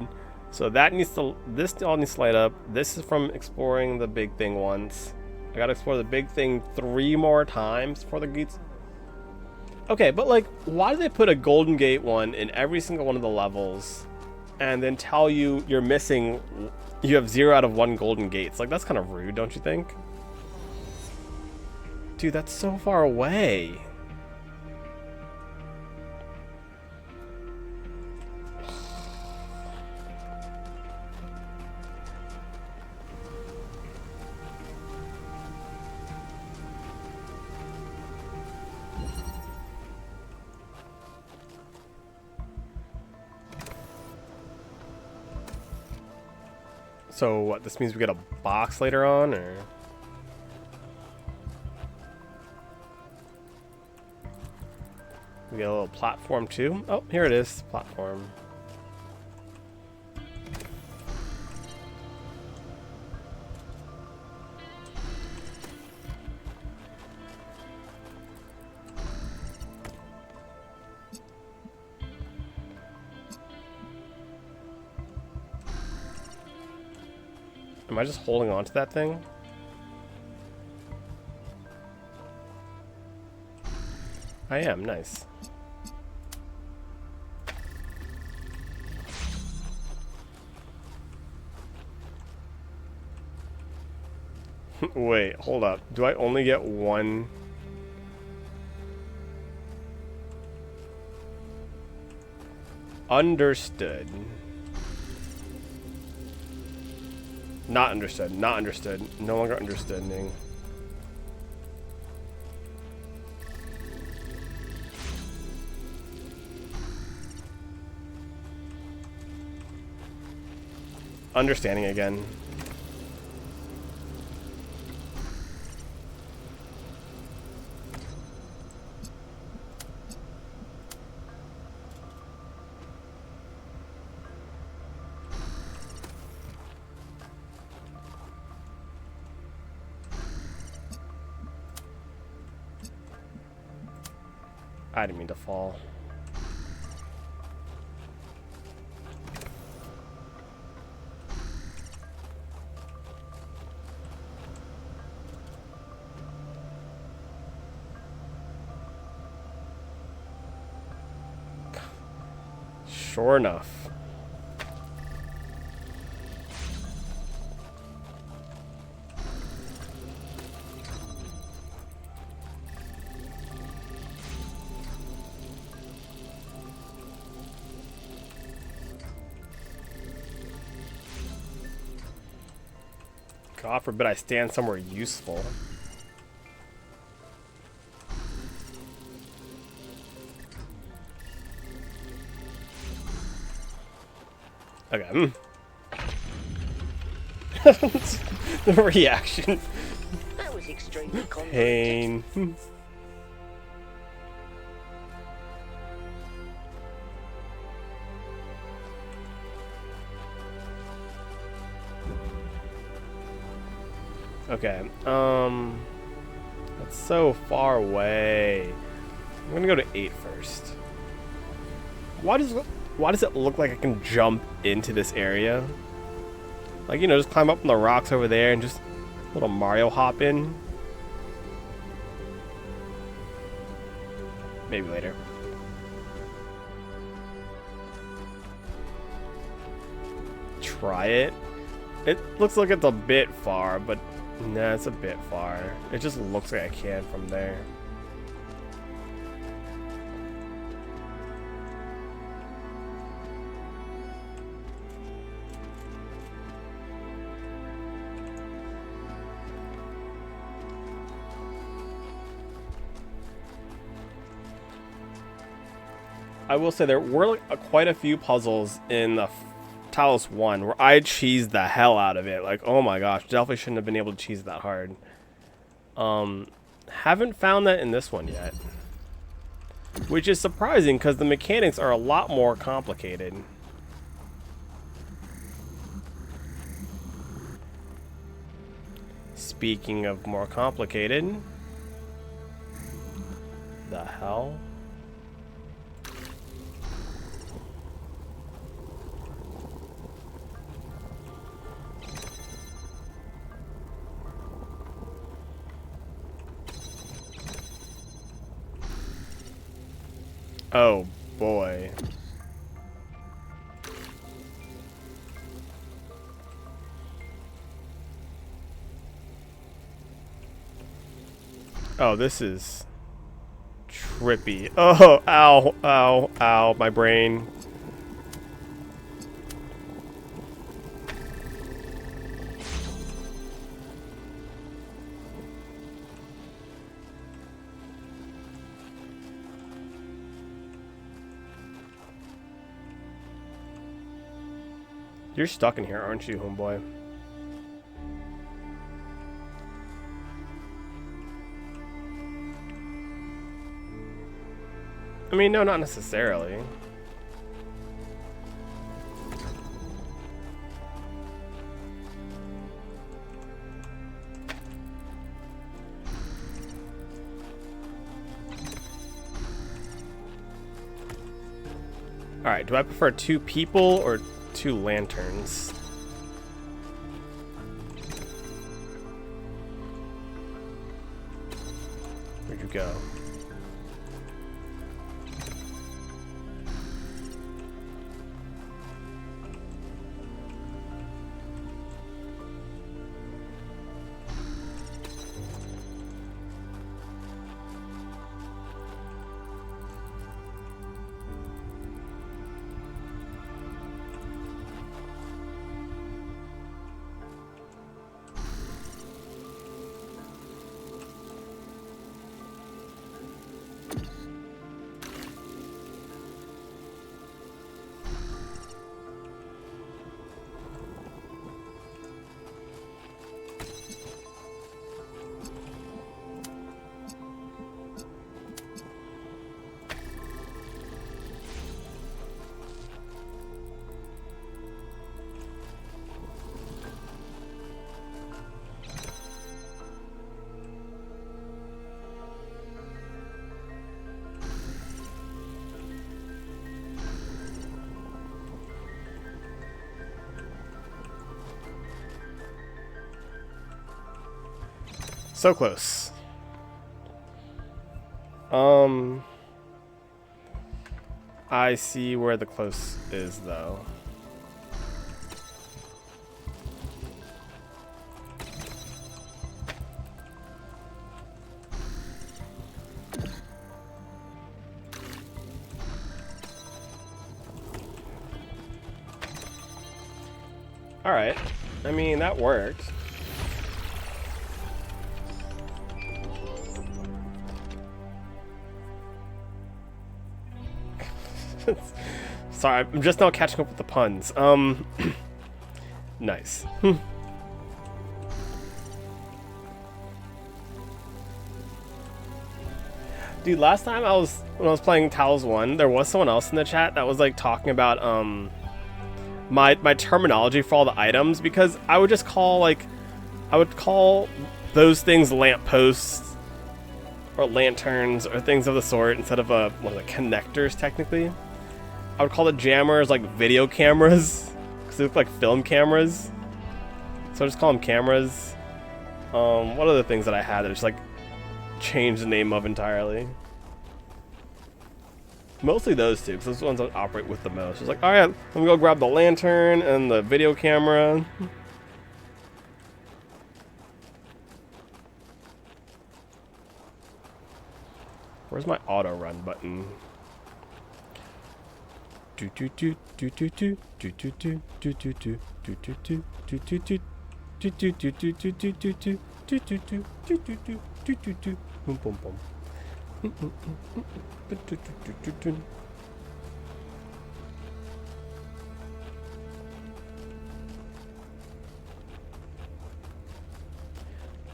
So that needs to... This all needs to light up. This is from exploring the big thing once. I gotta explore the big thing 3 more times for the gates. Okay, but like, why do they put a Golden Gate one in every single one of the levels and then tell you you're missing... You have 0 out of 1 Golden Gates. Like, that's kind of rude, don't you think? Dude, that's so far away. So what, this means we get a box later on, or? We get a little platform too? Oh, here it is, platform. Am I just holding on to that thing? I am, nice. Wait, hold up. Do I only get one? Understood. Not understood. Not understood. No longer understanding. Understanding again. I didn't mean to fall. Sure enough. God forbid I stand somewhere useful. Okay. The reaction. That was extremely convoluted. Pain. Okay. That's so far away. I'm gonna go to 8 first. Why does it look like I can jump into this area? Like, you know, just climb up on the rocks over there and just little Mario hop in. Maybe later. Try it. It looks like it's a bit far, but nah, it's a bit far. It just looks like I can from there. I will say there were like quite a few puzzles in the Talos 1 where I cheesed the hell out of it. Like, oh my gosh, definitely shouldn't have been able to cheese that hard. Haven't found that in this one yet. Which is surprising because the mechanics are a lot more complicated. Speaking of more complicated, the hell? Oh boy. Oh, this is trippy. Oh, ow, ow, ow, my brain. You're stuck in here, aren't you, homeboy? I mean, no, not necessarily. Alright, do I prefer 2 people or 2 lanterns? go. So close. I see where the close is, though. All right. I mean, that worked. Sorry, I'm just now catching up with the puns. Nice. Dude, last time when I was playing Talos 1, there was someone else in the chat that was like talking about my terminology for all the items, because I would just call those things lampposts or lanterns or things of the sort instead of connectors technically. I would call the jammers like video cameras because they look like film cameras. So I just call them cameras. What other things that I had that I just like changed the name of entirely? Mostly those two, because those ones I operate with the most. It's like, all right, let me go grab the lantern and the video camera. Where's my auto run button? Do do do do do do do do do do do do do do do do do do. Do do do do do do do do do do do do do do do do. Boom boom boom.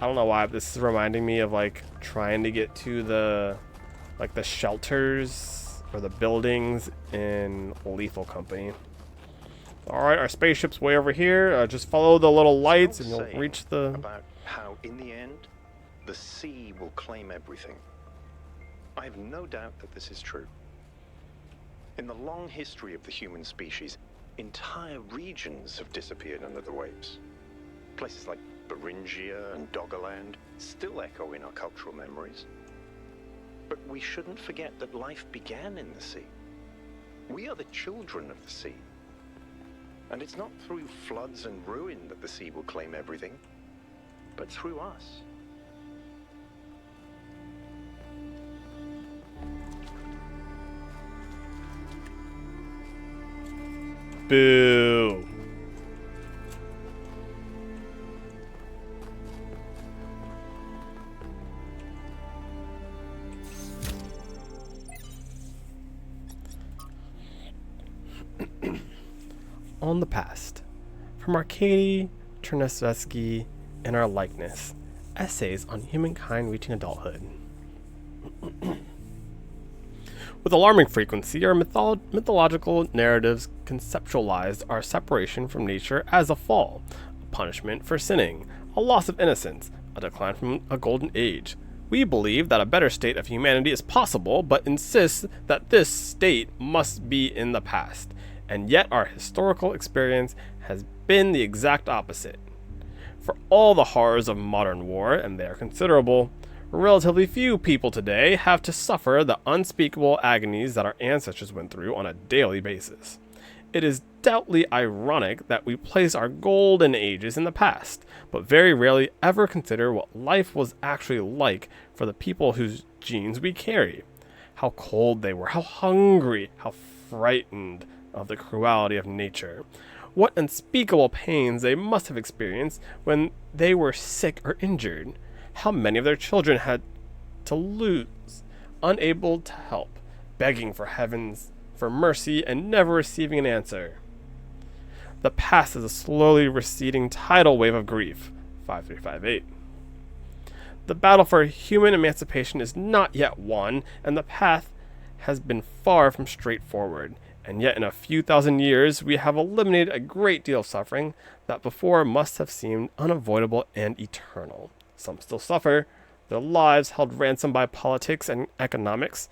I don't know why this is reminding me of like trying to get to the shelters or the buildings in Lethal Company. Alright, our spaceship's way over here. Just follow the little lights and you'll reach the... About how, in the end, the sea will claim everything. I have no doubt that this is true. In the long history of the human species, entire regions have disappeared under the waves. Places like Beringia and Doggerland still echo in our cultural memories. But we shouldn't forget that life began in the sea. We are the children of the sea. And it's not through floods and ruin that the sea will claim everything, but through us. Boo. On the past, from Arkady Chernyshevsky in Our Likeness, Essays on Humankind Reaching Adulthood. With alarming frequency, our mythological narratives conceptualized our separation from nature as a fall, a punishment for sinning, a loss of innocence, a decline from a golden age. We believe that a better state of humanity is possible, but insist that this state must be in the past. And yet our historical experience has been the exact opposite. For all the horrors of modern war, and they are considerable, Relatively few people today have to suffer the unspeakable agonies that our ancestors went through on a daily basis. It is doubly ironic that we place our golden ages in the past, but very rarely ever consider what life was actually like for the people whose genes we carry. How cold they were, how hungry, how frightened of the cruelty of nature. What unspeakable pains they must have experienced when they were sick or injured. How many of their children had to lose, unable to help, begging for mercy and never receiving an answer. The past is a slowly receding tidal wave of grief. 5358. The battle for human emancipation is not yet won, and the path has been far from straightforward. And yet in a few thousand years, we have eliminated a great deal of suffering that before must have seemed unavoidable and eternal. Some still suffer, their lives held ransom by politics and economics,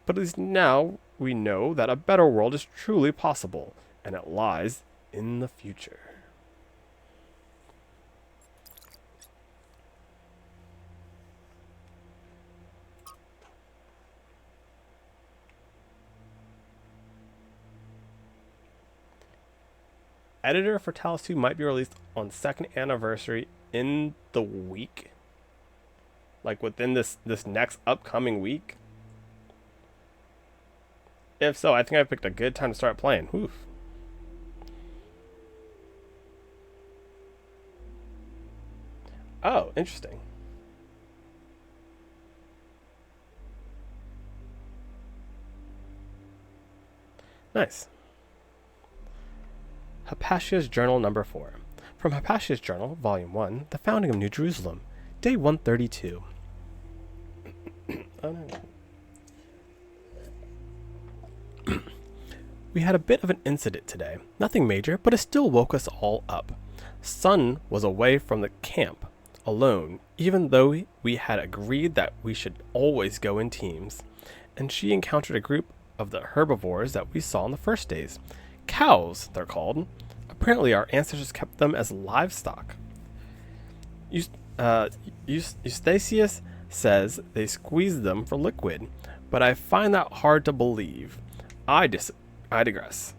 but at least now we know that a better world is truly possible, and it lies in the future. Editor for Talos 2 might be released on 2nd anniversary in the week. Like within this next upcoming week. If so, I think I picked a good time to start playing. Oof. Oh, interesting. Nice. Hypatia's Journal number 4. From Hypatia's Journal, Volume 1, The Founding of New Jerusalem, Day 132. Oh, no. We had a bit of an incident today. Nothing major, but it still woke us all up. Sun was away from the camp, alone, even though we had agreed that we should always go in teams. And she encountered a group of the herbivores that we saw in the first days. Cows, they're called. Apparently our ancestors kept them as livestock. Eustathius says they squeezed them for liquid, but I find that hard to believe. I digress.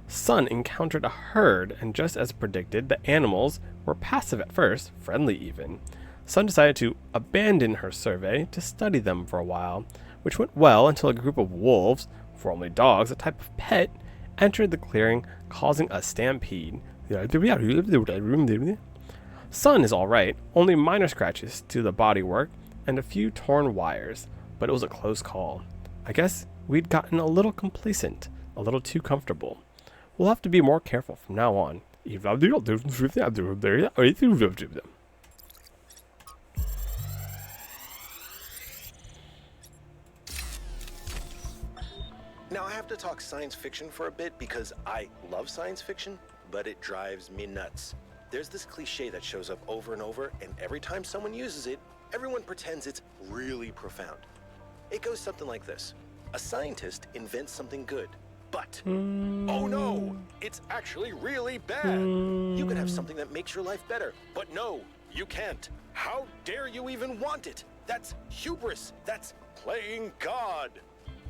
Sun encountered a herd, and just as predicted, the animals were passive at first, friendly even. Sun decided to abandon her survey to study them for a while, which went well until a group of wolves, formerly dogs, a type of pet, entered the clearing, causing a stampede. Sun is alright, only minor scratches to the bodywork and a few torn wires, but it was a close call. I guess we'd gotten a little complacent, a little too comfortable. We'll have to be more careful from now on. Now I have to talk science fiction for a bit because I love science fiction, but it drives me nuts. There's this cliche that shows up over and over, and every time someone uses it, everyone pretends it's really profound. It goes something like this. A scientist invents something good, but, oh no, it's actually really bad. You could have something that makes your life better, but no, you can't. How dare you even want it? That's hubris. That's playing God.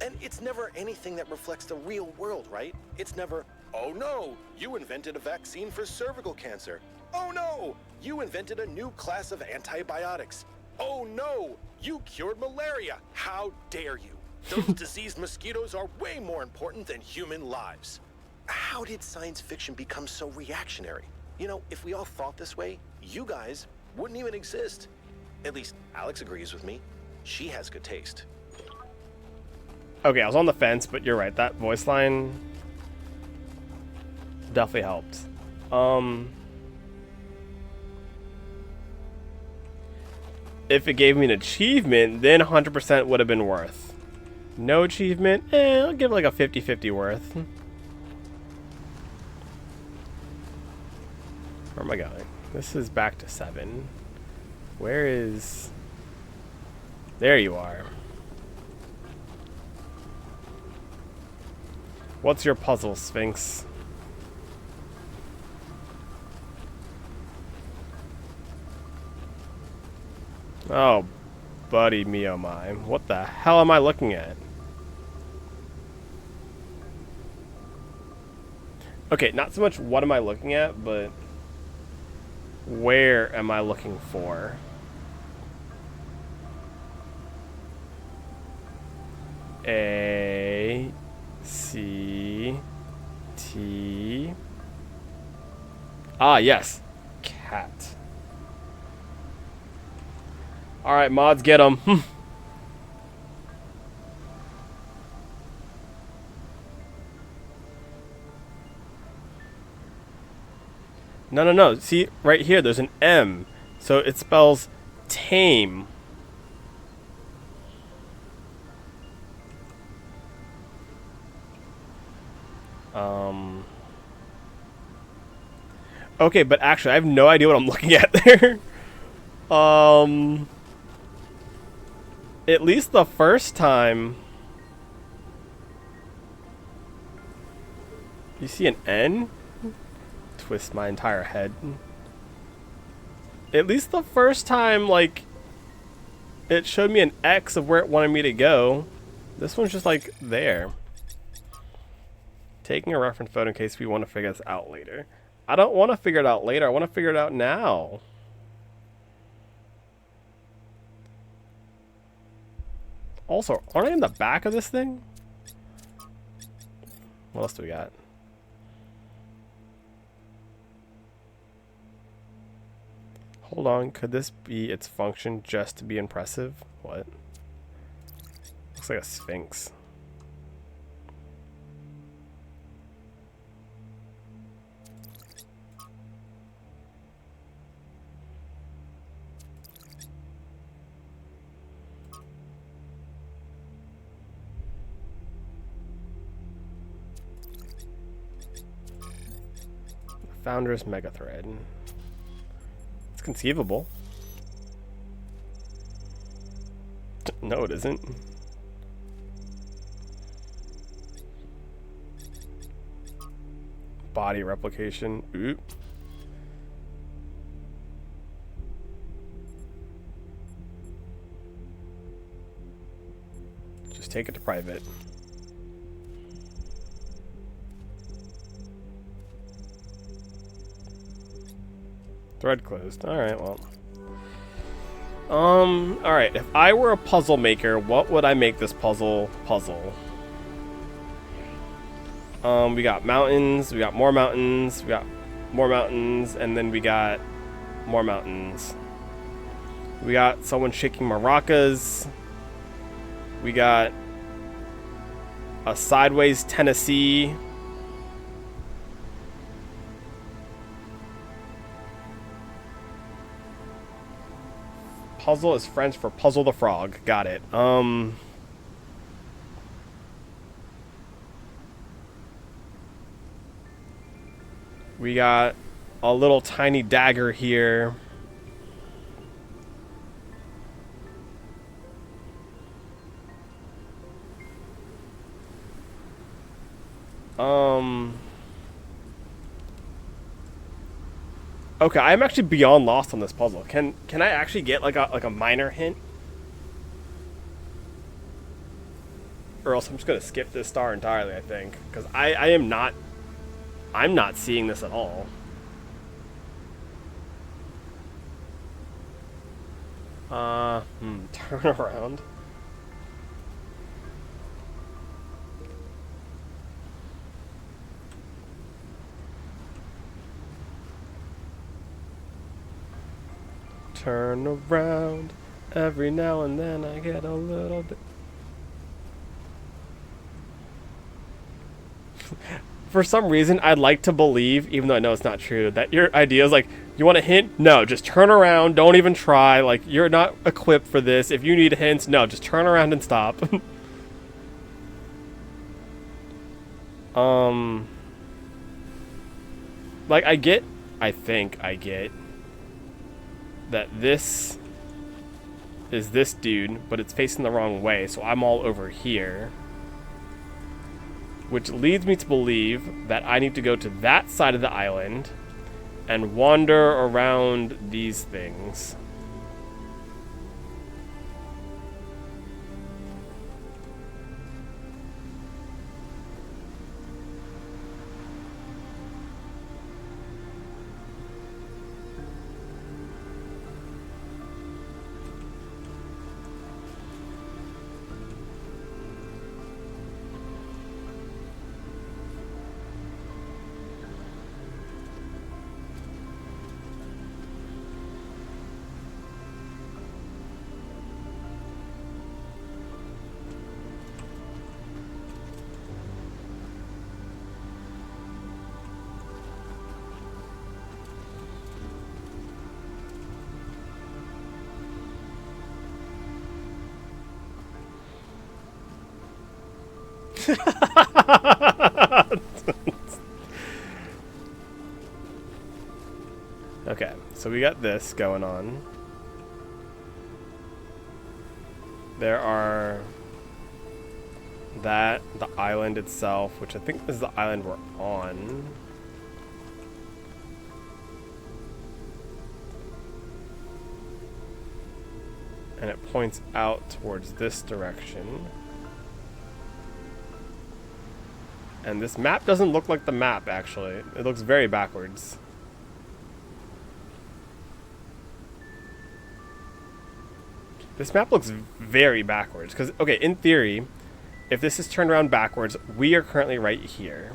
And it's never anything that reflects the real world, right? It's never, oh no, you invented a vaccine for cervical cancer. Oh no, you invented a new class of antibiotics. Oh no, you cured malaria. How dare you? Those diseased mosquitoes are way more important than human lives. How did science fiction become so reactionary? You know, if we all thought this way, you guys wouldn't even exist. At least Alex agrees with me. She has good taste. Okay, I was on the fence, but you're right. That voice line definitely helped. If it gave me an achievement, then 100% would have been worth. No achievement, I'll give it like a 50-50 worth. Where am I going? This is back to 7. Where is... There you are. What's your puzzle, Sphinx? Oh, Buddy me oh my. What the hell am I looking at? Okay, not so much what am I looking at, but where am I looking for? A C T. Ah, yes. Cat. Alright, mods, get them. No. See, right here, there's an M. So it spells tame. Okay, but actually, I have no idea what I'm looking at there. At least the first time. You see an N? Twist my entire head. At least the first time, like, it showed me an X of where it wanted me to go. This one's just, like, there. Taking a reference photo in case we want to figure this out later. I don't want to figure it out later. I want to figure it out now. Also, aren't I in the back of this thing? What else do we got? Hold on, could this be its function just to be impressive? What? Looks like a sphinx. Founder's Megathread. It's conceivable. No, it isn't. Body replication. Oop. Just take it to private. Thread closed. Alright, well. Alright. If I were a puzzle maker, what would I make this puzzle? We got mountains, we got more mountains, we got more mountains, and then we got more mountains. We got someone shaking maracas. We got a sideways Tennessee. Puzzle is French for puzzle the frog. Got it. We got a little tiny dagger here. Okay, I'm actually beyond lost on this puzzle. Can I actually get like a minor hint? Or else I'm just gonna skip this star entirely, I think. Because I'm not seeing this at all. Turn around. Turn around. Every now and then I get a little bit. For some reason, I'd like to believe, even though I know it's not true, that your idea is like, you want a hint? No, just turn around. Don't even try. Like, you're not equipped for this. If you need hints, no, just turn around and stop. Like, I think I get that this is this dude, but it's facing the wrong way, so I'm all over here. Which leads me to believe that I need to go to that side of the island and wander around these things. Okay, so we got this going on. There are the island itself, which I think is the island we're on. And it points out towards this direction. And this map doesn't look like the map, actually. It looks very backwards. This map looks very backwards. Because, okay, in theory, if this is turned around backwards, we are currently right here.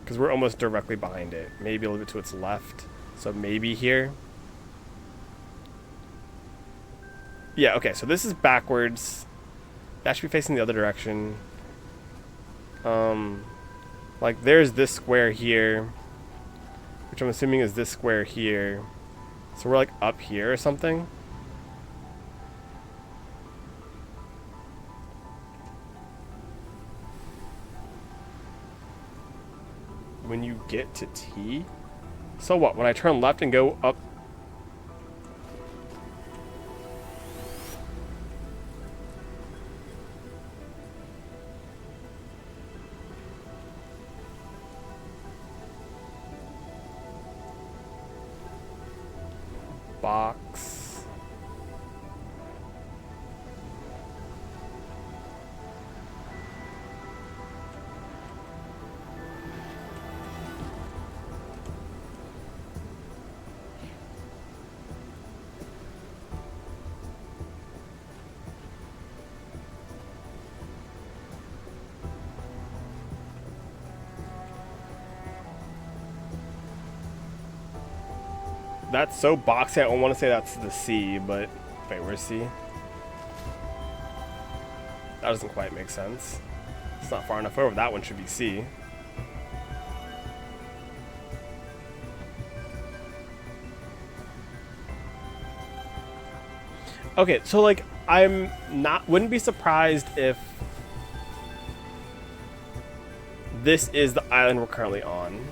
Because we're almost directly behind it. Maybe a little bit to its left. So maybe here. Yeah, okay, so this is backwards. That should be facing the other direction. Like, there's this square here. Which I'm assuming is this square here. So we're, like, up here or something. When you get to T? So what, when I turn left and go up? Box. That's so boxy, I don't want to say that's the C, but... Wait, where's C? That doesn't quite make sense. It's not far enough over. That one should be C. Okay, so like, wouldn't be surprised if this is the island we're currently on.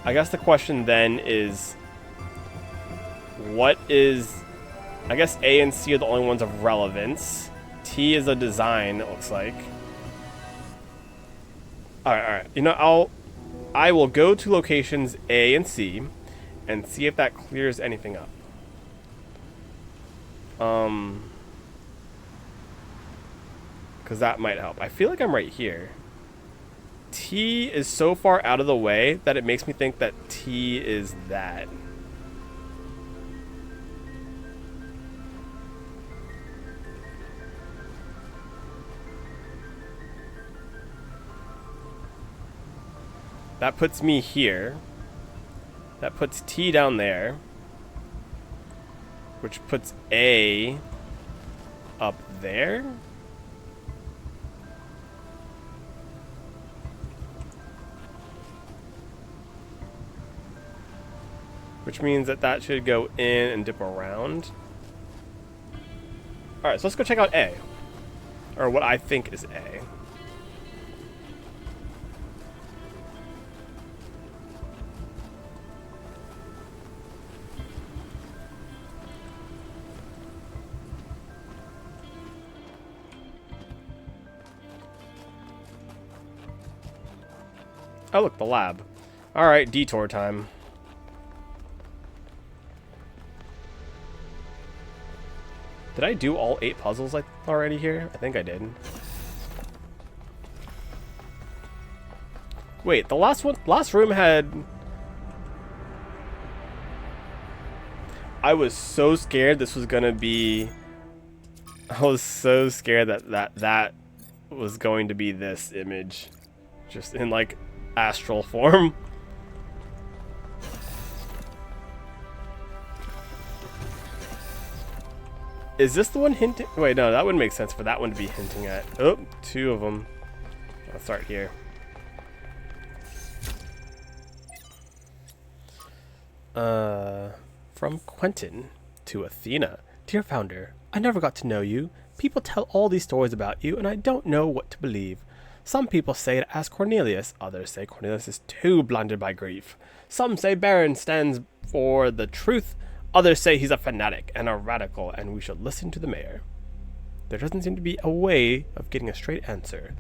I guess the question then is, what is, I guess A and C are the only ones of relevance. T is a design, it looks like. Alright. You know, I will go to locations A and C and see if that clears anything up. Because that might help. I feel like I'm right here. T is so far out of the way that it makes me think that T is that. That puts me here. That puts T down there. Which puts A up there. Which means that that should go in and dip around. Alright, so let's go check out A. Or what I think is A. Oh, look, the lab. Alright, detour time. Did I do all 8 puzzles already here? I think I did. Wait, the last room had... I was so scared this was gonna be... I was so scared that was going to be this image. Just in, like, astral form. Is this the one hinting? Wait, no, that wouldn't make sense for that one to be hinting at. Oh, 2 of them. Let's start here. From Quentin to Athena. Dear Founder, I never got to know you. People tell all these stories about you, and I don't know what to believe. Some people say to ask Cornelius, others say Cornelius is too blinded by grief. Some say Baron stands for the truth, others say he's a fanatic and a radical, and we should listen to the mayor. There doesn't seem to be a way of getting a straight answer.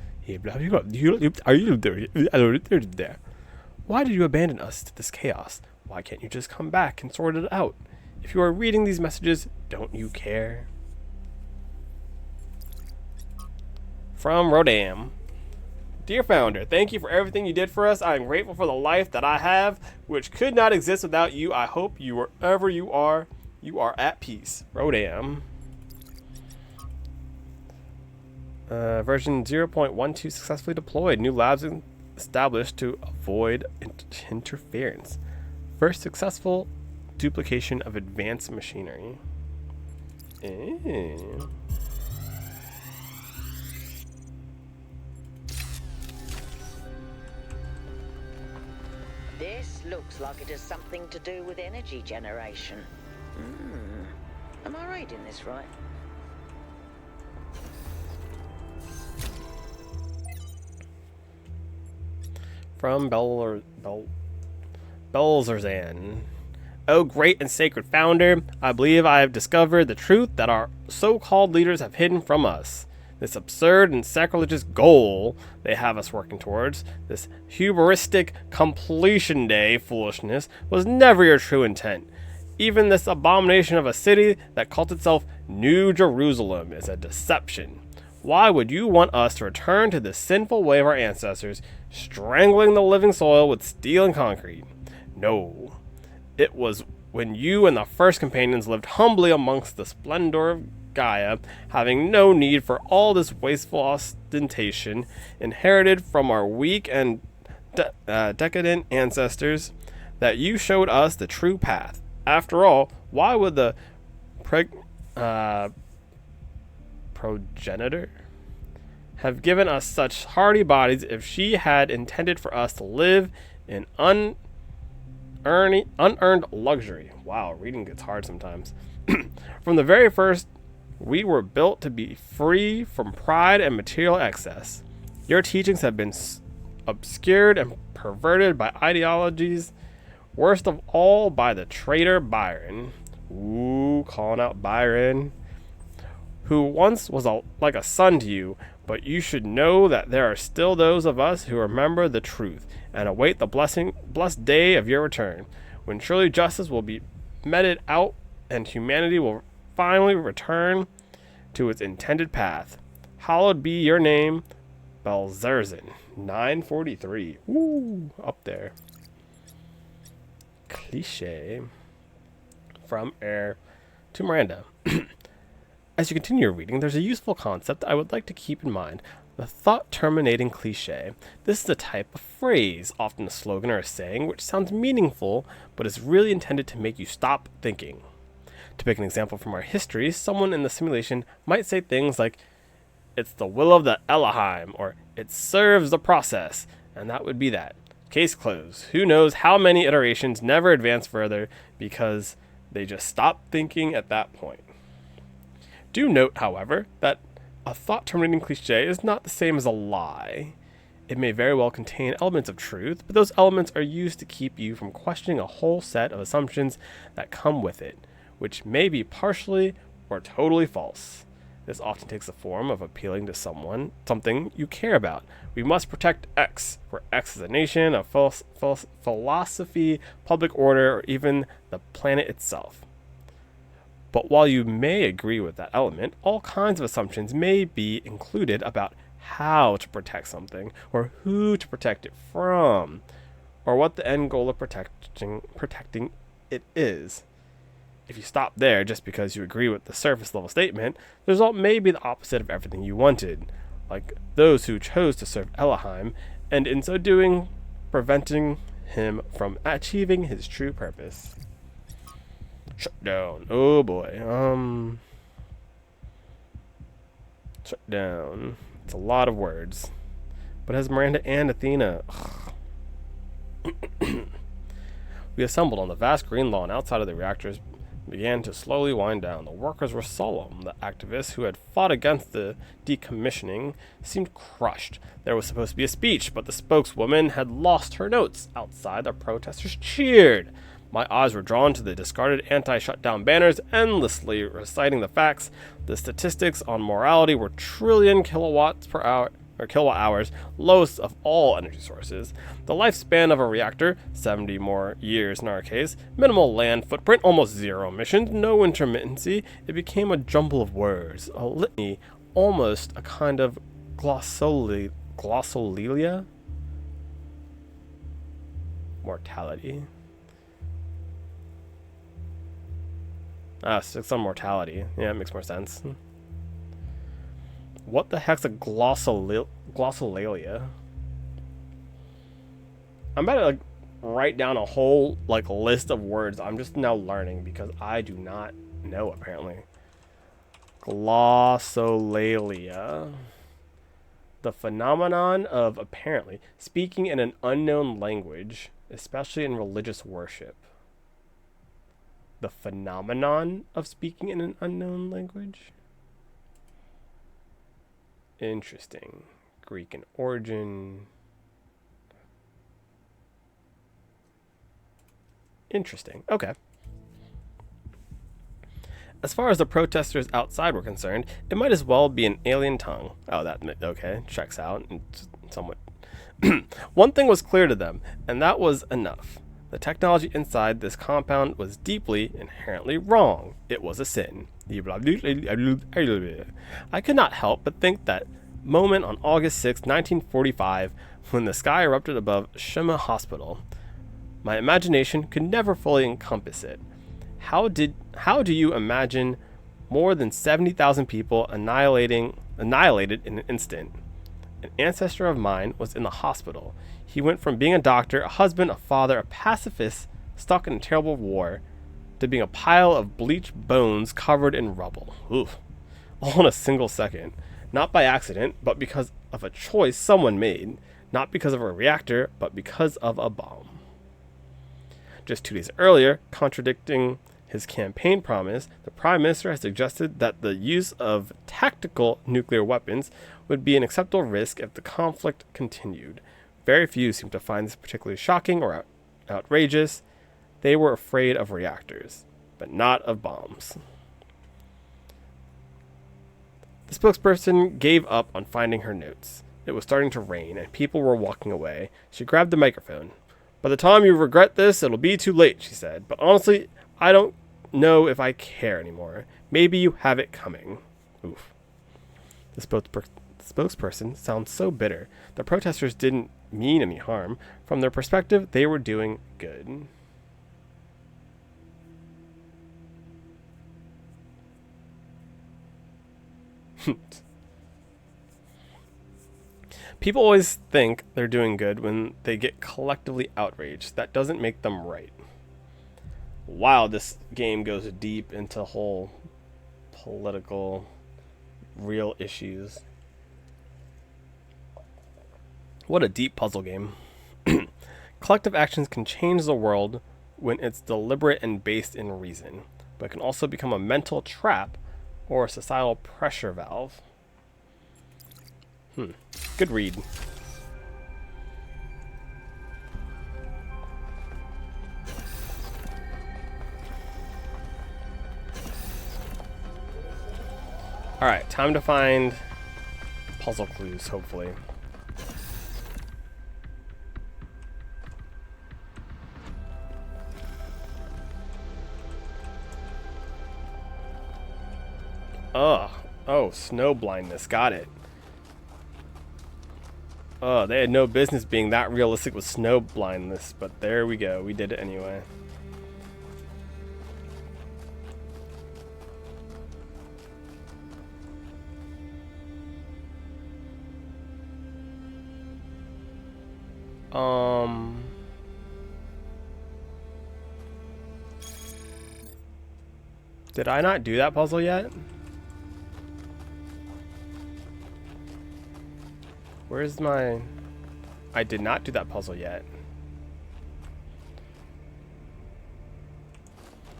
Why did you abandon us to this chaos? Why can't you just come back and sort it out? If you are reading these messages, don't you care? From Rodam. Dear Founder, thank you for everything you did for us. I am grateful for the life that I have, which could not exist without you. I hope you, wherever you are at peace. Rodam. Version 0.12 successfully deployed. New labs established to avoid interference. First successful duplication of advanced machinery. This looks like it has something to do with energy generation. Am I reading this right? From Belzerzan. O great and sacred Founder, I believe I have discovered the truth that our so-called leaders have hidden from us. This absurd and sacrilegious goal they have us working towards, this hubristic completion day foolishness, was never your true intent. Even this abomination of a city that calls itself New Jerusalem is a deception. Why would you want us to return to the sinful way of our ancestors, strangling the living soil with steel and concrete? No. It was when you and the first companions lived humbly amongst the splendor of Gaia, having no need for all this wasteful ostentation inherited from our weak and decadent ancestors, that you showed us the true path. After all, why would the progenitor have given us such hardy bodies if she had intended for us to live in unearned luxury? Wow, reading gets hard sometimes. From the very first, we were built to be free from pride and material excess. Your teachings have been obscured and perverted by ideologies, worst of all by the traitor Byron. Ooh, calling out Byron. Who once was like a son to you, but you should know that there are still those of us who remember the truth and await the blessed day of your return, when surely justice will be meted out and humanity will finally return to its intended path. Hallowed be your name, Belzerzan. 943. Woo, up there. Cliche. From Air to Miranda. As you continue your reading, there's a useful concept I would like to keep in mind. The thought-terminating cliche. This is a type of phrase, often a slogan or a saying, which sounds meaningful, but is really intended to make you stop thinking. To pick an example from our history, someone in the simulation might say things like, "It's the will of the Elohim," or "It serves the process," and that would be that. Case closed. Who knows how many iterations never advance further because they just stopped thinking at that point. Do note, however, that a thought-terminating cliche is not the same as a lie. It may very well contain elements of truth, but those elements are used to keep you from questioning a whole set of assumptions that come with it, which may be partially or totally false. This often takes the form of appealing to something you care about. We must protect X, for X is a nation, a philosophy, public order, or even the planet itself. But while you may agree with that element, all kinds of assumptions may be included about how to protect something, or who to protect it from, or what the end goal of protecting it is. If you stop there just because you agree with the surface level statement, the result may be the opposite of everything you wanted, like those who chose to serve Elohim, and in so doing, preventing him from achieving his true purpose. Shut down. Oh boy. Shut down. It's a lot of words. But as Miranda and Athena... We assembled on the vast green lawn outside of the reactor's began to slowly wind down. The workers were solemn. The activists who had fought against the decommissioning seemed crushed. There was supposed to be a speech, but the spokeswoman had lost her notes. Outside, the protesters cheered. My eyes were drawn to the discarded anti-shutdown banners, endlessly reciting the facts. The statistics on morality were trillion kilowatts per hour, or kilowatt hours, lowest of all energy sources. The lifespan of a reactor, 70 more years in our case, minimal land footprint, almost zero emissions, no intermittency. It became a jumble of words, a litany, almost a kind of glossolalia? Mortality. It's on mortality. Yeah, it makes more sense. What the heck's a glossolalia? I'm about to write down a whole list of words I'm just now learning because I do not know apparently. Glossolalia. The phenomenon of apparently speaking in an unknown language, especially in religious worship. The phenomenon of speaking in an unknown language? Interesting. Greek in origin. Interesting. Okay. As far as the protesters outside were concerned, it might as well be an alien tongue. Oh, that okay, checks out and somewhat. One thing was clear to them, and that was enough. The technology inside this compound was deeply, inherently wrong. It was a sin. I could not help but think that moment on August 6, 1945, when the sky erupted above Shima Hospital. My imagination could never fully encompass it. How do you imagine more than 70,000 people annihilated in an instant? An ancestor of mine was in the hospital. He went from being a doctor, a husband, a father, a pacifist stuck in a terrible war, to being a pile of bleached bones covered in rubble. Oof. All in a single second. Not by accident, but because of a choice someone made. Not because of a reactor, but because of a bomb. Just 2 days earlier, contradicting his campaign promise, the Prime Minister has suggested that the use of tactical nuclear weapons would be an acceptable risk if the conflict continued. Very few seem to find this particularly shocking or outrageous. They were afraid of reactors, but not of bombs. The spokesperson gave up on finding her notes. It was starting to rain, and people were walking away. She grabbed the microphone. By the time you regret this, it'll be too late, she said. But honestly, I don't know if I care anymore. Maybe you have it coming. Oof. The spokesperson sounds so bitter. The protesters didn't mean any harm. From their perspective, they were doing good. People always think they're doing good when they get collectively outraged. That doesn't make them right. Wow, this game goes deep into whole political, real issues. What a deep puzzle game. Collective actions can change the world when it's deliberate and based in reason, but it can also become a mental trap or a societal pressure valve. Good read. Alright, time to find puzzle clues, hopefully. Oh, snow blindness. Got it. Oh, they had no business being that realistic with snow blindness, but there we go. We did it anyway. Did I not do that puzzle yet? Where's my... I did not do that puzzle yet.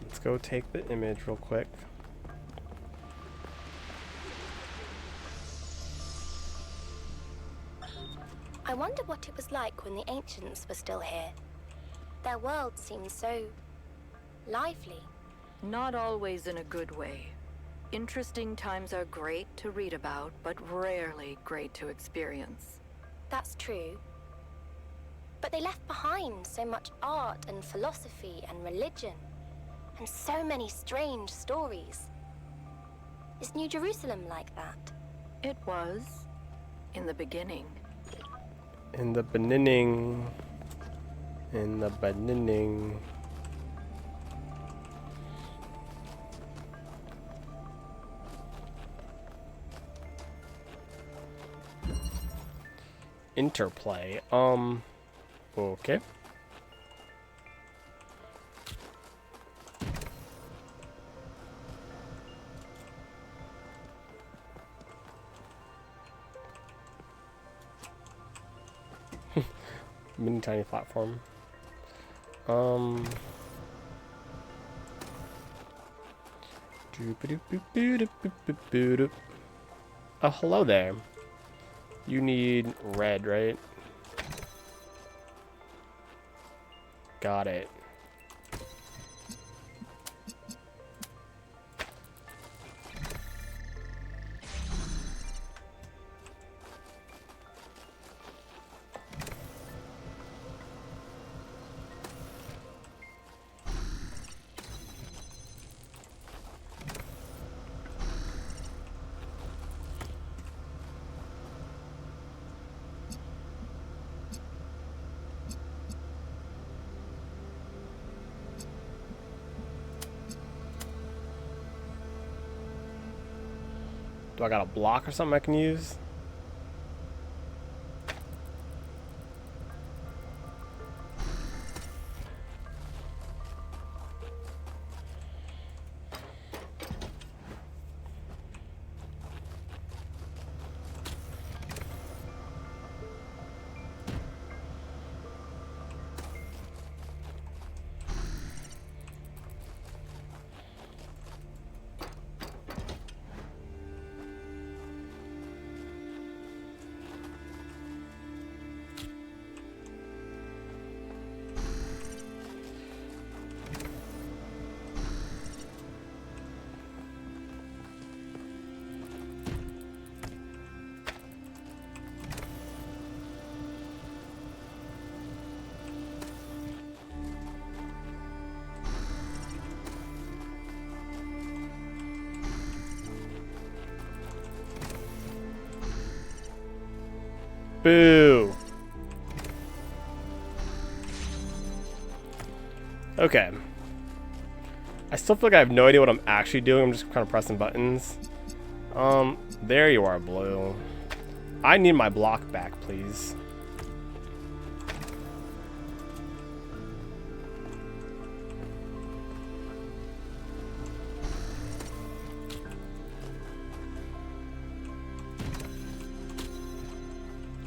Let's go take the image real quick. I wonder what it was like when the ancients were still here. Their world seemed so lively. Not always in a good way. Interesting times are great to read about, but rarely great to experience. That's true. But they left behind so much art and philosophy and religion, and so many strange stories. Is New Jerusalem like that? It was, in the beginning. In the beginning. In the beginning. Interplay. Okay. Mini tiny platform. Oh, hello there. You need red, right? Got it. Do I got a block or something I can use? Boo. Okay. I still feel like I have no idea what I'm actually doing. I'm just kind of pressing buttons. There you are, Blue. I need my block back, please.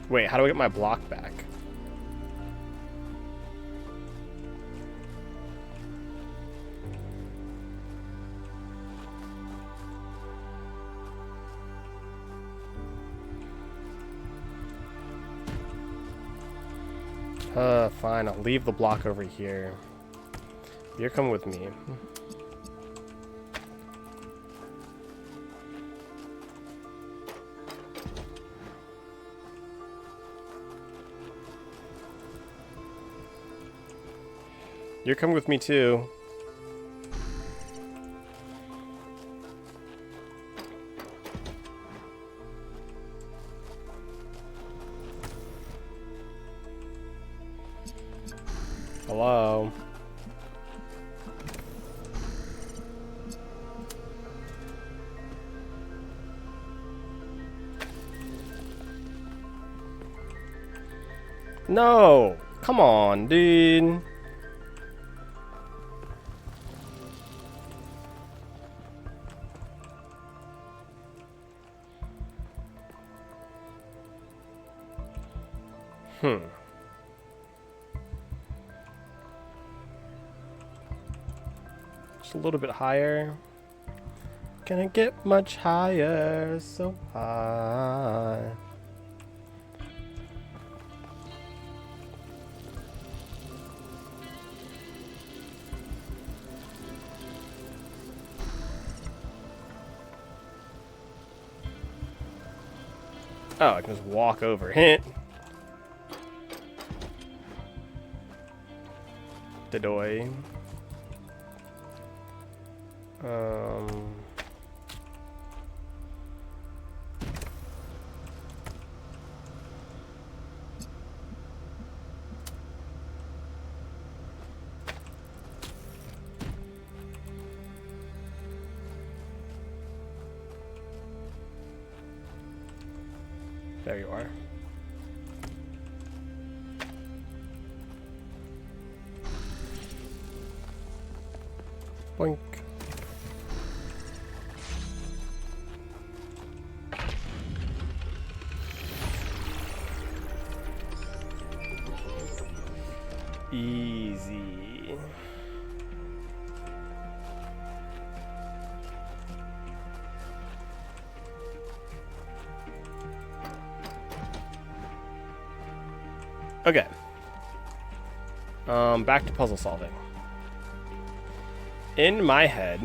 Wait, how do I get my block back? Fine, I'll leave the block over here. You're coming with me. You're coming with me too. Hello. No, come on, dude. Just a little bit higher. Can I get much higher? So high. Oh, I can just walk over. Hint. Dadoy. There you are. Boink. Easy. Okay. Back to puzzle solving. In my head,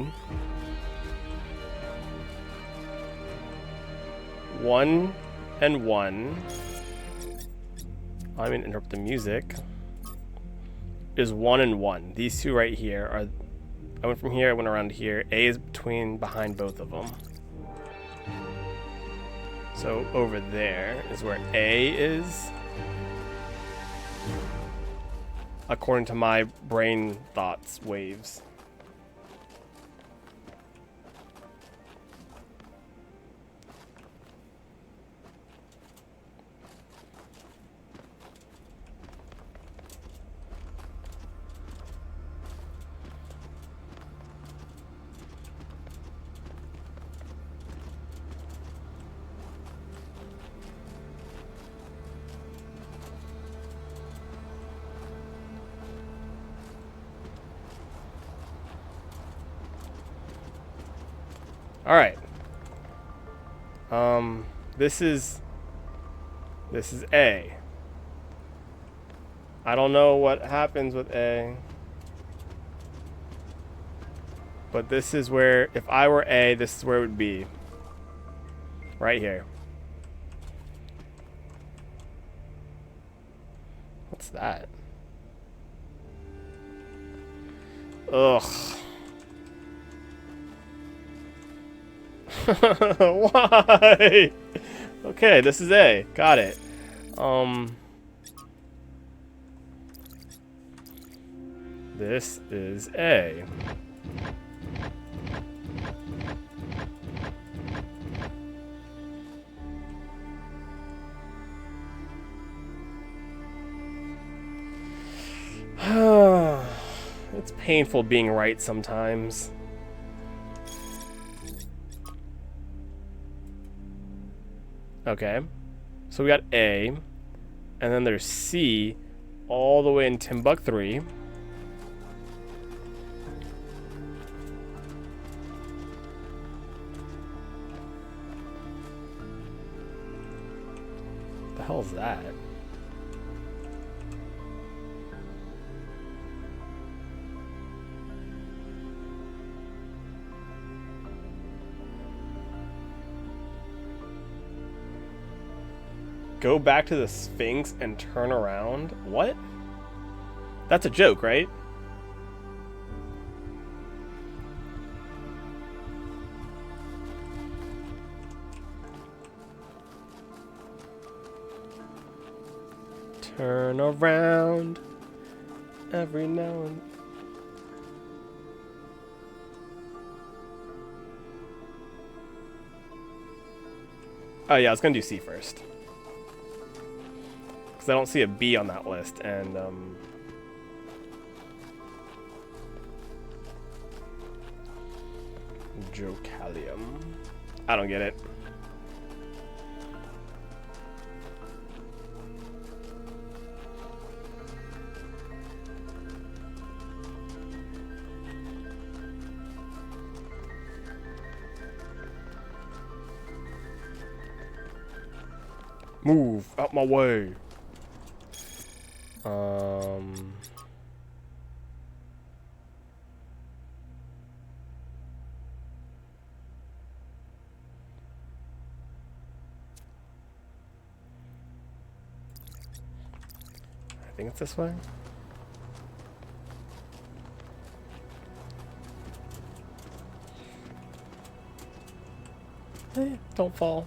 1 and 1. I'm gonna interrupt the music. Is 1 and 1. These two right here are. I went from here, I went around here. A is behind both of them. So over there is where A is. According to my brain thoughts waves. All right. This is A. I don't know what happens with A. But this is where, if I were A, this is where it would be. Right here. What's that? Ugh. Why? Okay, this is A. Got it. This is A. It's painful being right sometimes. Okay, so we got A, and then there's C, all the way in Timbuk3. The hell's that? Go back to the Sphinx and turn around? What? That's a joke, right? Turn around every now and... Oh yeah, I was gonna do C first. I don't see a B on that list, and Jocalium. I don't get it. Move out my way. I think it's this way. Don't fall.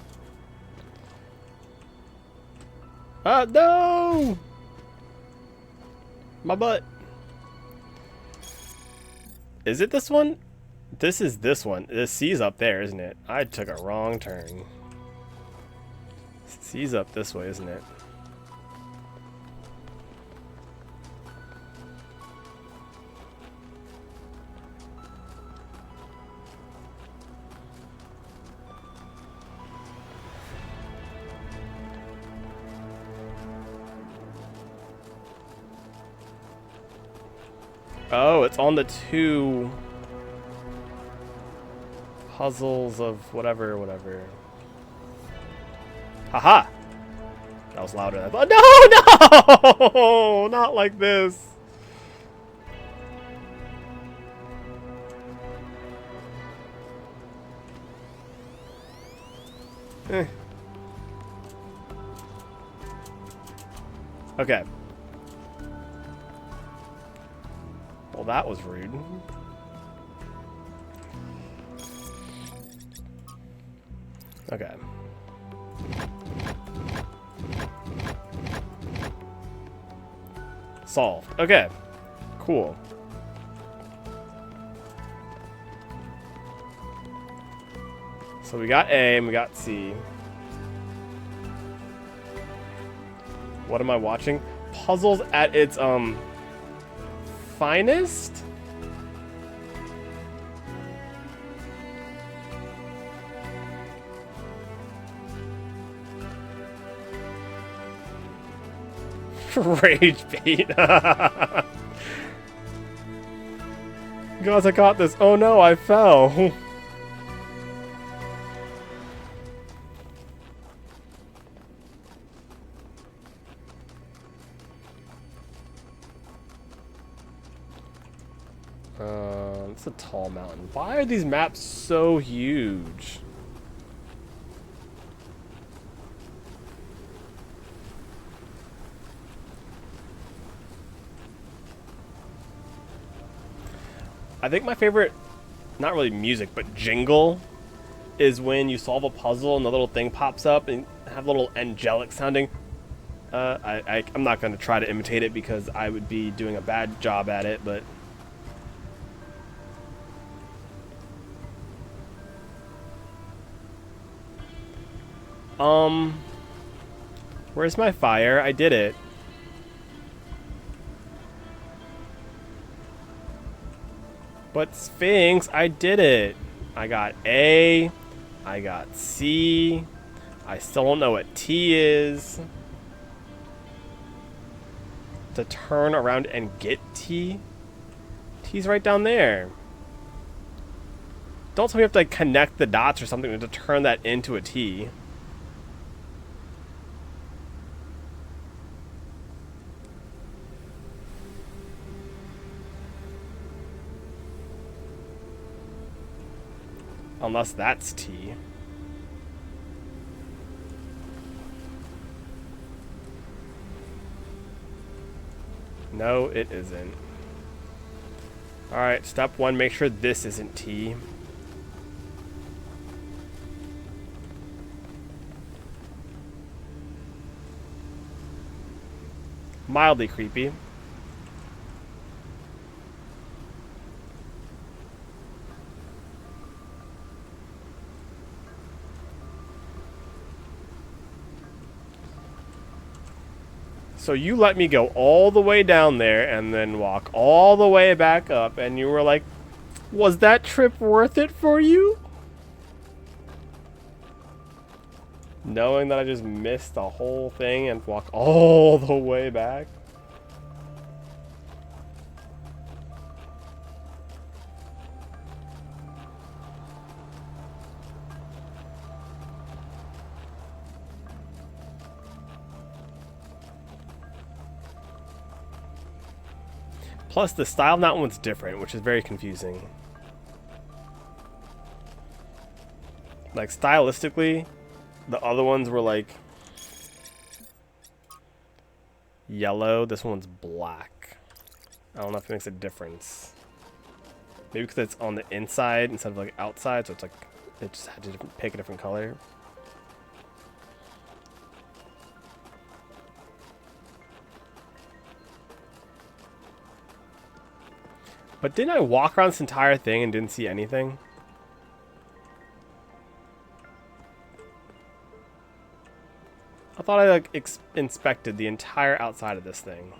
Ah, no! My butt. Is it this one? This is this one. The C's up there, isn't it? I took a wrong turn. C's up this way, isn't it? Oh, it's on the two puzzles of whatever. Haha! That was louder than I thought. No, no! Not like this. Okay. Well, that was rude. Okay. Solved. Okay. Cool. So we got A and we got C. What am I watching? Puzzles at its, finest? Rage bait. Guys, I got this. Oh no, I fell. It's a tall mountain. Why are these maps so huge? I think my favorite, not really music, but jingle, is when you solve a puzzle and the little thing pops up and have a little angelic sounding. I'm not going to try to imitate it because I would be doing a bad job at it, but... Where's my fire? I did it. But Sphinx, I did it. I got A. I got C. I still don't know what T is. To turn around and get T? T's right down there. Don't tell me you have to like, connect the dots or something to turn that into a T. Unless that's T. No, it isn't. Alright, step one, make sure this isn't T. Mildly creepy. So you let me go all the way down there and then walk all the way back up, and you were like, was that trip worth it for you? Knowing that I just missed the whole thing and walked all the way back? Plus, the style of that one's different, which is very confusing. Like, stylistically, the other ones were like yellow. This one's black. I don't know if it makes a difference. Maybe because it's on the inside instead of like outside, so it's like it just had to pick a different color. But didn't I walk around this entire thing and didn't see anything? I thought I like inspected the entire outside of this thing.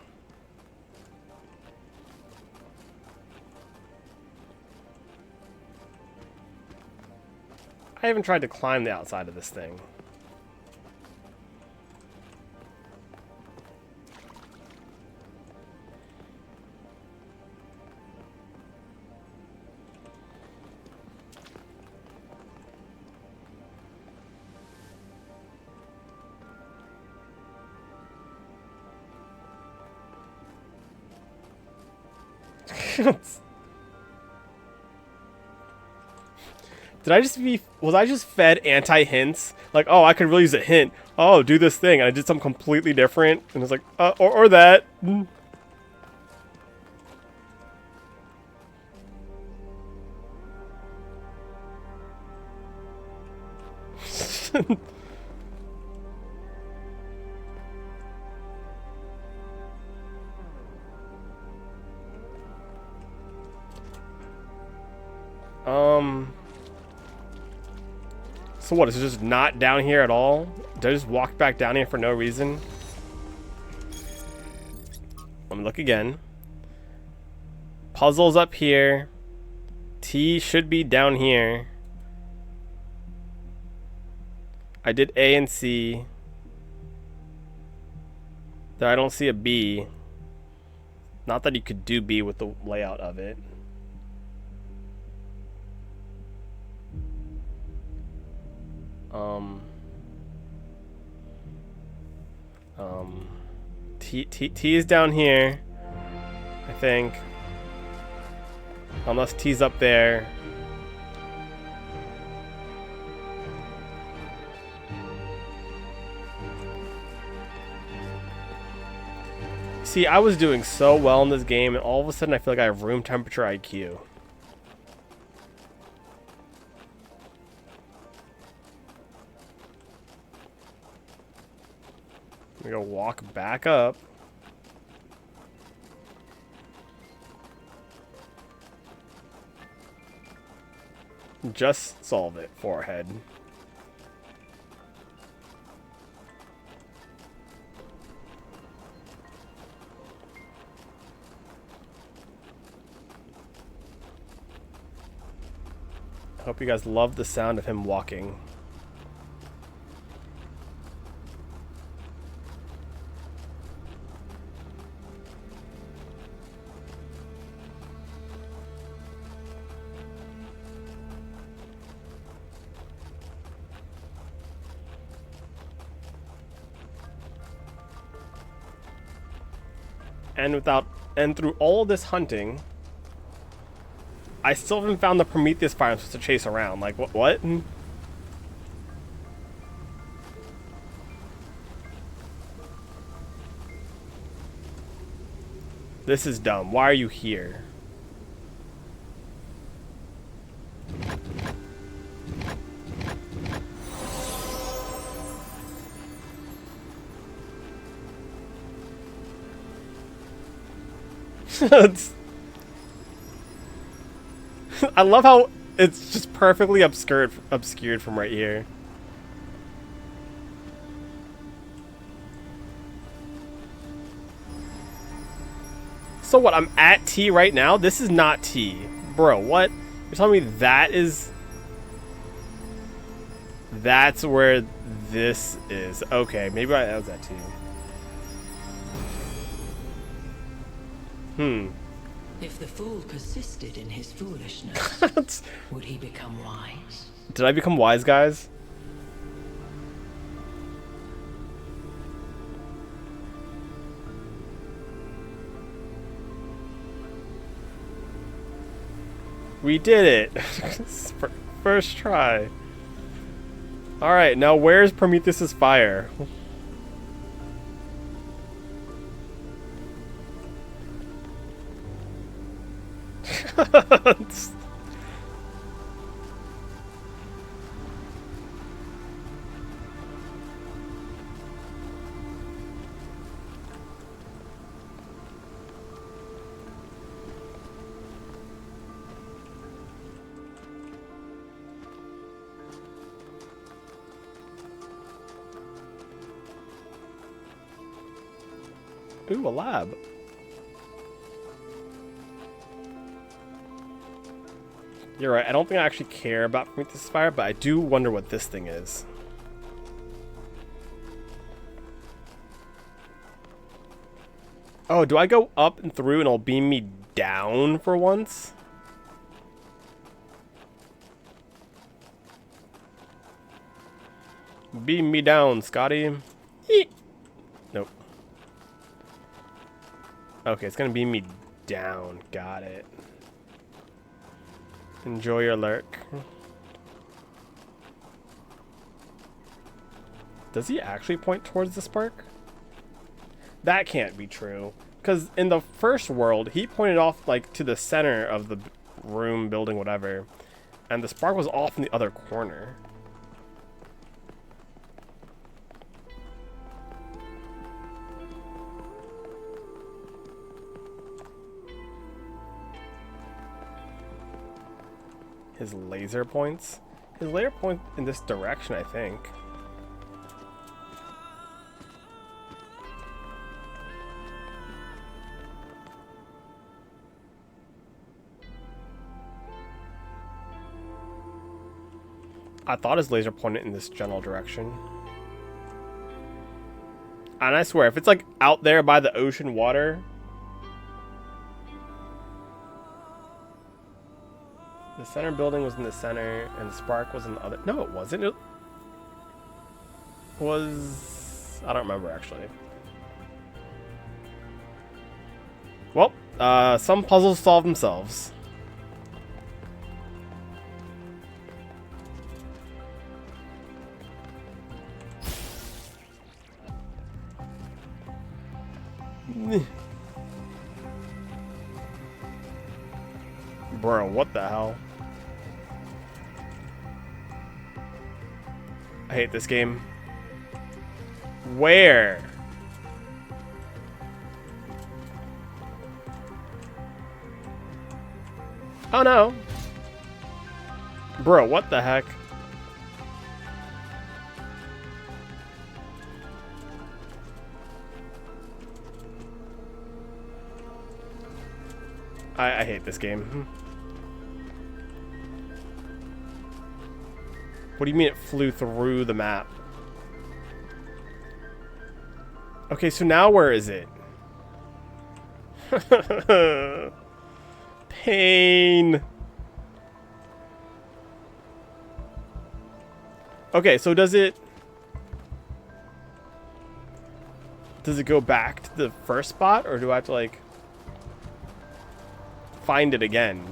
I haven't tried to climb the outside of this thing. Was I just fed anti-hints? Like, oh, I could really use a hint. Oh, do this thing. And I did something completely different. And it's like, or that. So what, is it just not down here at all? Did I just walk back down here for no reason? Let me look again. Puzzle's up here. T should be down here. I did A and C. There, I don't see a B. Not that you could do B with the layout of it. T is down here, I think. Unless T's up there. See, I was doing so well in this game, and all of a sudden I feel like I have room temperature IQ. We go walk back up. Just solve it, forehead. Hope you guys love the sound of him walking. And through all this hunting, I still haven't found the Prometheus fire I'm supposed to chase around. Like, what? This is dumb. Why are you here? I love how it's just perfectly obscured from right here. So what, I'm at T right now? This is not T. Bro, what? You're telling me that is... That's where this is. Okay, maybe I was at T. If the fool persisted in his foolishness, would he become wise? Did I become wise, guys? We did it! First try. Alright, now where's Prometheus's fire? Ooh, a lab. You're right, I don't think I actually care about Prometheus Fire, but I do wonder what this thing is. Oh, do I go up and through and it'll beam me down for once? Beam me down, Scotty. Eek. Nope. Okay, it's gonna beam me down. Got it. Enjoy your lurk. Does he actually point towards the spark? That can't be true. Because in the first world, he pointed off like to the center of the room, building, whatever. And the spark was off in the other corner. His laser points? His laser point in this direction, I think. I thought his laser pointed in this general direction. And I swear, if it's like out there by the ocean water... The center building was in the center, and the spark was in the other... No, it wasn't. It was... I don't remember, actually. Well, some puzzles solve themselves. Bro, what the hell? I hate this game. Where? Oh no. Bro, what the heck? I hate this game. What do you mean it flew through the map? Okay, so now where is it? Pain. Okay, so does it go back to the first spot, or do I have to like find it again?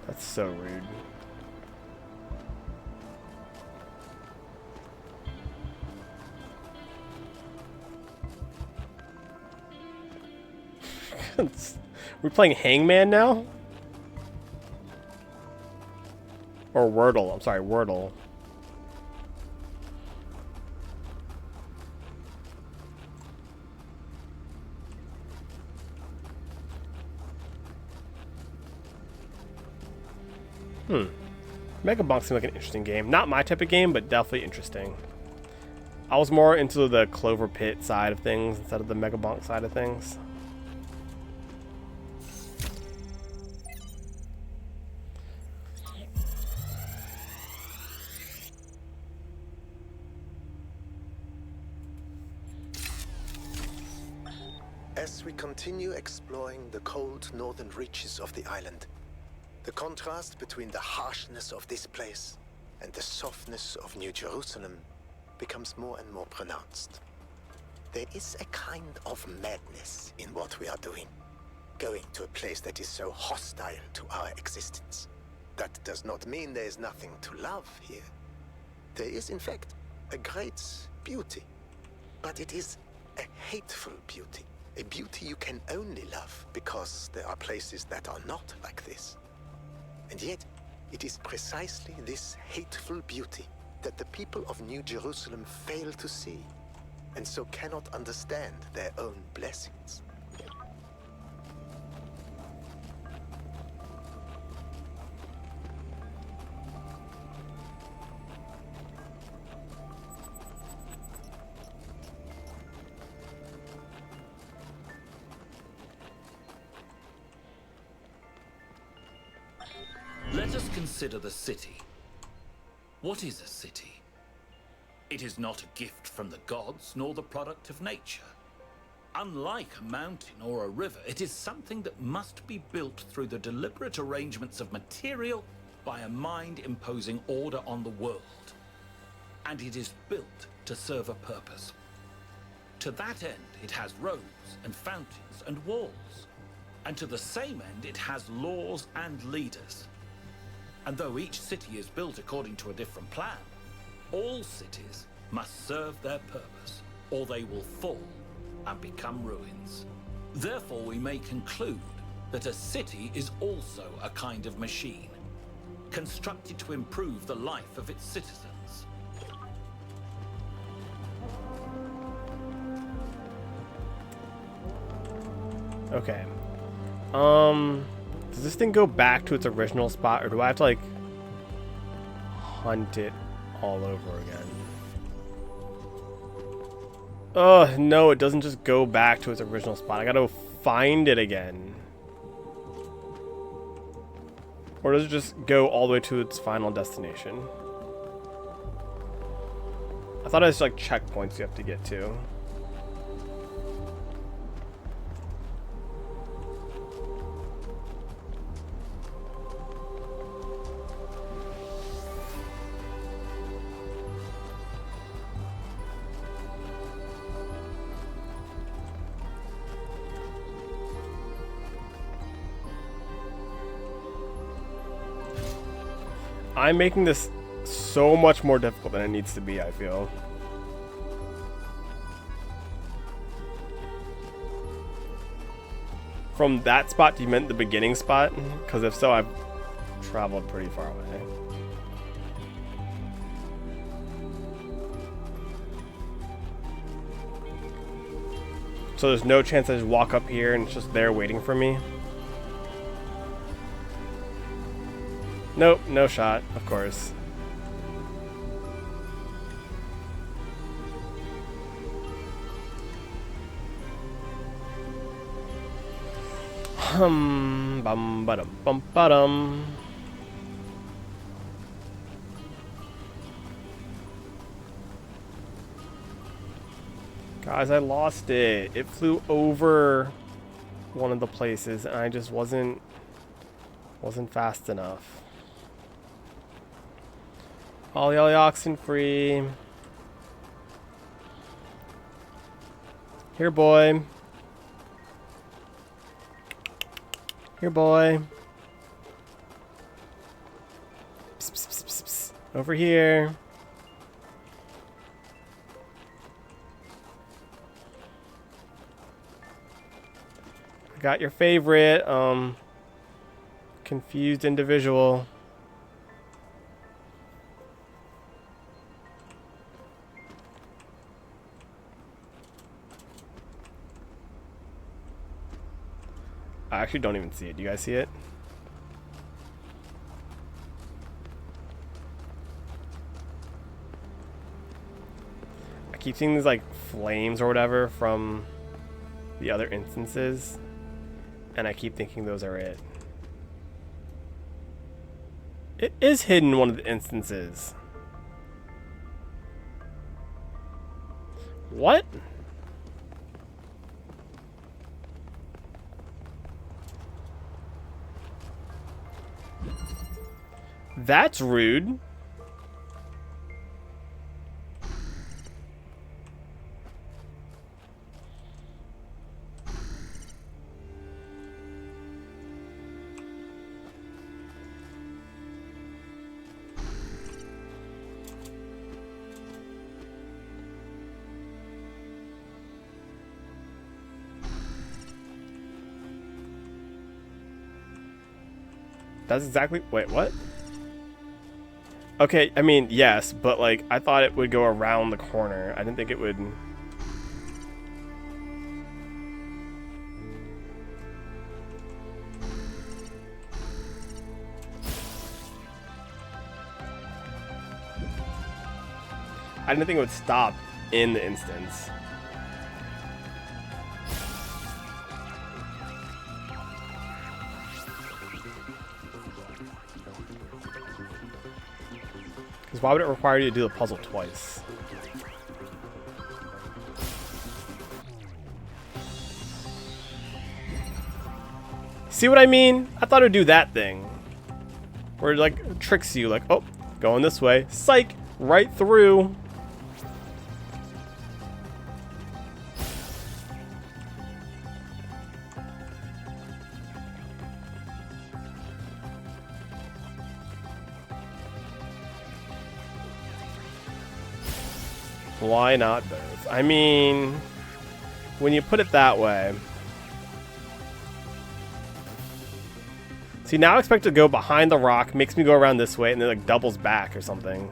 That's so rude. We're playing Hangman now? Or Wordle. I'm sorry, Wordle. Megabonk seemed like an interesting game. Not my type of game, but definitely interesting. I was more into the Clover Pit side of things instead of the Megabonk side of things. As we continue exploring the cold northern reaches of the island, the contrast between the harshness of this place and the softness of New Jerusalem becomes more and more pronounced. There is a kind of madness in what we are doing. Going to a place that is so hostile to our existence. That does not mean there is nothing to love here. There is, in fact, a great beauty. But it is a hateful beauty. A beauty you can only love because there are places that are not like this. And yet, it is precisely this hateful beauty that the people of New Jerusalem fail to see, and so cannot understand their own blessings. Let us consider the city. What is a city? It is not a gift from the gods, nor the product of nature. Unlike a mountain or a river, it is something that must be built through the deliberate arrangements of material by a mind imposing order on the world. And it is built to serve a purpose. To that end, it has roads and fountains and walls. And to the same end, it has laws and leaders. And though each city is built according to a different plan, all cities must serve their purpose, or they will fall and become ruins. Therefore, we may conclude that a city is also a kind of machine, constructed to improve the life of its citizens. Okay. Does this thing go back to its original spot, or do I have to, like, hunt it all over again? Oh, no, it doesn't just go back to its original spot. I gotta find it again. Or does it just go all the way to its final destination? I thought it was, like, checkpoints you have to get to. I'm making this so much more difficult than it needs to be, I feel. From that spot, do you meant the beginning spot? Because if so, I've traveled pretty far away. So there's no chance I just walk up here and it's just there waiting for me? Nope, no shot, of course. Bum ba-dum bum ba-dum. Guys, I lost it. It flew over one of the places and I just wasn't fast enough. Ollie ollie oxen free. Here, boy. Here, boy. Psst, psst, psst, psst, psst. Over here. I got your favorite, confused individual. I actually don't even see it. Do you guys see it? I keep seeing these like flames or whatever from the other instances, and I keep thinking those are it. It is hidden in one of the instances. What? That's rude. That's exactly... Wait, what? Okay, I mean, yes, but, like, I thought it would go around the corner. I didn't think it would... I didn't think it would stop in the instance. Because why would it require you to do the puzzle twice? See what I mean? I thought it would do that thing. Where it, like, tricks you, like, oh, going this way. Psych! Right through. Why not both? I mean, when you put it that way. See, now I expect to go behind the rock, makes me go around this way, and then like doubles back or something.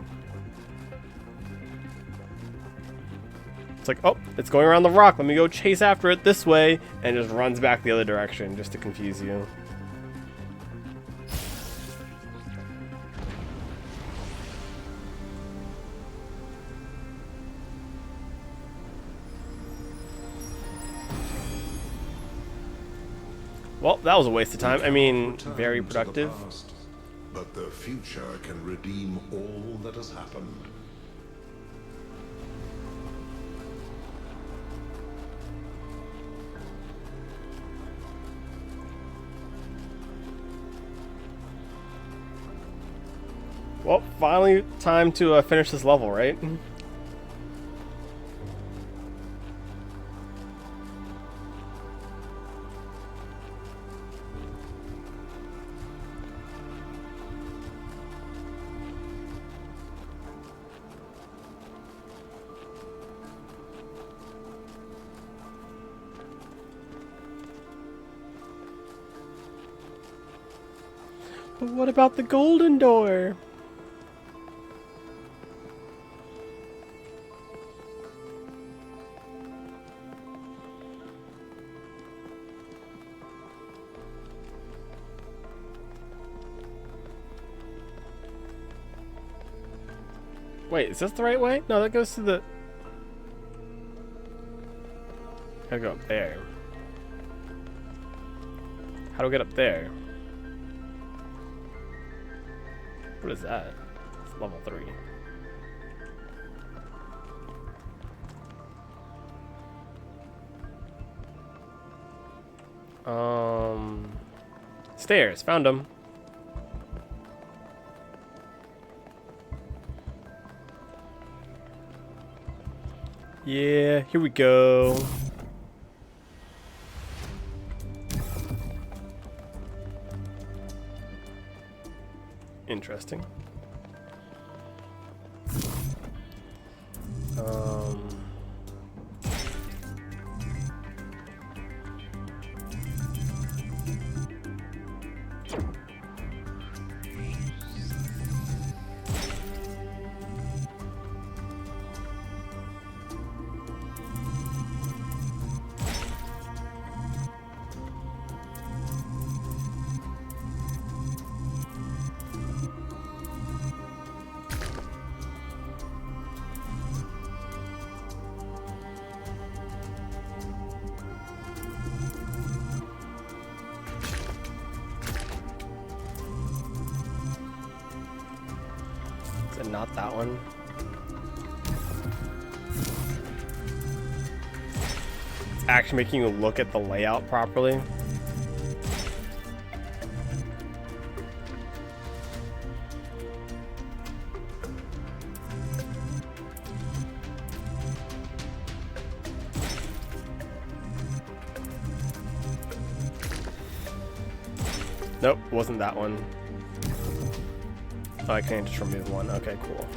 It's like, oh, it's going around the rock. Let me go chase after it this way, and it just runs back the other direction just to confuse you. Well, that was a waste of time. I mean, very productive. Past, but the future can redeem all that has happened. Well, finally time to finish this level, right? But what about the golden door? Wait, is this the right way? No, that goes to the... Gotta go up there. How do we get up there? What is that? It's level 3. Stairs. Found them. Yeah, here we go. Interesting. Not that one. It's actually making you look at the layout properly. Nope, wasn't that one. Oh, I can't just remove one. Okay, cool.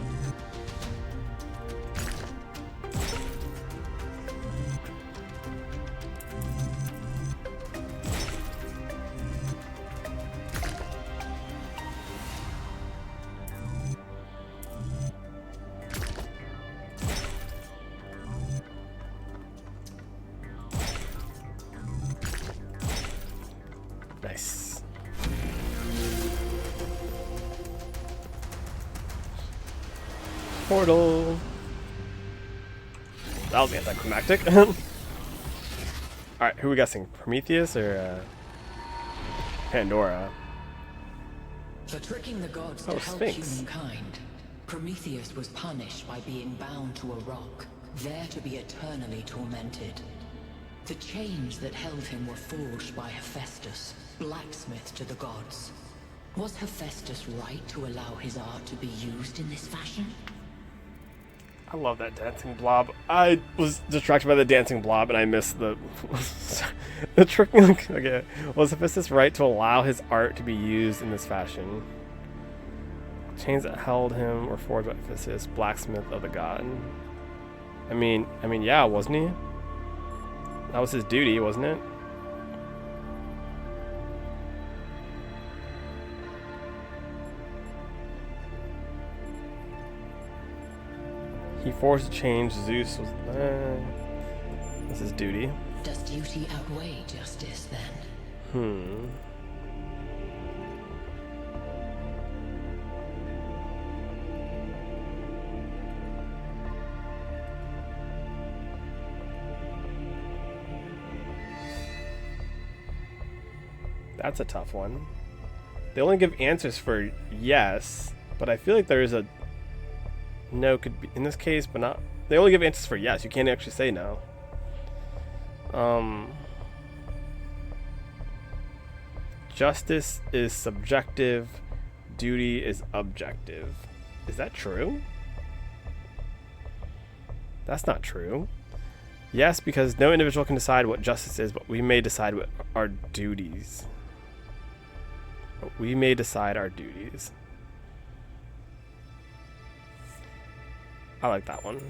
portal. That was anticlimactic. Alright, who are we guessing? Prometheus or Pandora? For tricking the gods Oh, to help Sphinx. humankind, Prometheus was punished by being bound to a rock, there to be eternally tormented. The chains that held him were forged by Hephaestus, blacksmith to the gods. Was Hephaestus right to allow his art to be used in this fashion? I love that dancing blob. I was distracted by the dancing blob and I missed the the trick. Okay, was Hephaestus right to allow his art to be used in this fashion? Chains that held him were forged by Hephaestus, blacksmith of the god. I mean, yeah, wasn't he? That was his duty, wasn't it? He forced a change. Zeus was. That's his duty. Does duty outweigh justice then? That's a tough one. They only give answers for yes, but I feel like there is a no could be in this case, but not. They only give answers for yes. You can't actually say no. Justice is subjective. Duty is objective. Is that true? That's not true. Yes, because no individual can decide what justice is, but we may decide what our duties. We may decide our duties. I like that one.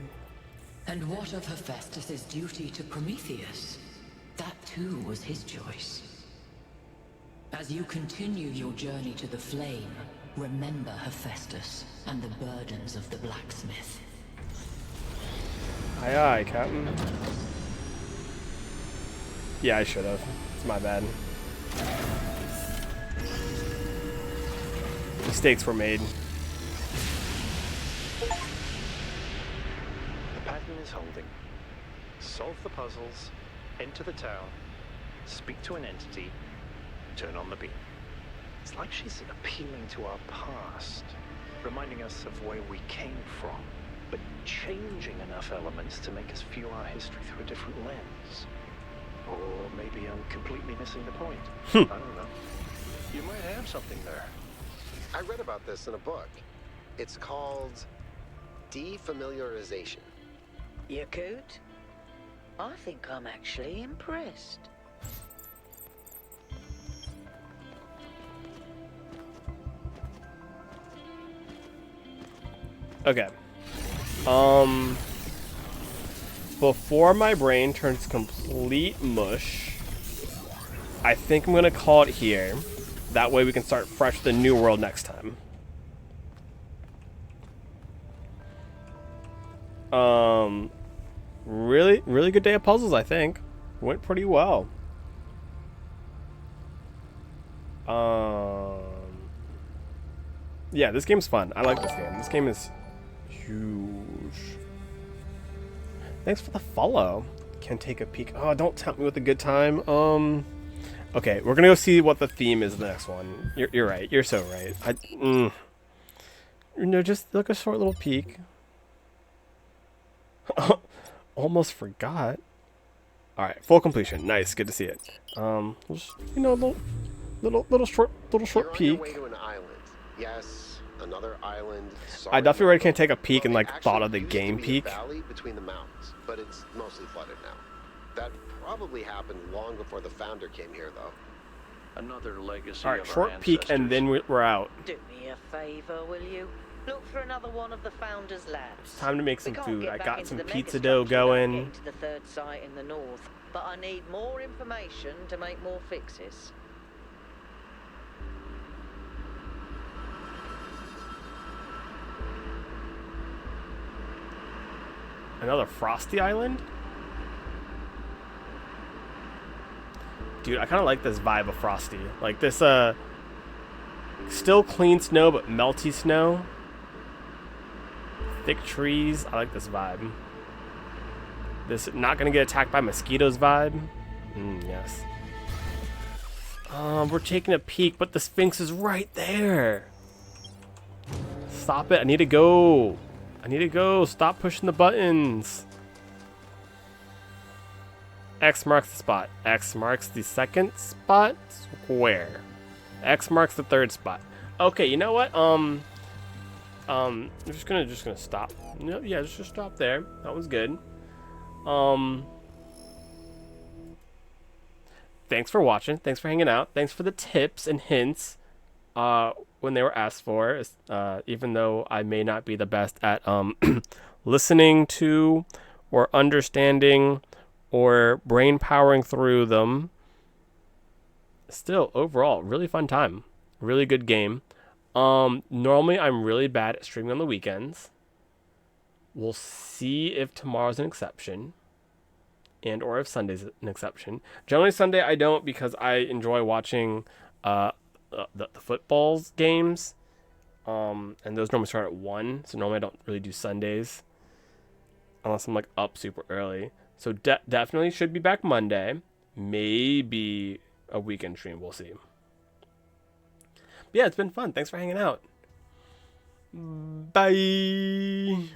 And what of Hephaestus's duty to Prometheus? That too was his choice. As you continue your journey to the flame, remember Hephaestus and the burdens of the blacksmith. Aye, aye, Captain. Yeah, I should have. It's my bad. Mistakes were made. The pattern is holding. Solve the puzzles, enter the town, speak to an entity, turn on the beam. It's like she's appealing to our past, reminding us of where we came from, but changing enough elements to make us view our history through a different lens. Or maybe I'm completely missing the point. I don't know. You might have something there. I read about this in a book. It's called defamiliarization. Yakut? I think I'm actually impressed. Okay. Before my brain turns complete mush, I think I'm gonna call it here. That way we can start fresh with the new world next time. Really good day of puzzles, I think. Went pretty well. Yeah, this game's fun. I like this game. This game is huge. Thanks for the follow. Can take a peek. Oh, don't tempt me with a good time. Okay, we're gonna go see what the theme is the next one. You're right. You're so right. No, just look a short little peek. Almost forgot. All right, full completion. Nice. Good to see it. Just, you know, little short You're peek. on your way to an island. Yes, another island. Sorry, I definitely already can't take a peek and Well, like it thought of the actually game used to be a peek. valley between the mountains, but it's mostly flooded now. That probably happened long before the founder came here, though. Another legacy All right, of our short peek and then we're out. Do me a favor, will you? Look for another one of the Founders' labs. It's time to make We some can't food. get I back got into some the pizza megastructure dough without going. getting to the third site in the north, but I need more information to make more fixes. Another frosty island? Dude, I kind of like this vibe of frosty. Like this, still clean snow, but melty snow. thick trees. I like this vibe. This not gonna get attacked by mosquitoes vibe. Yes. We're taking a peek, but the Sphinx is right there. Stop it. I need to go. I need to go. Stop pushing the buttons. X marks the spot. X marks the second spot. Square. X marks the third spot. Okay, you know what? I'm just gonna stop. Nope, yeah, just stop there. That was good. Thanks for watching. Thanks for hanging out. Thanks for the tips and hints when they were asked for. Even though I may not be the best at listening to or understanding or brain powering through them. Still, overall, really fun time. Really good game. Normally I'm really bad at streaming on the weekends. We'll see if tomorrow's an exception. And or if Sunday's an exception. Generally Sunday I don't, because I enjoy watching the football's games. And those normally start at 1. So normally I don't really do Sundays. Unless I'm like up super early. So definitely should be back Monday. Maybe a weekend stream. We'll see. But yeah, it's been fun. Thanks for hanging out. Bye.